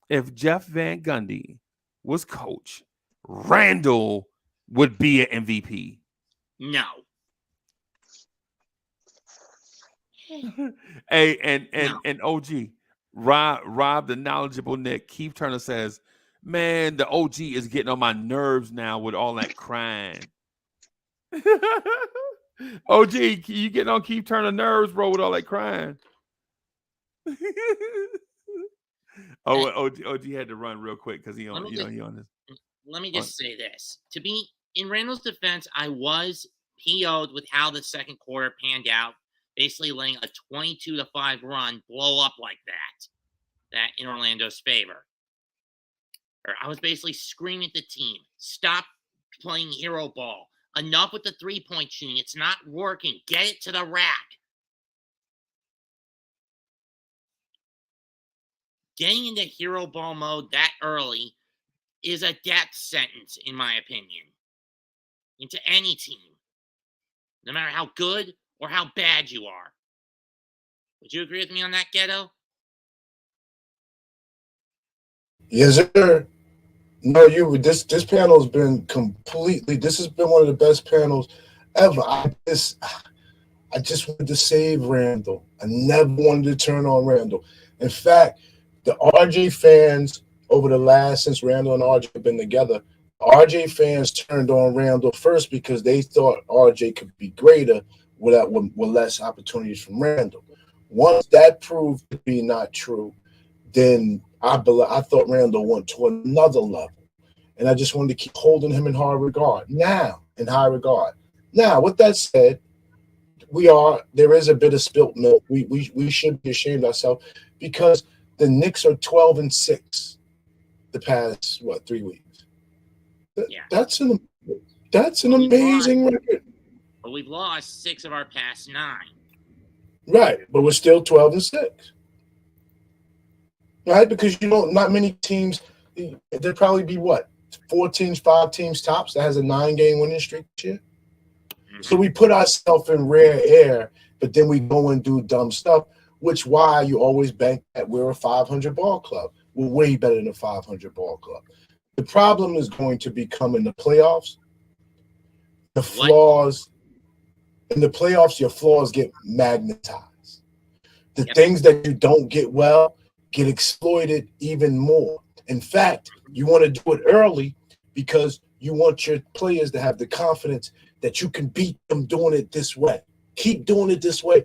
if Jeff Van Gundy was coach, Randle would be an MVP. No. Hey, and OG, Rob the knowledgeable Nick, Keith Turner says, man, the OG is getting on my nerves now with all that crying. OG, you getting on Keith Turner nerves, bro, with all that crying. OG had to run real quick because he on this. Let me just say this. To be in Randall's defense, I was PO'd with how the second quarter panned out, basically letting a 22-5 run blow up like that in Orlando's favor. Or I was basically screaming at the team, stop playing hero ball. Enough with the three-point shooting. It's not working. Get it to the rack. Getting into hero ball mode that early is a death sentence, in my opinion, into any team, no matter how good or how bad you are. Would you agree with me on that, Ghetto? Yes, sir. No, this panel's been completely. This has been one of the best panels ever. I just wanted to save Randle. I never wanted to turn on Randle. In fact, the RJ fans over the last, since Randle and RJ have been together, RJ fans turned on Randle first because they thought RJ could be greater with less opportunities from Randle. Once that proved to be not true, then I thought Randle went to another level. And I just wanted to keep holding him in high regard. Now, with that said, there is a bit of spilt milk. We should be ashamed of ourselves because the Knicks are 12-6 the past 3 weeks. Yeah. That's an amazing record. But we've lost 6 of our past 9. Right, but we're still 12-6. Right, because not many teams. There'd probably be 4 teams, 5 teams tops that has a 9-game winning streak this year. Mm-hmm. So we put ourselves in rare air, but then we go and do dumb stuff, which why you always bank that we're a 500 ball club. We're way better than a 500 ball club. The problem is going to become in the playoffs. The flaws in the playoffs, your flaws get magnetized. The things that you don't get well get exploited even more. In fact, you want to do it early because you want your players to have the confidence that you can beat them doing it this way. Keep doing it this way.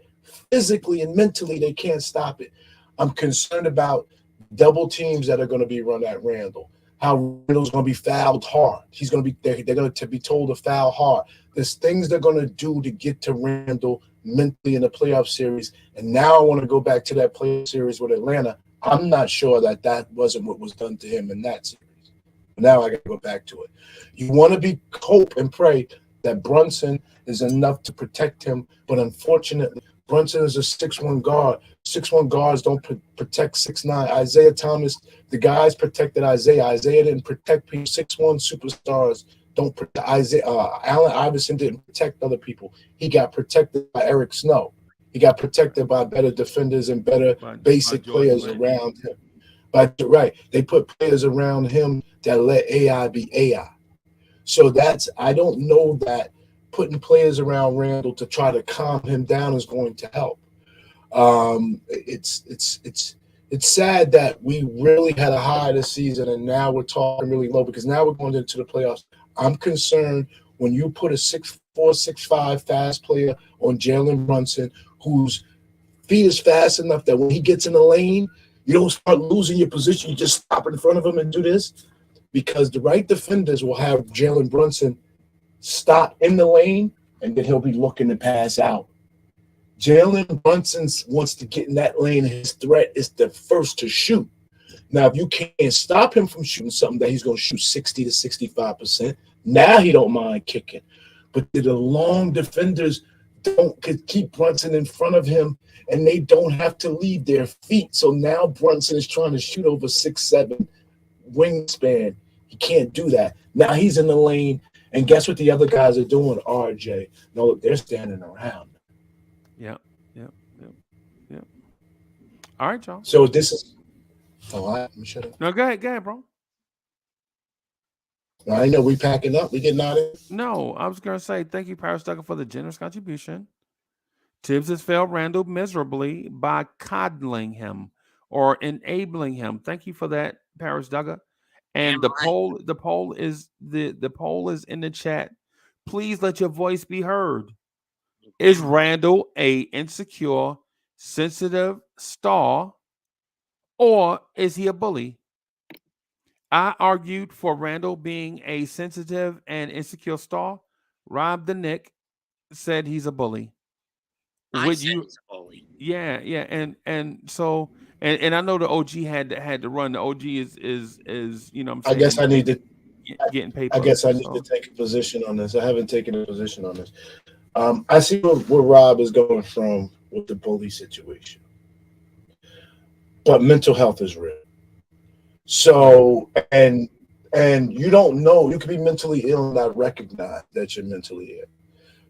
Physically and mentally, they can't stop it. I'm concerned about double teams that are going to be run at Randle. How Randle's going to be fouled hard. They're going to be told to foul hard. There's things they're going to do to get to Randle mentally in the playoff series. And now I want to go back to that playoff series with Atlanta. I'm not sure that wasn't what was done to him in that series. Now I got to go back to it. You want to hope and pray that Brunson is enough to protect him, but unfortunately, Brunson is a 6'1" guard, 6'1" guards don't protect 6'9". Isaiah Thomas, the guys protected Isaiah. Isaiah didn't protect people. 6'1" superstars don't protect Isaiah. Allen Iverson didn't protect other people. He got protected by Eric Snow. He got protected by better defenders and better basic players around him. But right, they put players around him that let AI be AI. So I don't know that putting players around Randle to try to calm him down is going to help. It's sad that we really had a high this season and now we're talking really low because now we're going into the playoffs. I'm concerned when you put a 6'4", 6'5" fast player on Jalen Brunson, whose feet is fast enough that when he gets in the lane, you don't start losing your position. You just stop in front of him and do this, because the right defenders will have Jalen Brunson stop in the lane, and then he'll be looking to pass out. Jalen Brunson wants to get in that lane, and his threat is the first to shoot. Now, if you can't stop him from shooting something that he's going to shoot 60 to 65%, now he don't mind kicking. But the long defenders could keep Brunson in front of him, and they don't have to leave their feet. So now Brunson is trying to shoot over 6'7" wingspan. He can't do that. Now he's in the lane, and guess what the other guys are doing, RJ? No, look, they're standing around. Yeah. All right, y'all. So this is – oh, I'm shut up. No, go ahead, bro. I know we packing up. We getting out of it. No, I was going to say thank you, Paris Duggar, for the generous contribution. Tibbs has failed Randle miserably by coddling him or enabling him. Thank you for that, Paris Duggar. And the poll is in the chat. Please let your voice be heard. Is Randle a insecure, sensitive star, or is he a bully? I argued for Randle being a sensitive and insecure star. Rob the Nick said he's a bully. He's a bully. Yeah, and so and I know the OG had to run. The OG is you know what I'm saying, I guess I need to getting paper. I guess I need to take a position on this. I haven't taken a position on this. I see where Rob is going from with the bully situation, but mental health is real. So and you don't know, you can be mentally ill and not recognize that you're mentally ill.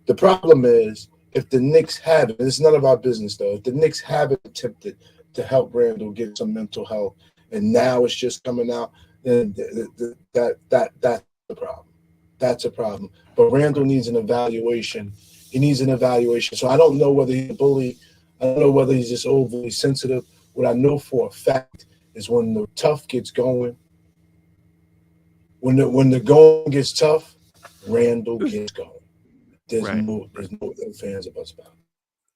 The problem is, if the Knicks haven't, it's none of our business though, if the Knicks haven't attempted to help Randle get some mental health and now it's just coming out, then that's the problem. That's a problem. But Randle needs an evaluation. He needs an evaluation. So I don't know whether he's a bully. I don't know whether he's just overly sensitive. What I know for a fact is when the tough gets going, when the going gets tough, Randle gets going. There's no fans of us about it.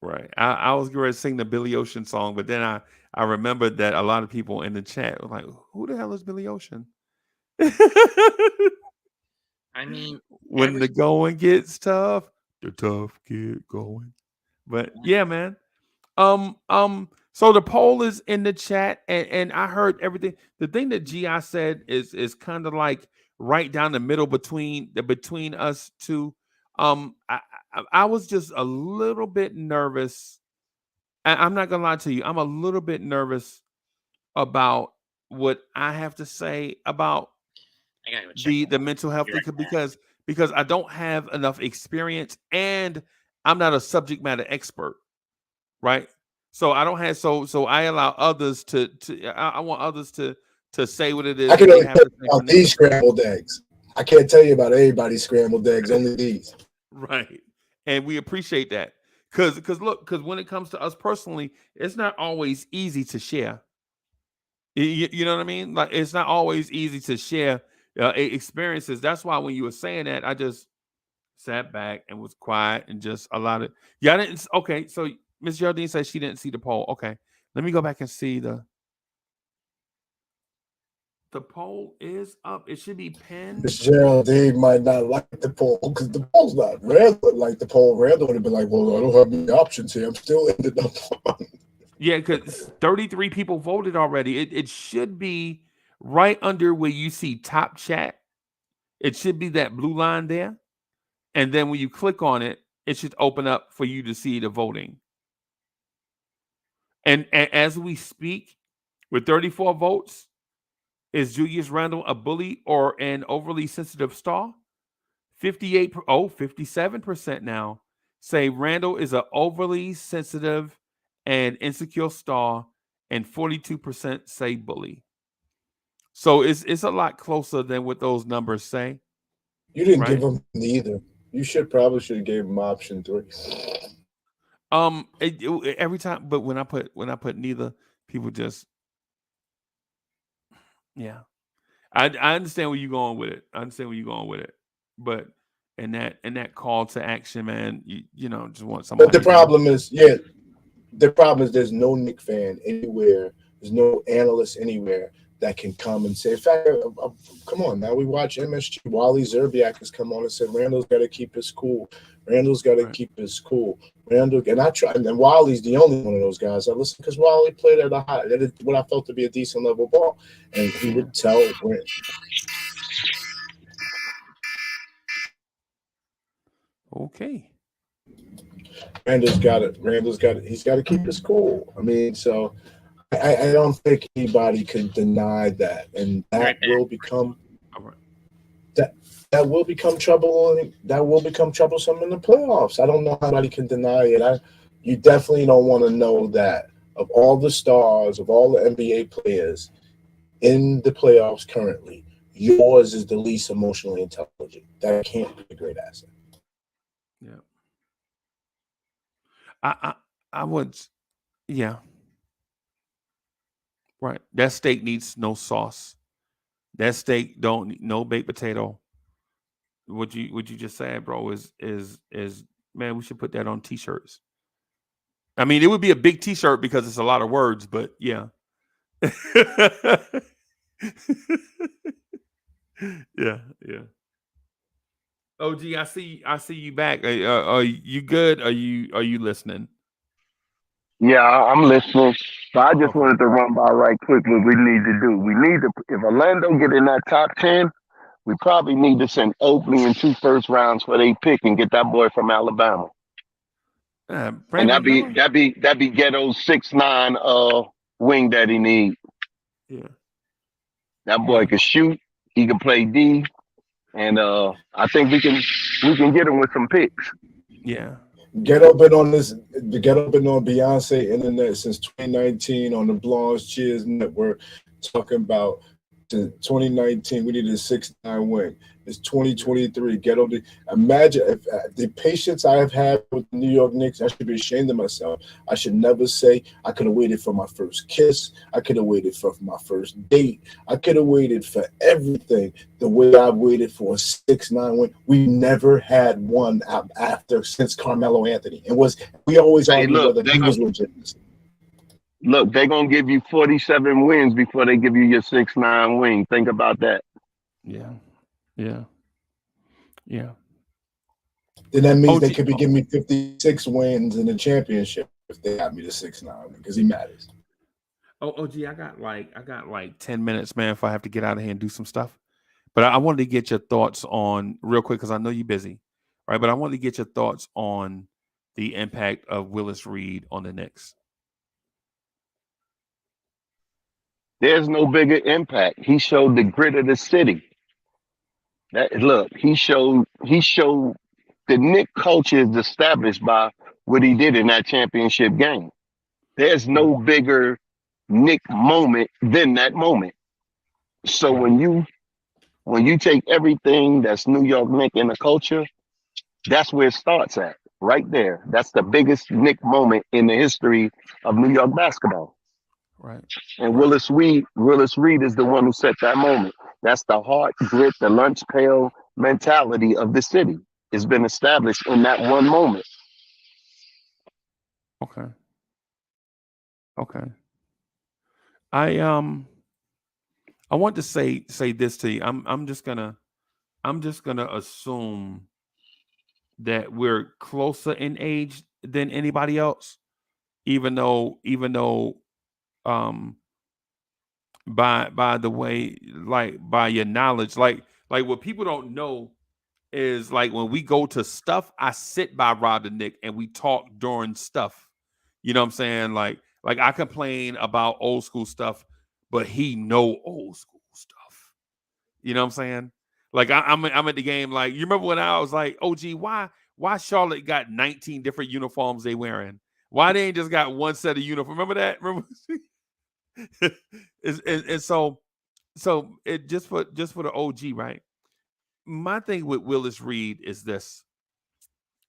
Right. I was going to sing the Billy Ocean song, but then I remembered that a lot of people in the chat were like, who the hell is Billy Ocean? I mean, when the going gets tough, the tough get going. But yeah, man. So the poll is in the chat, and I heard everything. The thing that G.I. said is kind of like right down the middle between us two. I was just a little bit nervous. I'm not gonna lie to you. I'm a little bit nervous about what I have to say about the mental health because I don't have enough experience and I'm not a subject matter expert, right? So I don't have so I allow others to I want others to say what it is. I can only tell you about these scrambled eggs. I can't tell you about everybody's scrambled eggs, only these. Right. And we appreciate that. Because when it comes to us personally, it's not always easy to share. You know what I mean? Like, it's not always easy to share experiences. That's why when you were saying that, I just sat back and was quiet and just allowed it. Yeah, I didn't. Okay, so Miss Geraldine said she didn't see the poll. Okay, let me go back and see the poll is up. It should be pinned. Miss Geraldine might not like the poll because the poll's not. Randle like the poll. Randle would have been like, well, I don't have any options here. I'm still ended up on. Yeah, because 33 people voted already. It should be right under where you see top chat. It should be that blue line there. And then when you click on it, it should open up for you to see the voting. And as we speak, with 34 votes, is Julius Randle a bully or an overly sensitive star? 57% now say Randle is an overly sensitive and insecure star, and 42% say bully. So it's a lot closer than what those numbers say. You didn't Right? give him neither. You should have gave him option 3. Every time, but when I put neither, people just, yeah. I understand where you're going with it. But in that call to action, man, you know, just want somebody. But the problem is there's no Knicks fan anywhere. There's no analyst anywhere that can come and say, in fact, come on, now we watch MSG. Wally Zerbiak has come on and said, Randall's got to keep his cool. Randall, and I tried, and Wally's the only one of those guys I listen because Wally played at what I felt to be a decent level ball, and he would tell Randall. Okay. Randall's got it. He's got to keep his cool. I mean, so I don't think anybody can deny that, and that will become that will become trouble. That will become troublesome in the playoffs. I don't know how anybody can deny it. You definitely don't want to know that of all the stars, of all the NBA players in the playoffs currently, yours is the least emotionally intelligent. That can't be a great asset. Yeah. I would, yeah. Right. That steak needs no sauce. That steak don't need no baked potato. What you just said, bro, is man, we should put that on t-shirts. I mean, it would be a big t-shirt because it's a lot of words, but yeah. yeah. OG, I see you back. Are you good? Are you listening? Yeah, I'm listening. So I just wanted to run by right quick what we need to do. We need to, if Orlando get in that top 10, we probably need to send Oakley in 2 first rounds for they pick and get that boy from Alabama. And that'd be Ghetto's 6'9" wing that he need. Yeah. That boy can shoot, he can play D, and I think we can get him with some picks. Yeah. Ghetto been on Beyonce internet since 2019 on the Blondes Cheers Network, talking about since 2019 we needed a 6'9" wing. It's 2023. Ghetto. Imagine if the patience I have had with the New York Knicks. I should be ashamed of myself. I should never say I could have waited for my first kiss. I could have waited for my first date. I could have waited for everything the way I waited for a 6'9" wing. We never had one after since Carmelo Anthony. We always argue whether he was legit. Look, they're gonna give you 47 wins before they give you your 6'9" wing. Think about that. Yeah. Then that means they could be giving me 56 wins in the championship if they got me the 6'9" because he matters. OG, I got like 10 minutes, man, if I have to get out of here and do some stuff. But I wanted to get your thoughts on real quick because I know you're busy, right? But I wanted to get your thoughts on the impact of Willis Reed on the Knicks. There's no bigger impact. He showed the grit of the city. He showed the Knicks culture is established by what he did in that championship game. There's no bigger Knicks moment than that moment. So when you take everything that's New York Knicks in the culture, that's where it starts at, right there. That's the biggest Knicks moment in the history of New York basketball. Right. And Willis Reed is the one who set that moment. That's the heart, grit, the lunch pail mentality of the city. It's been established in that one moment. Okay. I want to say this to you. I'm just gonna assume that we're closer in age than anybody else, even though by the way, like by your knowledge, like what people don't know is like when we go to stuff, I sit by Rob the Nick and we talk during stuff. You know what I'm saying? Like Like I complain about old school stuff, but he know old school stuff. You know what I'm saying? Like I'm at the game. Like you remember when I was like, OG, why Charlotte got 19 different uniforms they wearing? Why they ain't just got one set of uniform? Remember that? Remember? and so it just for the OG, right? My thing with Willis Reed is this: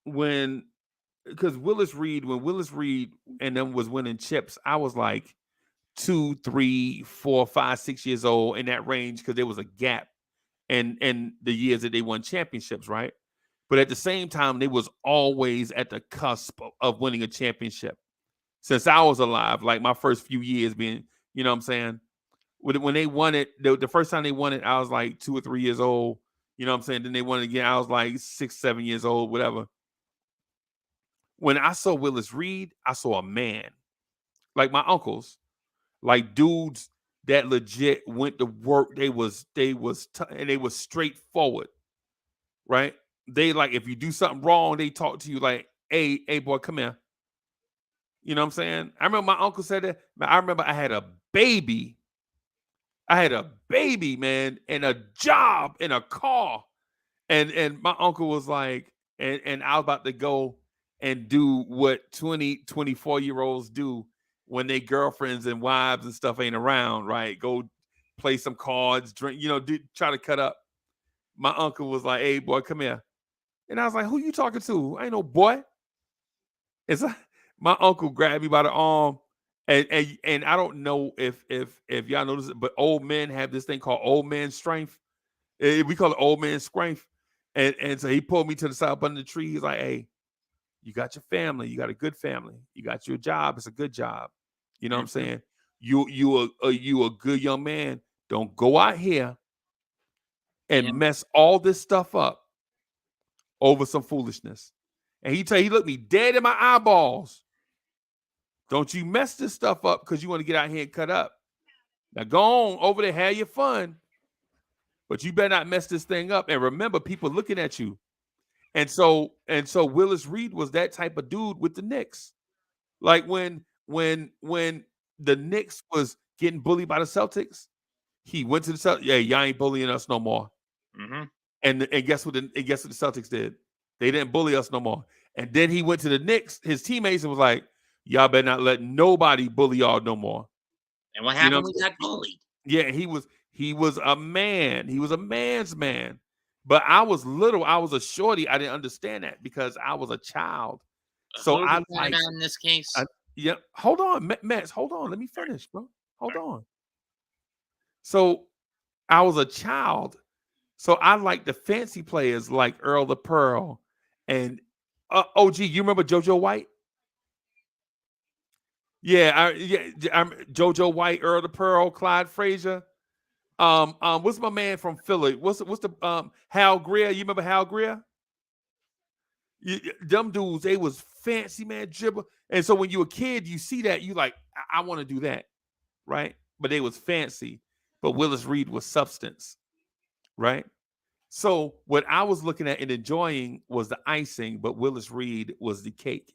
because Willis Reed, when Willis Reed and them was winning chips, I was like 2, 3, 4, 5, 6 years old in that range because there was a gap in the years that they won championships, right? But at the same time, they was always at the cusp of winning a championship. Since I was alive, like my first few years being, you know what I'm saying? When they won it, the first time they won it, I was like 2 or 3 years old. You know what I'm saying? Then they won it again. I was like 6, 7 years old, whatever. When I saw Willis Reed, I saw a man. Like my uncles, like dudes that legit went to work. They was straightforward, right? They like if you do something wrong, they talk to you like, hey boy, come here. You know what I'm saying? I remember my uncle said that. I remember I had a baby. I had a baby, man, and a job in a car. And my uncle was like, and I was about to go and do what 20, 24-year-olds do when their girlfriends and wives and stuff ain't around, right? Go play some cards, drink, try to cut up. My uncle was like, hey, boy, come here. And I was like, who you talking to? I ain't no boy. It's like, my uncle grabbed me by the arm. And I don't know if y'all know this, but old men have this thing called old man strength. We call it old man strength. And so he pulled me to the side up under the tree. He's like, hey, you got your family. You got a good family. You got your job. It's a good job. You know what I'm saying? You a good young man. Don't go out here and mess all this stuff up over some foolishness. And he looked me dead in my eyeballs. Don't you mess this stuff up because you want to get out here and cut up. Now go on over there, have your fun. But you better not mess this thing up. And remember, people looking at you. And so Willis Reed was that type of dude with the Knicks. Like when the Knicks was getting bullied by the Celtics, he went to the Celtics. Yeah, y'all ain't bullying us no more. Mm-hmm. And guess what the Celtics did? They didn't bully us no more. And then he went to the Knicks, his teammates, and was like, y'all better not let nobody bully y'all no more. And what happened? We got bullied. Yeah, he was a man. He was a man's man. But I was little. I was a shorty. I didn't understand that because I was a child. So I like in this case. Yeah. Hold on, Max. Hold on. Let me finish, bro. Hold on. So I was a child. So I like the fancy players like Earl the Pearl and OG. You remember JoJo White? Yeah, JoJo White, Earl the Pearl, Clyde Frazier. What's my man from Philly? What's the Hal Greer? You remember Hal Greer? Them dudes, they was fancy, man, dribble. And so when you a kid, you see that, you like, I want to do that, right? But they was fancy. But Willis Reed was substance, right? So what I was looking at and enjoying was the icing, but Willis Reed was the cake,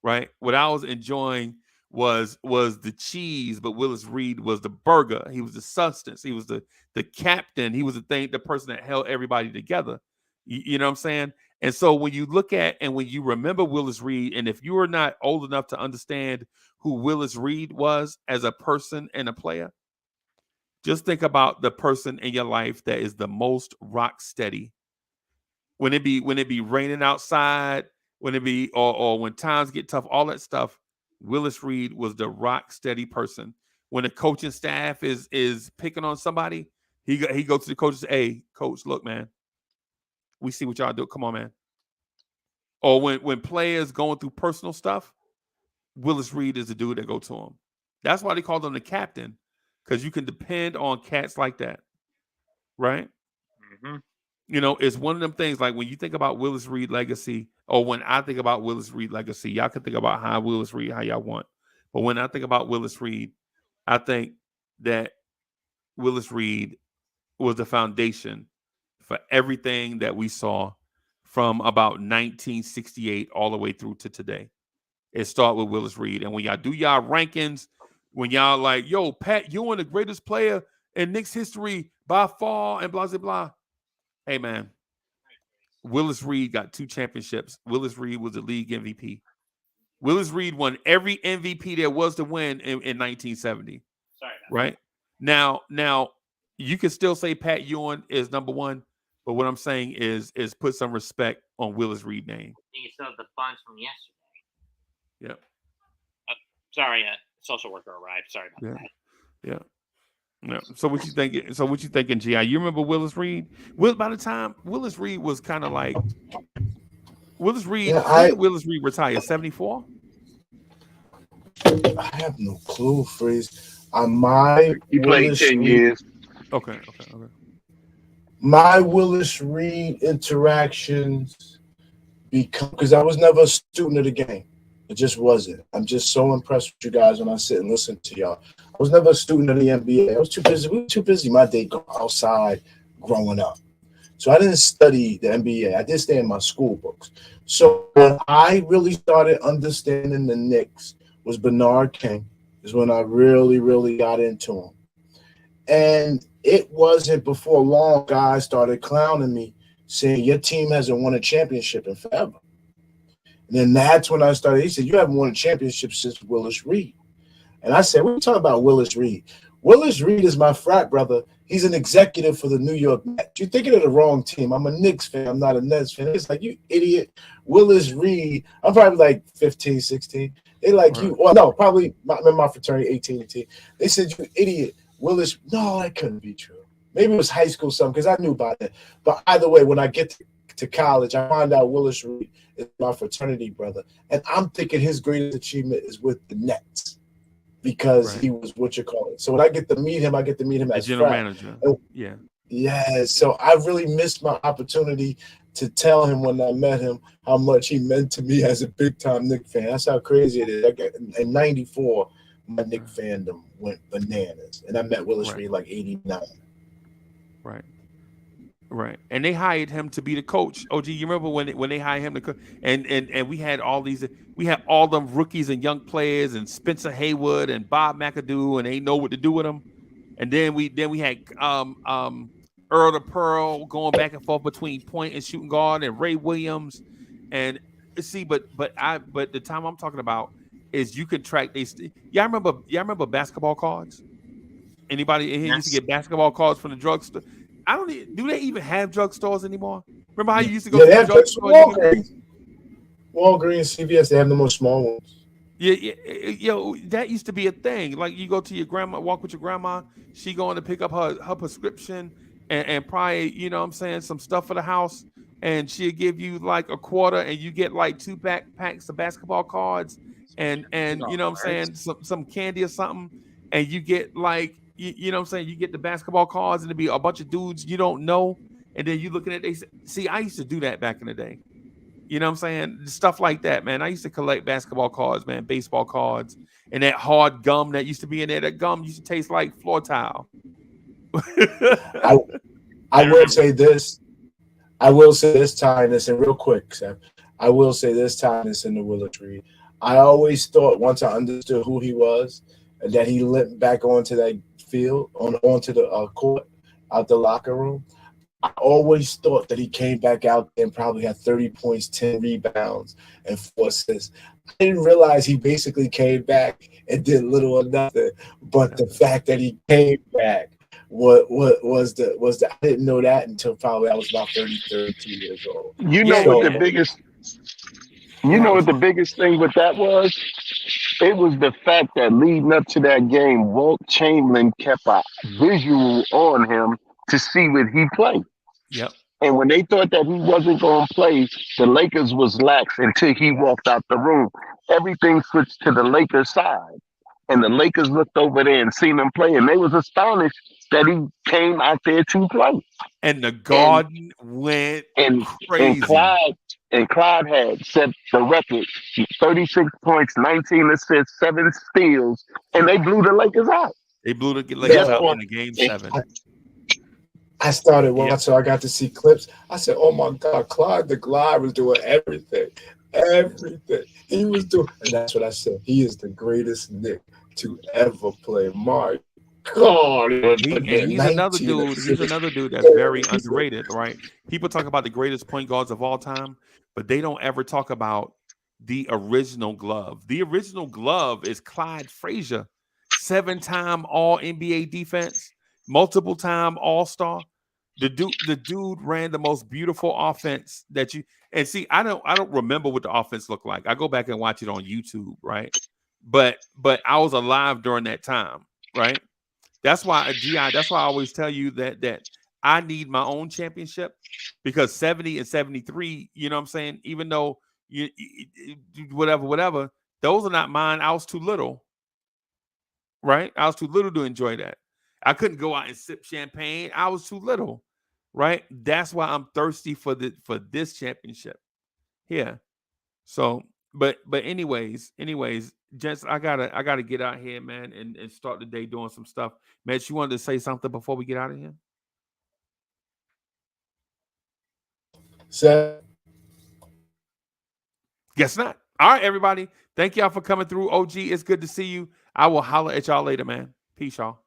right? What I was enjoying was the cheese, but Willis Reed was the burger. He was the substance. He was the captain. He was the person that held everybody together. You know what I'm saying? And so when you look at and when you remember Willis Reed, and if you are not old enough to understand who Willis Reed was as a person and a player, just think about the person in your life that is the most rock steady. When it be raining outside, when it be or when times get tough, all that stuff, Willis Reed was the rock steady person. When the coaching staff is picking on somebody, he goes to the coach and say, hey, coach, look, man, we see what y'all do. Come on, man. Or when players going through personal stuff, Willis Reed is the dude that go to him. That's why they call him the captain, because you can depend on cats like that, right? Mm-hmm. It's one of them things like when you think about Willis Reed legacy, or when I think about Willis Reed legacy, y'all can think about how Willis Reed, how y'all want. But when I think about Willis Reed, I think that Willis Reed was the foundation for everything that we saw from about 1968 all the way through to today. it start with Willis Reed. And when y'all do y'all rankings, when y'all like, yo, Pat Ewing, the greatest player in Knicks history by far, and blah, blah, blah. Hey, man, Willis Reed got 2 championships. Willis Reed was the league MVP. Willis Reed won every MVP there was to win in 1970. Sorry. Right? Now, you can still say Pat Ewing is number 1, but what I'm saying is put some respect on Willis Reed's name. You still have the funds from yesterday. Yep. Sorry, social worker arrived. Sorry about that. Yeah. Yeah. So what you thinking? So what you thinking, Gi? You remember Willis Reed? By the time Willis Reed was kind of like Willis Reed. Yeah, Willis Reed retired 74. I have no clue, Freeze. He played 10 years. Okay. My Willis Reed interactions, because I was never a student of the game. It just wasn't. I'm just so impressed with you guys when I sit and listen to y'all. I was never a student of the NBA. I was too busy. We were too busy my day going outside growing up. So I didn't study the NBA. I did stay in my school books. So when I really started understanding the Knicks was Bernard King, is when I really, really got into him. And it wasn't before long guys started clowning me, saying your team hasn't won a championship in forever. And then that's when I started. He said, you haven't won a championship since Willis Reed. And I said, what are you talking about Willis Reed? Willis Reed is my frat brother. He's an executive for the New York Nets. You're thinking of the wrong team. I'm a Knicks fan. I'm not a Nets fan. It's like, you idiot. Willis Reed. I'm probably like 15, 16. They like you. Well, no, probably in my fraternity, 18. They said, you idiot. Willis. No, that couldn't be true. Maybe it was high school something because I knew about it. But either way, when I get to college, I find out Willis Reed is my fraternity brother. And I'm thinking his greatest achievement is with the Nets because he was what you call it. So when I get to meet him, as general manager. Yeah. Yeah. So I really missed my opportunity to tell him when I met him how much he meant to me as a big-time Knicks fan. That's how crazy it is. In 94, my Knicks fandom went bananas. And I met Willis Reed like 89. Right. And they hired him to be the coach. OG, you remember when they hired him to coach? And we had all them rookies and young players and Spencer Haywood and Bob McAdoo, and they know what to do with them. And then we had Earl the Pearl going back and forth between point and shooting guard, and Ray Williams. And see, but the time I'm talking about is you could track y'all remember basketball cards? Anybody in here used to get basketball cards from the drugstore? Do they even have drugstores anymore? Remember how you used to go to the drugstore? Walgreens, CVS, they have the most small ones. Yeah, that used to be a thing. Like you go to your grandma, walk with your grandma, she going to pick up her prescription and probably, you know what I'm saying, some stuff for the house, and she'll give you like a quarter and you get like 2 packs of basketball cards and you know what I'm saying, some candy or something, and you get like, you know what I'm saying, you get the basketball cards and it'd be a bunch of dudes you don't know, and then you looking at see, I used to do that back in the day. You know what I'm saying? Stuff like that, man. I used to collect basketball cards, man, baseball cards, and that hard gum that used to be in there. That gum used to taste like floor tile. I will say this. I will say this, tying this in real quick, Sam. I will say this, tying this into Willis Reed. I always thought once I understood who he was and that he limped back onto that field, onto the court, out the locker room, I always thought that he came back out there and probably had 30 points, 10 rebounds, and 4 assists. I didn't realize he basically came back and did little or nothing. But the fact that he came back was the I didn't know that until probably I was about 32 years old. You know what the biggest thing with that was? It was the fact that leading up to that game, Walt Chamberlain kept a visual on him to see what he played. Yep. And when they thought that he wasn't going to play, the Lakers was lax until he walked out the room. Everything switched to the Lakers side. And the Lakers looked over there and seen him play, and they was astonished that he came out there to play. And the Garden went crazy. And Clyde had set the record, 36 points, 19 assists, 7 steals, and they blew the Lakers out. They blew the Lakers out in the game 7. I started watching, so I got to see clips. I said, oh my God, Clyde the Glide was doing everything. Everything he was doing, and that's what I said. He is the greatest Knick to ever play. My God, He's another 19 dude. He's assists. another dude that's very underrated, right? People talk about the greatest point guards of all time, but they don't ever talk about the original glove. The original glove is Clyde Frazier, 7-time All NBA defense, multiple-time All-Star. The dude ran the most beautiful offense that you and see. I don't remember what the offense looked like. I go back and watch it on YouTube, right? But I was alive during that time, right? That's why that's why I always tell you that I need my own championship, because 70 and 73, you know what I'm saying? Even though you whatever, those are not mine. I was too little, right? I was too little to enjoy that. I couldn't go out and sip champagne. I was too little, right? That's why I'm thirsty for this championship. Yeah. So, but anyways, gents, I gotta get out here, man, and start the day doing some stuff. Mitch, you wanted to say something before we get out of here? Seth, Guess not. All right, everybody. Thank y'all for coming through. OG, it's good to see you. I will holler at y'all later, man. Peace, y'all.